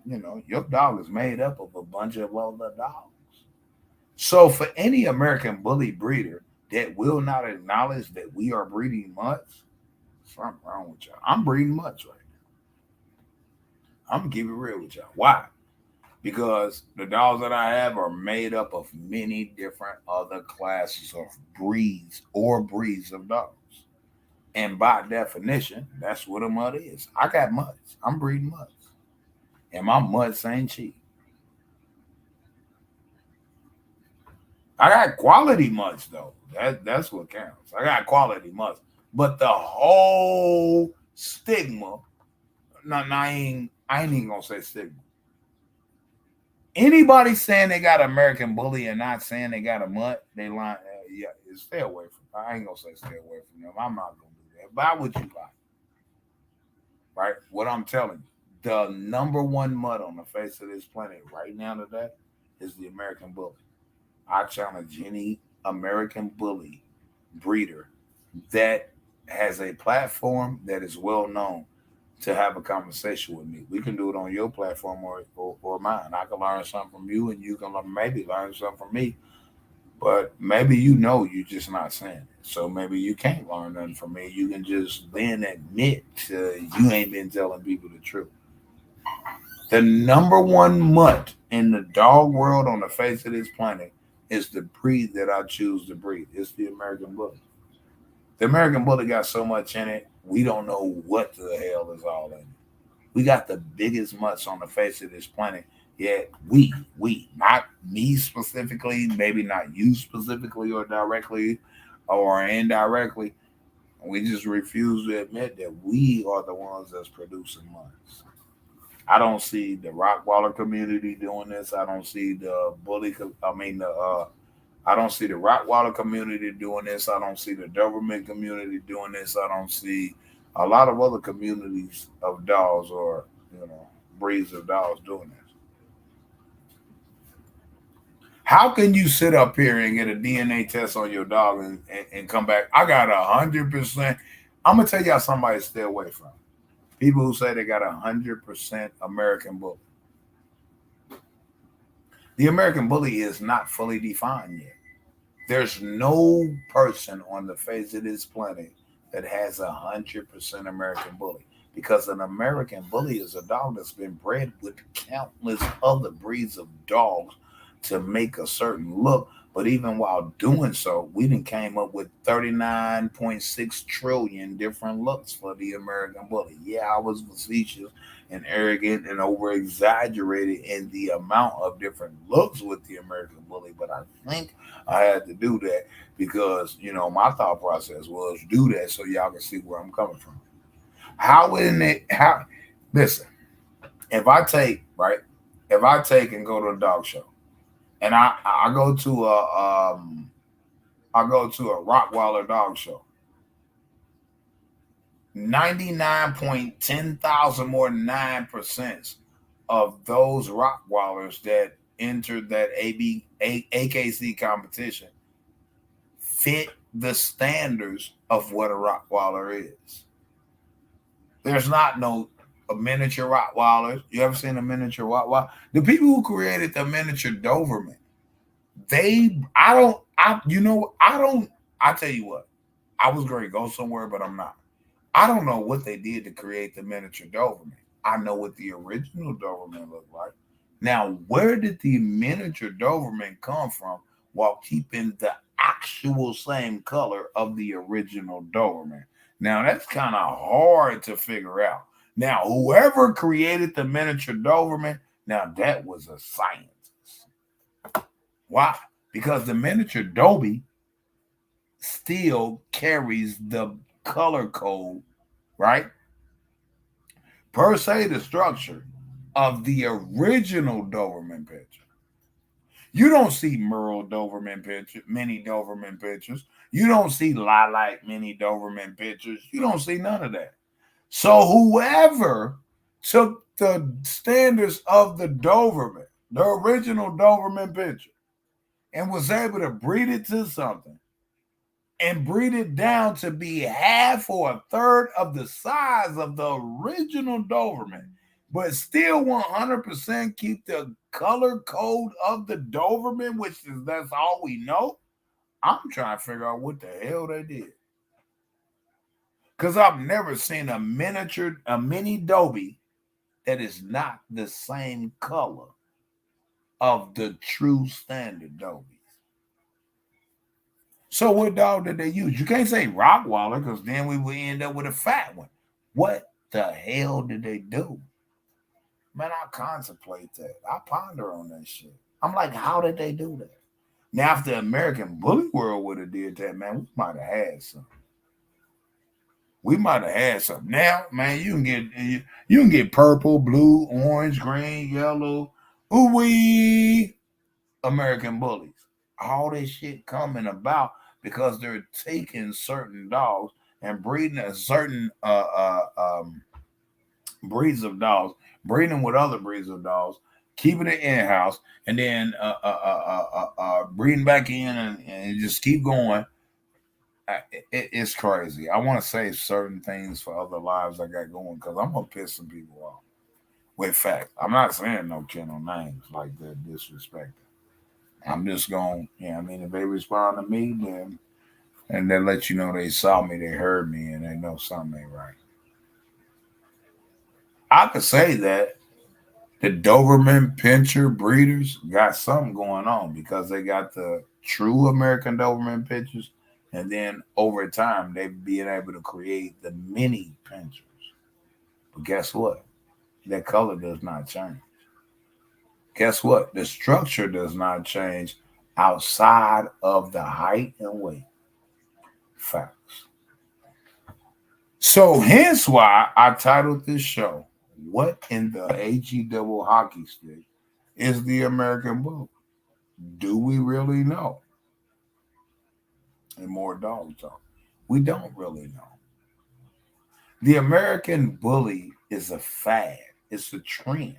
your dog is made up of a bunch of other dogs. So for any American Bully breeder that will not acknowledge that we are breeding mutts, something wrong with y'all. I'm breeding mutts right now. I'm gonna keep it real with y'all. Why? Because the dogs that I have are made up of many different other classes of breeds of dogs. And by definition, that's what a mutt is. I got mutts. I'm breeding mutts. And my mutts ain't cheap. I got quality mutts though. That's what counts. I got quality mutts. But the whole stigma, no, I ain't even gonna say stigma. Anybody saying they got American Bully and not saying they got a mutt, they lying. Yeah, stay away from. I ain't gonna say stay away from them. I'm not gonna do that. Buy what you buy, right? What I'm telling you, the number one mutt on the face of this planet right now today is the American Bully. I challenge any American Bully breeder that has a platform that is well known to have a conversation with me. We can do it on your platform or mine. I can learn something from you, and you can maybe learn something from me. But maybe you're just not saying it. So maybe you can't learn nothing from me. You can just then admit you ain't been telling people the truth. The number one mutt in the dog world on the face of this planet is the breed that I choose to breed. It's the American Bully. The American Bully got so much in it, we don't know what the hell is all in it. We got the biggest mutts on the face of this planet. Yet not me specifically, maybe not you specifically or directly or indirectly. We just refuse to admit that we are the ones that's producing mutts. I don't see the Rockwaller community doing this. I don't see the I don't see the Rottweiler community doing this. I don't see the Doberman community doing this. I don't see a lot of other communities of dogs or breeds of dogs doing this. How can you sit up here and get a DNA test on your dog and come back? I got 100%. I'm gonna tell y'all somebody to stay away from. People who say they got 100% American Bully. The American Bully is not fully defined yet. There's no person on the face of this planet that has 100% American Bully because an American Bully is a dog that's been bred with countless other breeds of dogs to make a certain look. But even while doing so, we done came up with 39.6 trillion different looks for the American Bully. Yeah, I was facetious and arrogant and over exaggerated in the amount of different looks with the American Bully, but I think I had to do that because my thought process was do that so y'all can see where I'm coming from. How in it? How? Listen, if I take right, if I take and go to a dog show, and I go to a Rottweiler dog show, 99.10,000 more 9% of those Rottweilers that entered that AKC competition fit the standards of what a Rottweiler is. There's not no a miniature Rottweilers. You ever seen a miniature Rottweiler? The people who created the miniature Doberman, I don't, I don't, I tell you what, I was going to go somewhere, but I'm not. I don't know what they did to create the miniature Doberman. I know what the original Doberman looked like. Now, where did the miniature Doberman come from while keeping the actual same color of the original Doberman? Now, that's kind of hard to figure out. Now, whoever created the miniature Doberman, now that was a scientist. Why? Because the miniature Dobie still carries the color code, right? Per se, the structure of the original Doberman picture. You don't see Merle Doberman pictures, mini Doberman pictures. You don't see Lilac mini Doberman pictures. You don't see none of that. So whoever took the standards of the Doberman, the original Doberman picture, and was able to breed it to something and breed it down to be half or a third of the size of the original Doberman, but still 100% keep the color code of the Doberman, which is that's all we know. I'm trying to figure out what the hell they did. Because I've never seen a mini Dobie that is not the same color of the true standard Dobie. So what dog did they use? You can't say Rottweiler because then we would end up with a fat one. What the hell did they do? Man, I contemplate that. I ponder on that shit. I'm like, how did they do that? Now, if the American Bully World would have did that, man, we might have had some. We might have had some. Now, man, you can get purple, blue, orange, green, yellow, ooh wee, American bullies. All this shit coming about because they're taking certain dogs and breeding a certain breeds of dogs, breeding with other breeds of dogs, keeping it in house, and then breeding back in and just keep going. It's crazy. I want to say certain things for other lives I got going because I'm gonna piss some people off with facts. I'm not saying no channel names like that disrespect. I'm just going, yeah, I mean, if they respond to me, then and they let you know they saw me, they heard me, and they know something ain't right. I could say that the Doberman Pinscher breeders got something going on because they got the true American Doberman Pinschers, and then over time they being able to create the mini Pinschers. But guess what? Their color does not change. Guess what? The structure does not change outside of the height and weight. Facts. So hence why I titled this show, What in the AG Hockey Stick is the American Bully? Do we really know? And more dog talk. We don't really know. The American Bully is a fad. It's a trend.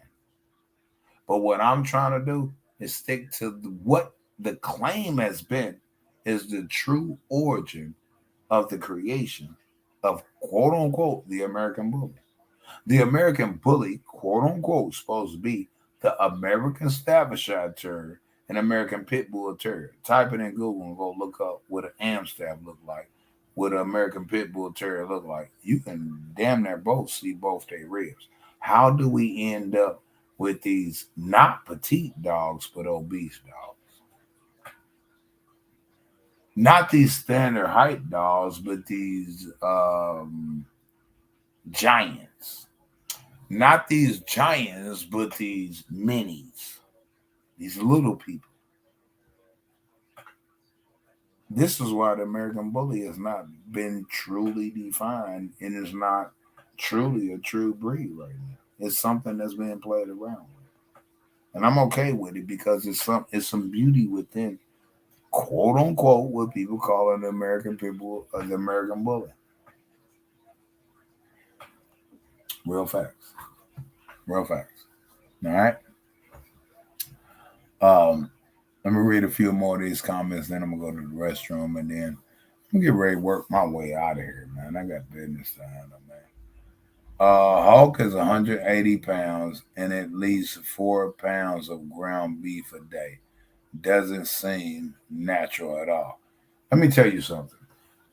But what I'm trying to do is stick to what the claim has been is the true origin of the creation of quote unquote the American Bully. The American Bully, quote unquote, supposed to be the American Staffordshire Terrier, an American Pit Bull Terrier. Type it in Google and go look up what an Amstaff look like, what an American Pit Bull Terrier look like. You can damn near both see both their ribs. How do we end up with these not petite dogs but obese dogs? Not these standard height dogs, but these giants. Not these giants, but these minis, these little people. This is why the American Bully has not been truly defined and is not truly a true breed right now. It's something that's being played around with. And I'm okay with it because it's some beauty within quote unquote what people call an American people the American Bully. Real facts. Real facts. All right. Um, Let me read a few more of these comments, then I'm gonna go to the restroom and then I'm gonna get ready to work my way out of here, man. I got business to handle, man. Hulk is 180 pounds and at least 4 pounds of ground beef a day. Doesn't seem natural at all. Let me tell you something.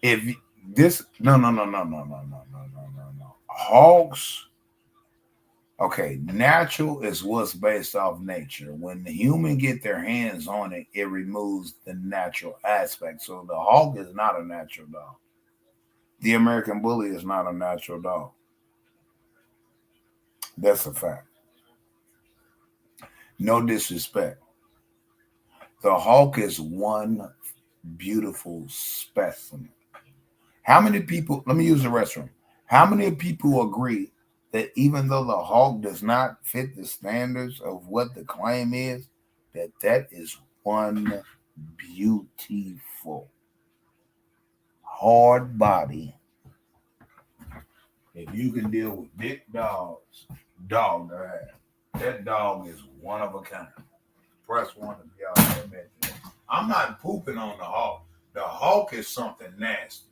If this, no, no, no, no, no, no, no, no, no, no, no. Hogs, okay, natural is what's based off nature. When the human get their hands on it, it removes the natural aspect. So the hog is not a natural dog. The American Bully is not a natural dog. That's a fact. No disrespect. The hawk is one beautiful specimen. How many people, let me use the restroom. How many people agree that even though the hawk does not fit the standards of what the claim is, that is one beautiful hard body. If you can deal with big dogs, dog that dog is one of a kind. Press one if y'all have met that. I'm not pooping on the hawk. The hawk is something nasty.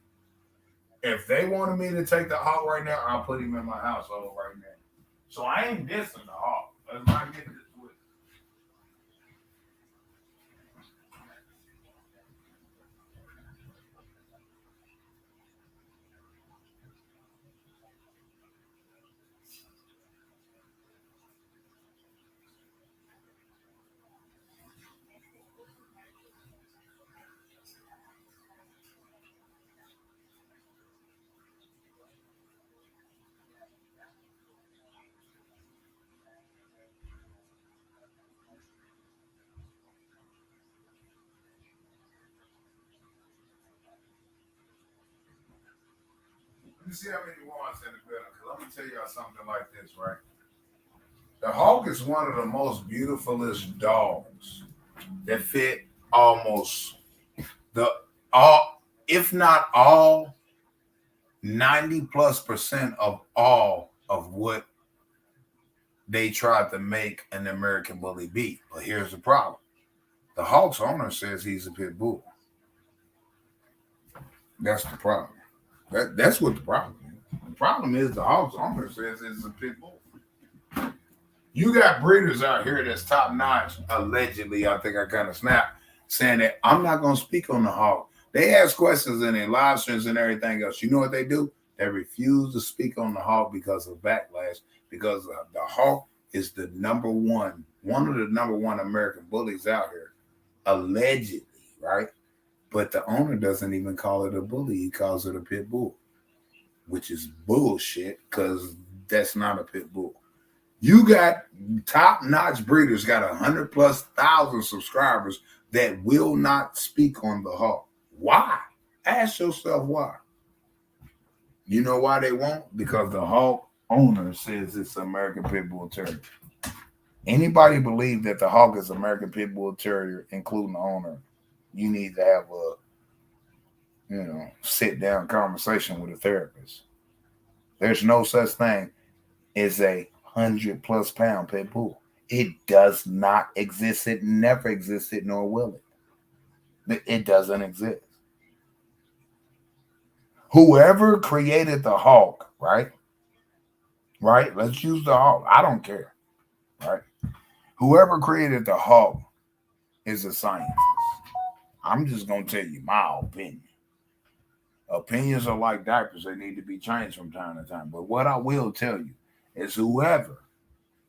If they wanted me to take the hawk right now, I'll put him in my household right now. So I ain't dissing the hawk. Let's not get this with. Let me see how many ones in the building. Because I'm going to tell y'all something like this, right? The hawk is one of the most beautifulest dogs that fit almost the all, if not all, 90+% of all of what they tried to make an American Bully be. But here's the problem. The Hawks owner says he's a pit bull. That's the problem. That's what the problem is. The problem is the Hawks owner says it's a pit bull. You got breeders out here that's top notch, allegedly. I think I kind of snapped, saying that I'm not going to speak on the Hawk. They ask questions in their live streams and everything else. You know what they do? They refuse to speak on the Hawk because of backlash, because the Hawk is the number one of the number one American bullies out here, allegedly, right? But the owner doesn't even call it a bully. He calls it a pit bull, which is bullshit because that's not a pit bull. You got top-notch breeders, got 100+ thousand subscribers that will not speak on the hawk. Why? Ask yourself why. You know why they won't? Because the hawk owner says it's American Pit Bull Terrier. Anybody believe that the hawk is American Pit Bull Terrier, including the owner, you need to have a sit down conversation with a therapist. There's no such thing as a 100+ pound pit bull. It does not exist. It never existed, nor will it. It doesn't exist. Whoever created the hawk, right? Right? Let's use the hawk. I don't care. Right? Whoever created the hawk is a scientist. I'm just gonna tell you my opinion. Opinions are like diapers, they need to be changed from time to time. But what I will tell you is whoever,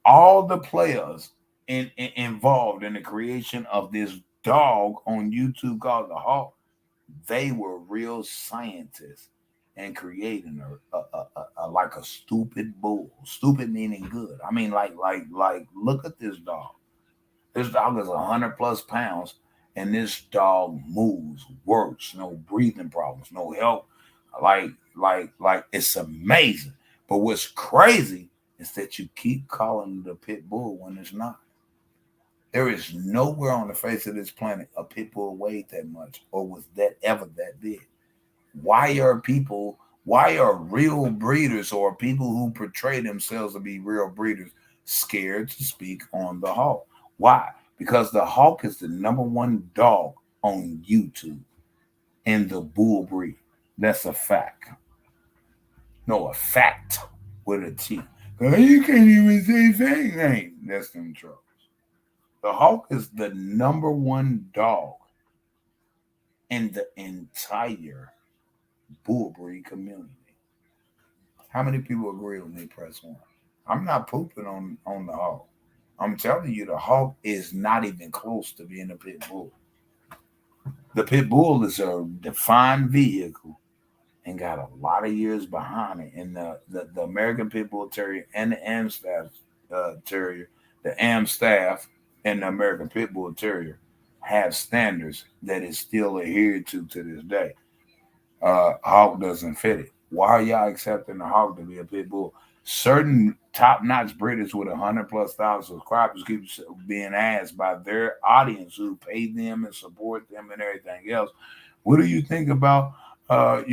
all the players involved in the creation of this dog on YouTube called the Hawk, they were real scientists and creating a like a stupid bull. Stupid meaning good. I mean, like, look at this dog. This dog is 100+ pounds, and this dog moves, works, no breathing problems, no help. Like it's amazing. But what's crazy is that you keep calling it a pit bull when it's not. There is nowhere on the face of this planet a pit bull weighed that much or was that ever that big. Why are real breeders or people who portray themselves to be real breeders scared to speak on the hawk? Why? Because the hawk is the number one dog on YouTube in the bull breed. That's a fact. No, a fact with a T. You can't even say thing name. That's them troubles. The hawk is the number one dog in the entire bull breed community. How many people agree with me? Press one. I'm not pooping on the hawk. I'm telling you, the hawk is not even close to being a pit bull. The pit bull is a defined vehicle and got a lot of years behind it. And the American Pit Bull Terrier and the Amstaff Terrier, the Amstaff and the American Pit Bull Terrier have standards that is still adhered to this day. Hawk doesn't fit it. Why are y'all accepting the hawk to be a pit bull? Certain top-notch breeders with 100+ thousand subscribers keep being asked by their audience who pay them and support them and everything else. What do you think about hawk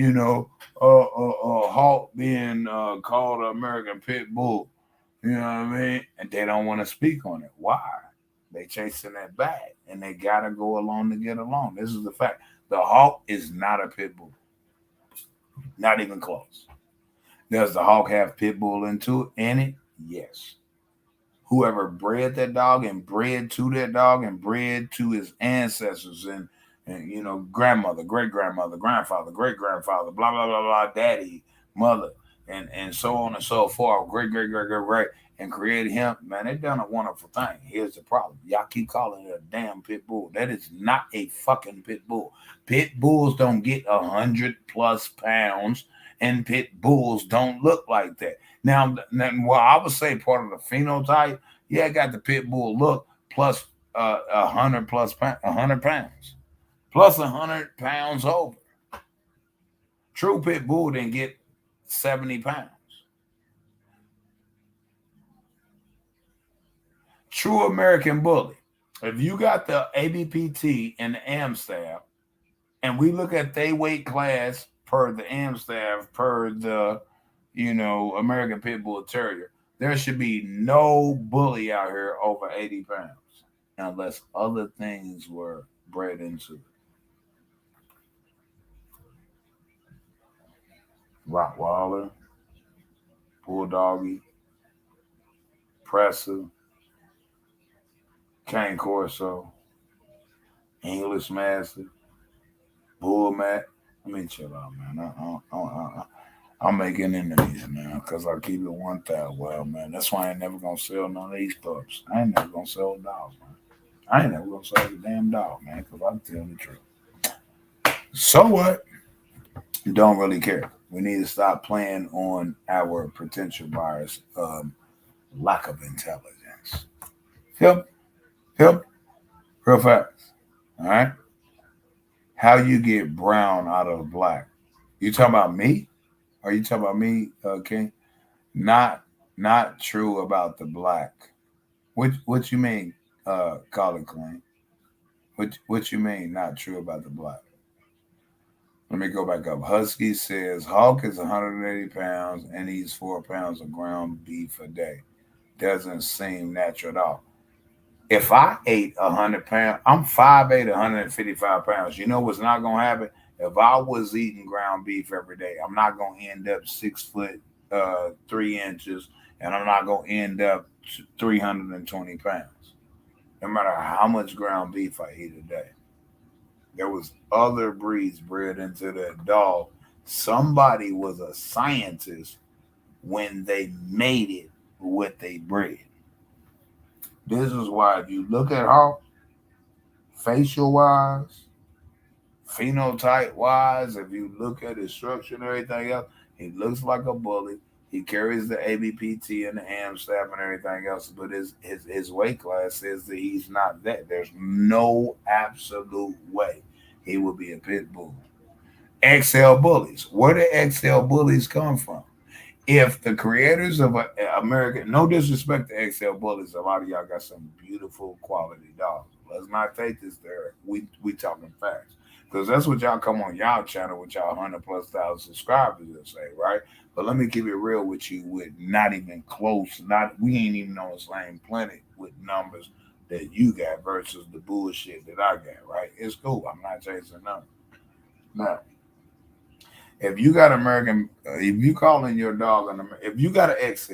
being called an American pit bull? You know what I mean? And they don't want to speak on it. Why? They chasing that bag, and they gotta go along to get along. This is the fact. The hawk is not a pit bull. Not even close. Does the hawk have pit bull in it? Yes. Whoever bred that dog and bred to that dog and bred to his ancestors and grandmother, great grandmother, grandfather, great grandfather, blah blah blah blah, daddy, mother, and so on and so forth, great great great great great, and created him. Man, they done a wonderful thing. Here's the problem: y'all keep calling it a damn pit bull. That is not a fucking pit bull. Pit bulls don't get 100+ pounds, and pit bulls don't look like that. Now, well, I would say part of the phenotype, yeah, I got the pit bull look plus 100+100 pounds, plus 100 pounds over. True pit bull didn't get 70 pounds. True American Bully. If you got the ABPT and the AMSTAF, and we look at they weight class per the AMSTAF, per the, American Pit Bull Terrier, there should be no bully out here over 80 pounds unless other things were bred into it. Rottweiler, Bulldoggy, Presser, Cane Corso, English Master, Bull Mat. Let me chill out, man. I'm making enemies, man, because I keep it 1,000. Well, man, that's why I ain't never going to sell none of these pups. I ain't never going to sell dogs, man. I ain't never going to sell the damn dog, man, because I'm telling the truth. So what? Don't really care. We need to stop playing on our potential buyers' lack of intelligence. Yep, yep, real fast. All right. How you get brown out of black? You talking about me? Are you talking about me, King? Not not true about the black. What you mean, Colin Klein? What you mean not true about the black? Let me go back up. Husky says Hawk is 180 pounds and eats 4 pounds of ground beef a day. Doesn't seem natural at all. If I ate 100 pounds, I'm 5'8", 155 pounds. You know what's not gonna happen? If I was eating ground beef every day, I'm not gonna end up 6 foot 3 inches, and I'm not gonna end up 320 pounds. No matter how much ground beef I eat a day, there was other breeds bred into that dog. Somebody was a scientist when they made it what they bred. This is why if you look at Hawk, facial wise, phenotype wise, if you look at his structure and everything else, he looks like a bully. He carries the ABPT and the AM staff and everything else, but his weight class says that he's not that. There's no absolute way he would be a pit bull. XL bullies. Where do XL bullies come from? If the creators of American, no disrespect to XL bullies, a lot of y'all got some beautiful quality dogs. Let's not take this there. We talking facts because that's what y'all come on y'all channel with y'all 100+ thousand subscribers and say, right? But let me keep it real with you. With not even close, not we ain't even on the same planet with numbers that you got versus the bullshit that I got. Right? It's cool. I'm not chasing numbers. Now, if you got if you calling your dog if you got an XL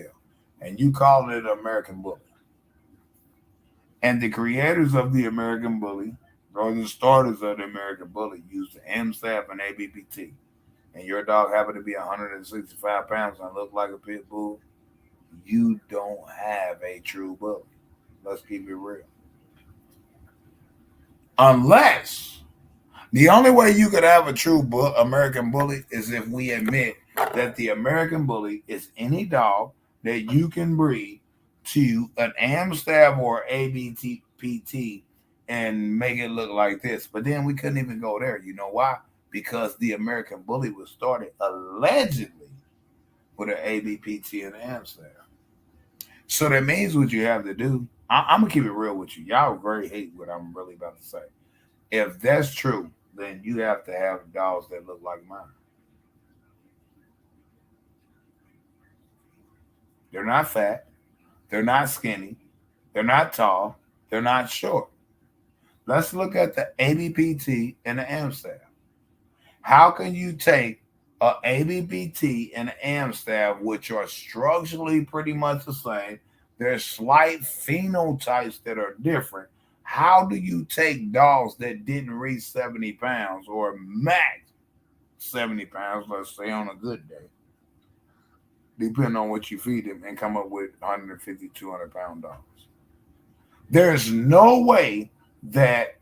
and you calling it an American Bully, and the creators of the American Bully or the starters of the American Bully use the M staff and ABPT, and your dog happen to be 165 pounds and look like a pit bull, you don't have a true bully. Let's keep it real. Unless the only way you could have a true American Bully is if we admit that the American Bully is any dog that you can breed to an Amstaff or ABTPT and make it look like this. But then we couldn't even go there. You know why? Because the American Bully was started allegedly with an ABPT and an Amstaff. So that means what you have to do. I'm gonna keep it real with you. Y'all very hate what I'm really about to say. If that's true, then you have to have dogs that look like mine. They're not fat, they're not skinny, they're not tall, they're not short. Let's look at the ABPT and the AMSTAF. How can you take a ABPT and an AMSTAF, which are structurally pretty much the same? There's slight phenotypes that are different. How do you take dogs that didn't reach 70 pounds or max 70 pounds, let's say on a good day, depending on what you feed them, and come up with 150, 200 pound dogs? There's no way that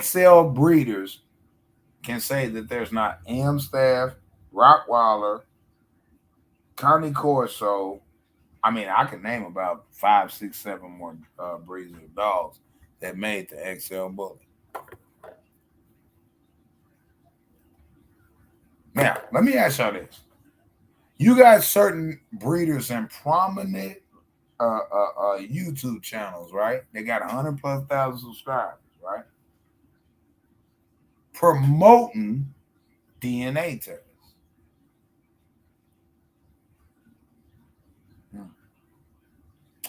XL breeders can say that there's not Amstaff, Rottweiler, Connie Corso. I mean, I can name about five, six, seven more breeds of dogs that made the XL Bully. Now, Let me ask y'all this. You got certain breeders and prominent YouTube channels, right? They got 100+ thousand subscribers, right? Promoting DNA tests. Hmm.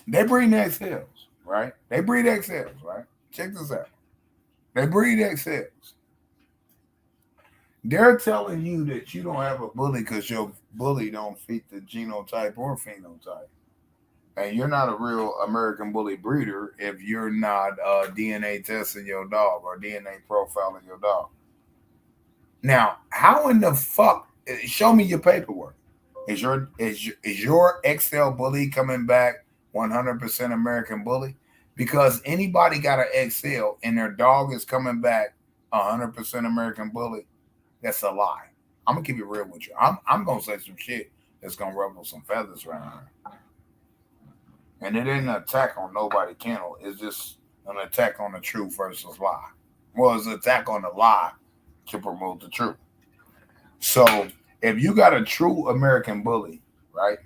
They breed XLs, right? They breed XLs, right? Check this out. They breed XLs. They're telling you that you don't have a bully because your bully don't fit the genotype or phenotype. And you're not a real American bully breeder if you're not DNA testing your dog or DNA profiling your dog. Now, how in the fuck? Show me your paperwork. Is your XL bully coming back 100% American bully? Because anybody got an XL and their dog is coming back 100% American bully, that's a lie. I'm gonna keep it real with you. I'm gonna say some shit that's gonna ruffle some feathers around here. And it ain't an attack on nobody kennel. It's just an attack on the truth versus lie. Well, it's an attack on the lie to promote the truth. So if you got a true American bully, right?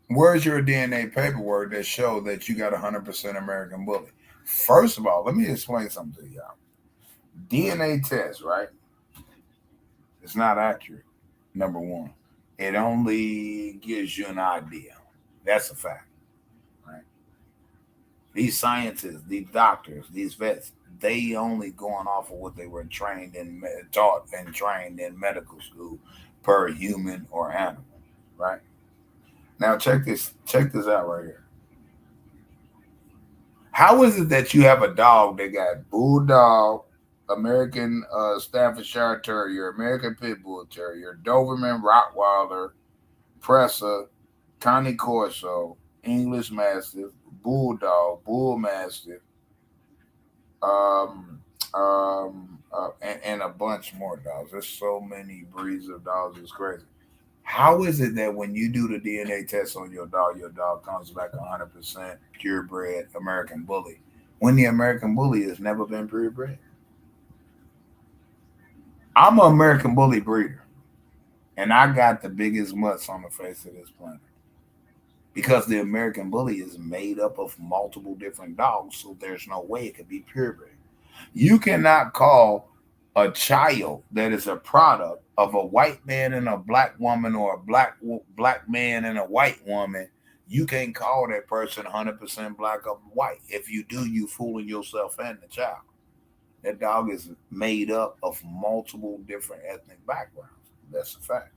Where's your DNA paperwork that show that you got 100% American bully? First of all, let me explain something to y'all. DNA test, right? It's not accurate. Number one, it only gives you an idea. That's a fact, right? These scientists, these doctors, these vets, they only going off of what they were trained and taught and trained in medical school per human or animal, right? Now check this out right here. How is it that you have a dog that got bulldog, American Staffordshire Terrier, American Pit Bull Terrier, Doberman Rottweiler, Pressa, Connie Corso, English Mastiff, Bulldog, Bull Mastiff, um, and a bunch more dogs. There's so many breeds of dogs. It's crazy. How is it that when you do the DNA test on your dog comes back 100% purebred American Bully, when the American Bully has never been purebred? I'm an American Bully breeder, and I got the biggest mutts on the face of this planet because the American Bully is made up of multiple different dogs, so there's no way it could be purebred. You cannot call a child that is a product of a white man and a black woman or a black man and a white woman. You can't call that person 100% black or white. If you do, you fooling yourself and the child. That dog is made up of multiple different ethnic backgrounds. That's a fact.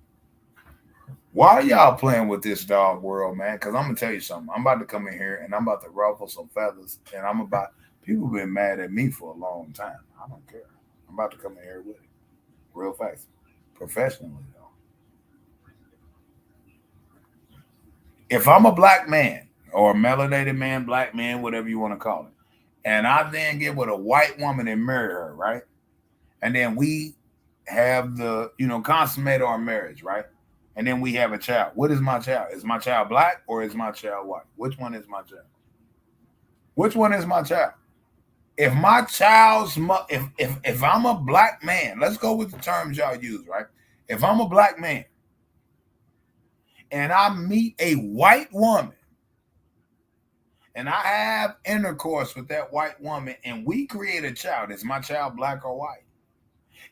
Why are y'all playing with this dog world, man? Because I'm gonna tell you something. I'm about to come in here and I'm about to ruffle some feathers, and I'm about people been mad at me for a long time. I don't care. I'm about to come in here with it, real fast, professionally though. If I'm a black man or a melanated man, black man, whatever you want to call it, and I then get with a white woman and marry her, right? And then we have the consummate our marriage, right? And then we have a child. What is my child? Is my child black or is my child white? Which one is my child? Which one is my child? If my child's if I'm a black man, let's go with the terms y'all use, right? If I'm a black man and I meet a white woman and I have intercourse with that white woman and we create a child, is my child black or white?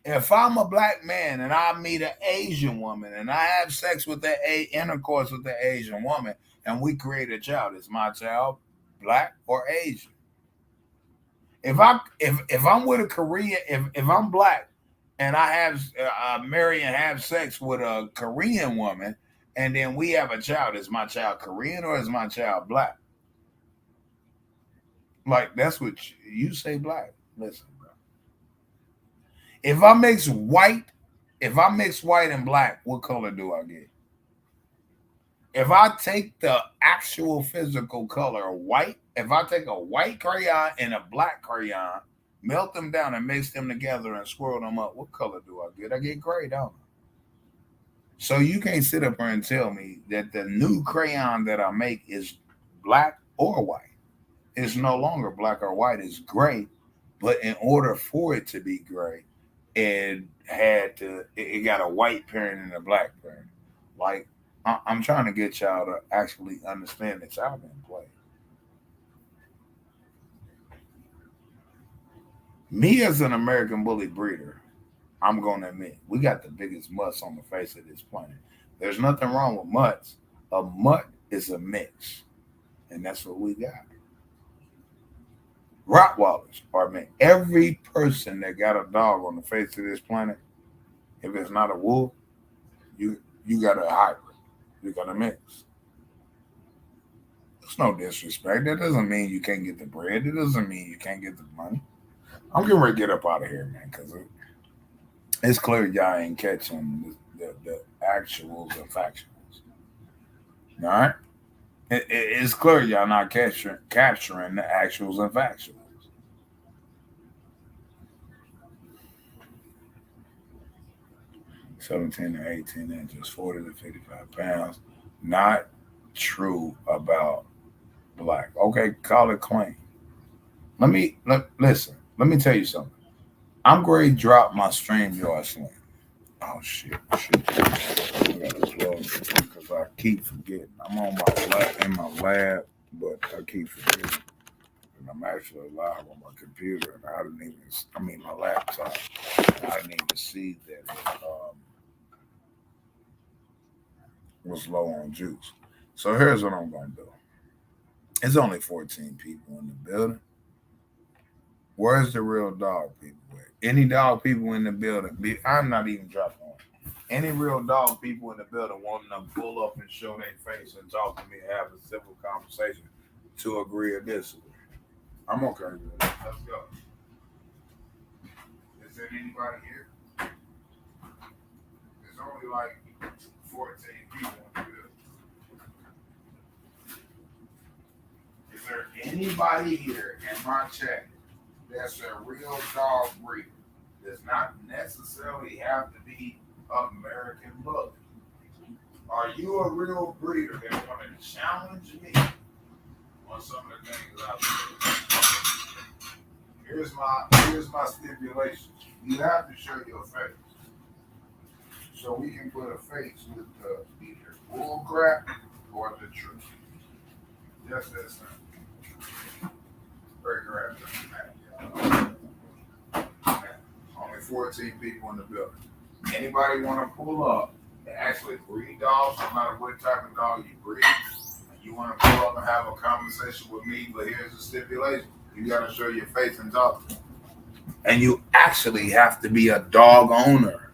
If I'm a black man and I meet an Asian woman and I have sex with that intercourse with the Asian woman and we create a child, is my child black or Asian? If I'm with a Korean, if I'm black and I have marry and have sex with a Korean woman and then we have a child, is my child Korean or is my child black? Like that's what you say black. Listen, bro. If I mix white, if I mix white and black, what color do I get? If I take the actual physical color of white, if I take a white crayon and a black crayon, melt them down and mix them together and swirl them up, what color do I get? I get gray, don't I? So you can't sit up here and tell me that the new crayon that I make is black or white. It's no longer black or white, it's gray. But in order for it to be gray, and it got a white parent and a black parent. Like I'm trying to get y'all to actually understand that y'all been playing. Me as an American bully breeder, I'm gonna admit we got the biggest mutts on the face of this planet. There's nothing wrong with mutts. A mutt is a mix, and that's what we got. Rottweilers are men. Every person that got a dog on the face of this planet, if it's not a wolf, you got a hybrid. You got a mix. It's no disrespect. That doesn't mean you can't get the bread. It doesn't mean you can't get the money. I'm getting ready to get up out of here, man, because it's clear y'all ain't catching the actuals and factuals. All right? It's clear y'all not capturing the actuals and factuals. 17 to 18 inches, 40 to 55 pounds. Not true about black. Okay, call it clean. Listen. Let me tell you something. I'm going to drop my StreamYard link. Oh shit! I gotta close because I keep forgetting. I'm on my lab in my lab, but I keep forgetting. And I'm actually live on my computer, and I didn't even. I mean, my laptop. I didn't even see that it was low on juice. So here's what I'm gonna do. It's only 14 people in the building. Where's the real dog people at? Any dog people in the building? I'm not even dropping on. Any real dog people in the building wanting to pull up and show their face and talk to me and have a civil conversation to agree or disagree. I'm okay with it. Let's go. Is there anybody here? There's only like 14 people in the building. Is there anybody here in my chat that's a real dog breeder? Does not necessarily have to be American Bully. Are you a real breeder that want to challenge me on some of the things I've said? Here's my stipulation. You have to show your face. So we can put a face with either bull crap or the truth. Just that simple. Very correct. Only 14 people in the building. Anybody want to pull up and actually breed dogs, no matter what type of dog you breed, and you want to pull up and have a conversation with me, but here's the stipulation. You got to show your face and talk to me. And you actually have to be a dog owner.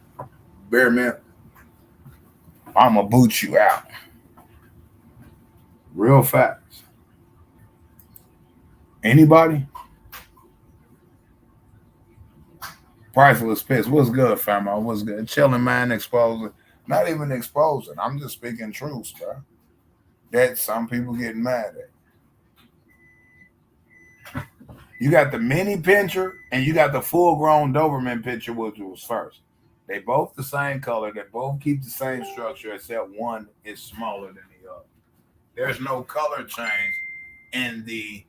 Bear man, I'm going to boot you out. Real facts. Anybody? Priceless Pits. What's good, famo? What's good? Chilling, man, exposing. Not even exposing. I'm just speaking truth, bro. That some people get mad at. You got the mini pincher and you got the full grown Doberman pincher, which was first. They both the same color. They both keep the same structure, except one is smaller than the other. There's no color change in the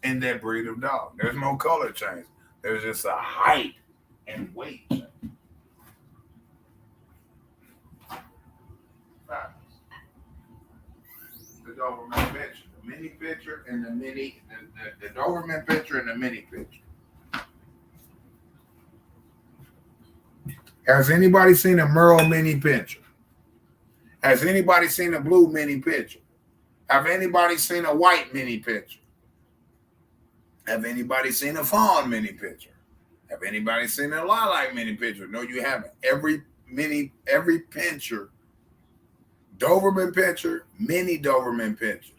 in that breed of dog. There's no color change. There's just a height and weight change. The Doberman picture, the mini picture, and the Doberman picture and the mini picture. Has anybody seen a Merle mini picture? Has anybody seen a blue mini picture? Have anybody seen a white mini picture? Have anybody seen a fawn mini picture? Have anybody seen a lilac mini picture? No, you haven't. Every pincher, Doberman pincher, mini Doberman pincher,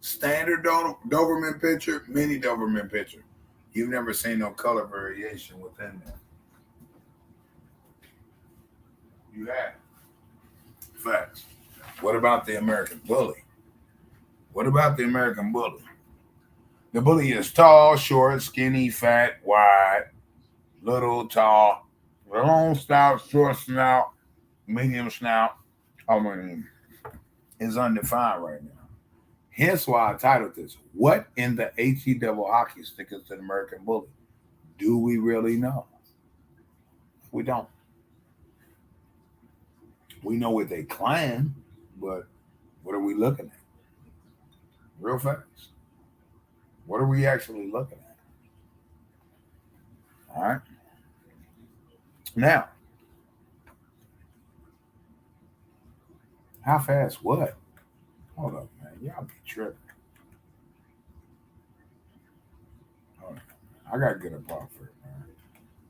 standard Doberman pincher, mini Doberman pincher. You've never seen no color variation within that. You have. Facts. What about the American Bully? What about the American Bully? The bully is tall, short, skinny, fat, wide, little, tall, long snout, short snout, medium snout. I mean, it's undefined right now. Hence why I titled this, What in the H3ll hockey stick is an American Bully? Do we really know? We don't. We know what they claim, but what are we looking at? Real fast. What are we actually looking at? All right. Now, how fast? What? Hold up, man. Y'all be tripping. Hold on. I gotta get up off here, man.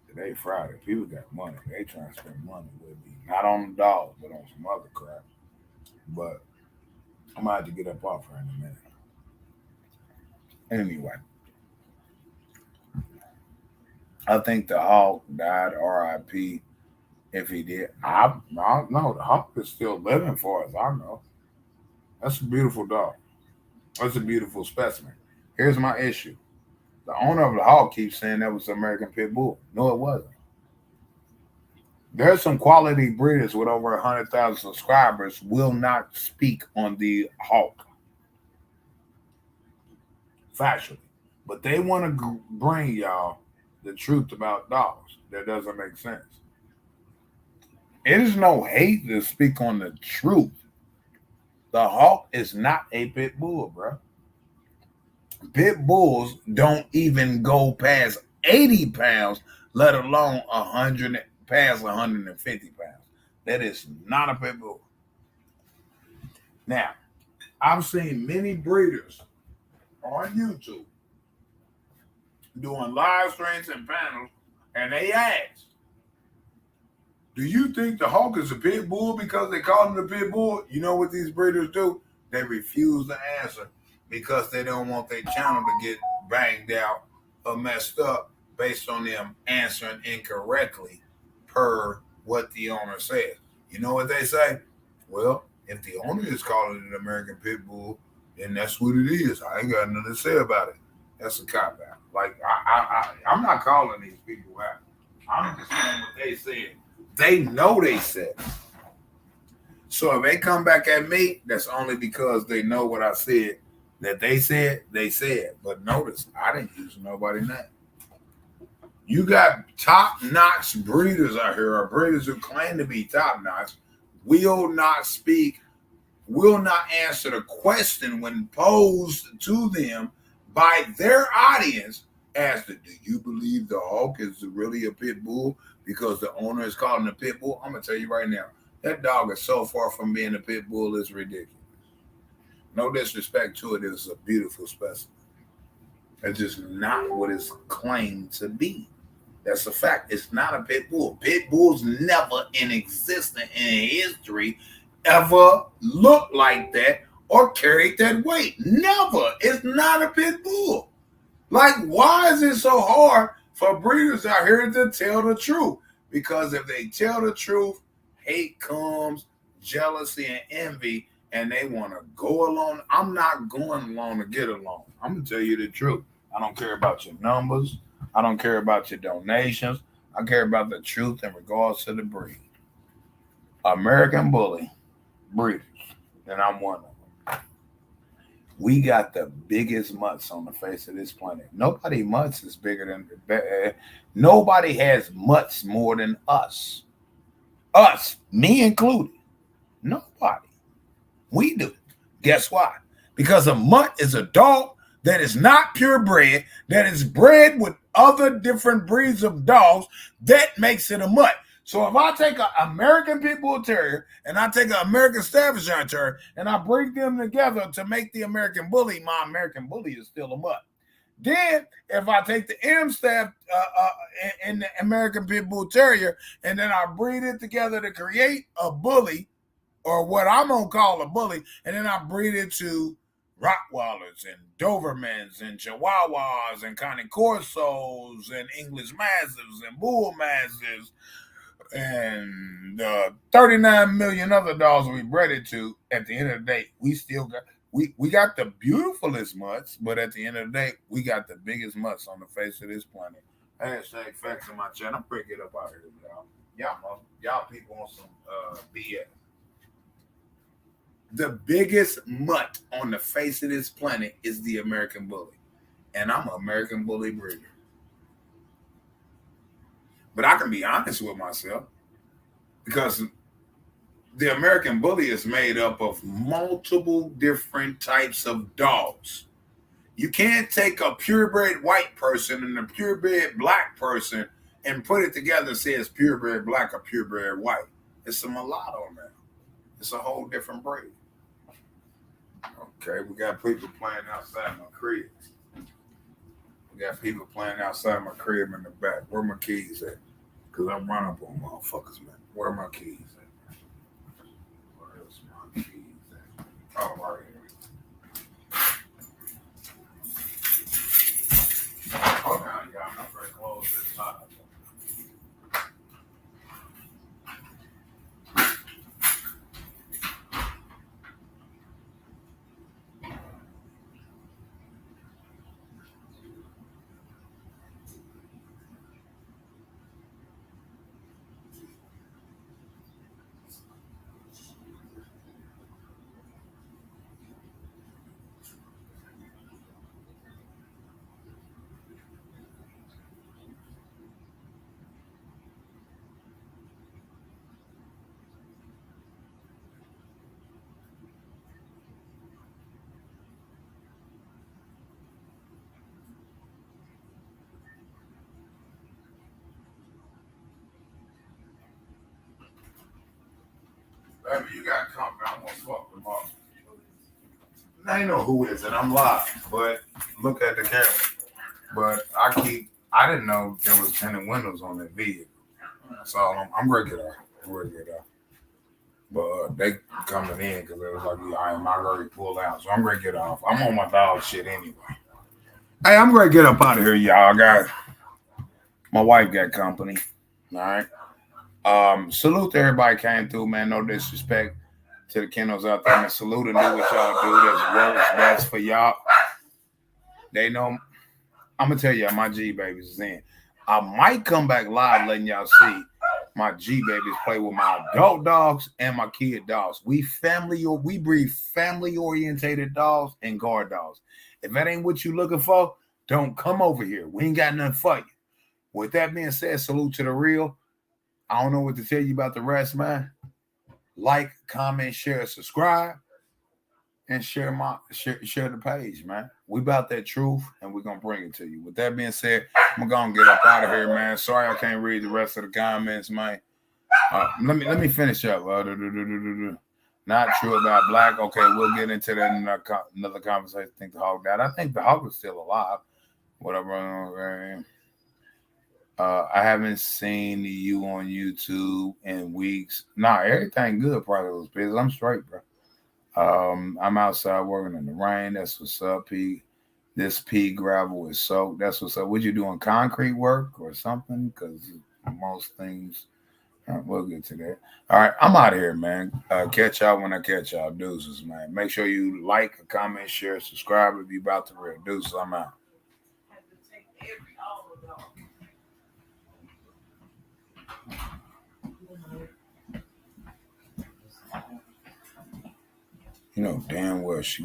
Today Friday. People got money. They trying to spend money with me. Not on the dollars, but on some other crap. But I'm gonna have to get up off here in a minute. Anyway, I think the Hawk died R.I.P. If he did. I don't know. The Hawk is still living for us. I know. That's a beautiful dog. That's a beautiful specimen. Here's my issue. The owner of the Hawk keeps saying that was American Pit Bull. No, it wasn't. There's some quality breeders with over 100,000 subscribers will not speak on the Hawk factually, but they want to bring y'all the truth about dogs. That doesn't make sense. It is no hate to speak on the truth. The Hawk is not a pit bull, bro. Pit bulls don't even go past 80 pounds, let alone 100 past 150 pounds. That is not a pit bull. Now, I've seen many breeders on YouTube doing live streams and panels, and they ask, do you think the Hawk is a pit bull because they call him the pit bull? You know what these breeders do? They refuse to answer because they don't want their channel to get banged out or messed up based on them answering incorrectly per what the owner says. You know what they say? Well, if the owner is calling it an American pit bull, then that's what it is. I ain't got nothing to say about it. That's a cop out. Like I'm not calling these people out. I'm just saying what they said. They know they said. So if they come back at me, that's only because they know what I said. That they said, they said. But notice, I didn't use nobody's name. You got top-notch breeders out here, or breeders who claim to be top-notch, will not speak, will not answer the question when posed to them by their audience as to, do you believe the Hawk is really a pit bull because the owner is calling a pit bull? I'm going to tell you right now, that dog is so far from being a pit bull, it's ridiculous. No disrespect to it, it's a beautiful specimen. It's just not what it's claimed to be. That's a fact. It's not a pit bull. Pit bulls never in existence in history ever looked like that or carried that weight. Never. It's not a pit bull. Like, why is it so hard for breeders out here to tell the truth? Because if they tell the truth, hate comes, jealousy and envy, and they want to go along. I'm not going along to get along. I'm going to tell you the truth. I don't care about your numbers. I don't care about your donations. I care about the truth in regards to the breed. American Bully breeders, and I'm one of them. We got the biggest mutts on the face of this planet. Nobody mutts is bigger than. Nobody has mutts more than us. Us, me included. Nobody. We do. Guess why? Because a mutt is a dog that is not purebred, that is bred with other different breeds of dogs, that makes it a mutt. So if I take an American Pit Bull Terrier and I take an American Staffordshire Terrier and I bring them together to make the American Bully, my American Bully is still a mutt. Then if I take the Amstaff and the American Pit Bull Terrier and then I breed it together to create a bully, or what I'm going to call a bully, and then I breed it to Rottweilers and Dobermans and Chihuahuas and Connie Corsos and English Mastiffs and Bull Mastiffs and 39 million other dogs we bred it to. At the end of the day, we still got we got the beautifulest mutts, but at the end of the day, we got the biggest mutts on the face of this planet. Hashtag facts in my channel. I'm bringing it up out here, y'all. Y'all people on some BS. The biggest mutt on the face of this planet is the American Bully. And I'm an American Bully breeder. But I can be honest with myself because the American Bully is made up of multiple different types of dogs. You can't take a purebred white person and a purebred black person and put it together and say it's purebred black or purebred white. It's a mulatto, man. It's a whole different breed. Okay, we got people playing outside my crib. We got people playing outside my crib in the back. Where my keys at? Because I'm running up on motherfuckers, man. Where my keys at? Where's my keys at? Oh, right here. Hold on, y'all. I'm very close this time. Baby, you got company. I'm gonna fuck them up. I ain't know who is it. I'm live, but look at the camera. But I didn't know there was tinted windows on that vehicle. So I'm gonna get off. I'm gonna get off. But they coming in because it was like, yeah, I already pulled out. So I'm gonna get off. I'm on my dog shit anyway. Hey, I'm gonna get up out of here, y'all. My wife got company. All right. Salute to everybody came through, man. No disrespect to the kennels out there, man. Salute and do what y'all do. That's works best for y'all. They know. I'm gonna tell y'all, my G babies is in. I might come back live, letting y'all see my G babies play with my adult dogs and my kid dogs. We breed family orientated dogs and guard dogs. If that ain't what you looking for, don't come over here. We ain't got nothing for you. With that being said, salute to the real. I don't know what to tell you about the rest, man. Like, comment, share, subscribe, and share the page, man. We about that truth, and we're gonna bring it to you. With that being said, I'm gonna get up out of here, man. Sorry I can't read the rest of the comments, man. Let me finish up. Not true about black. Okay, we'll get into that in another conversation. I think the hog died. I think the hog is still alive. Whatever. I haven't seen you on YouTube in weeks. Nah, everything good. Probably was busy. I'm straight, bro. I'm outside working in the rain. That's what's up, P. This pea gravel is soaked. That's what's up. What you doing? Concrete work or something? Because most things. We'll get to that. All right, I'm out of here, man. Catch y'all when I catch y'all. Deuces, man. Make sure you like, comment, share, subscribe if you about the real. Deuces, I'm out. You know damn well she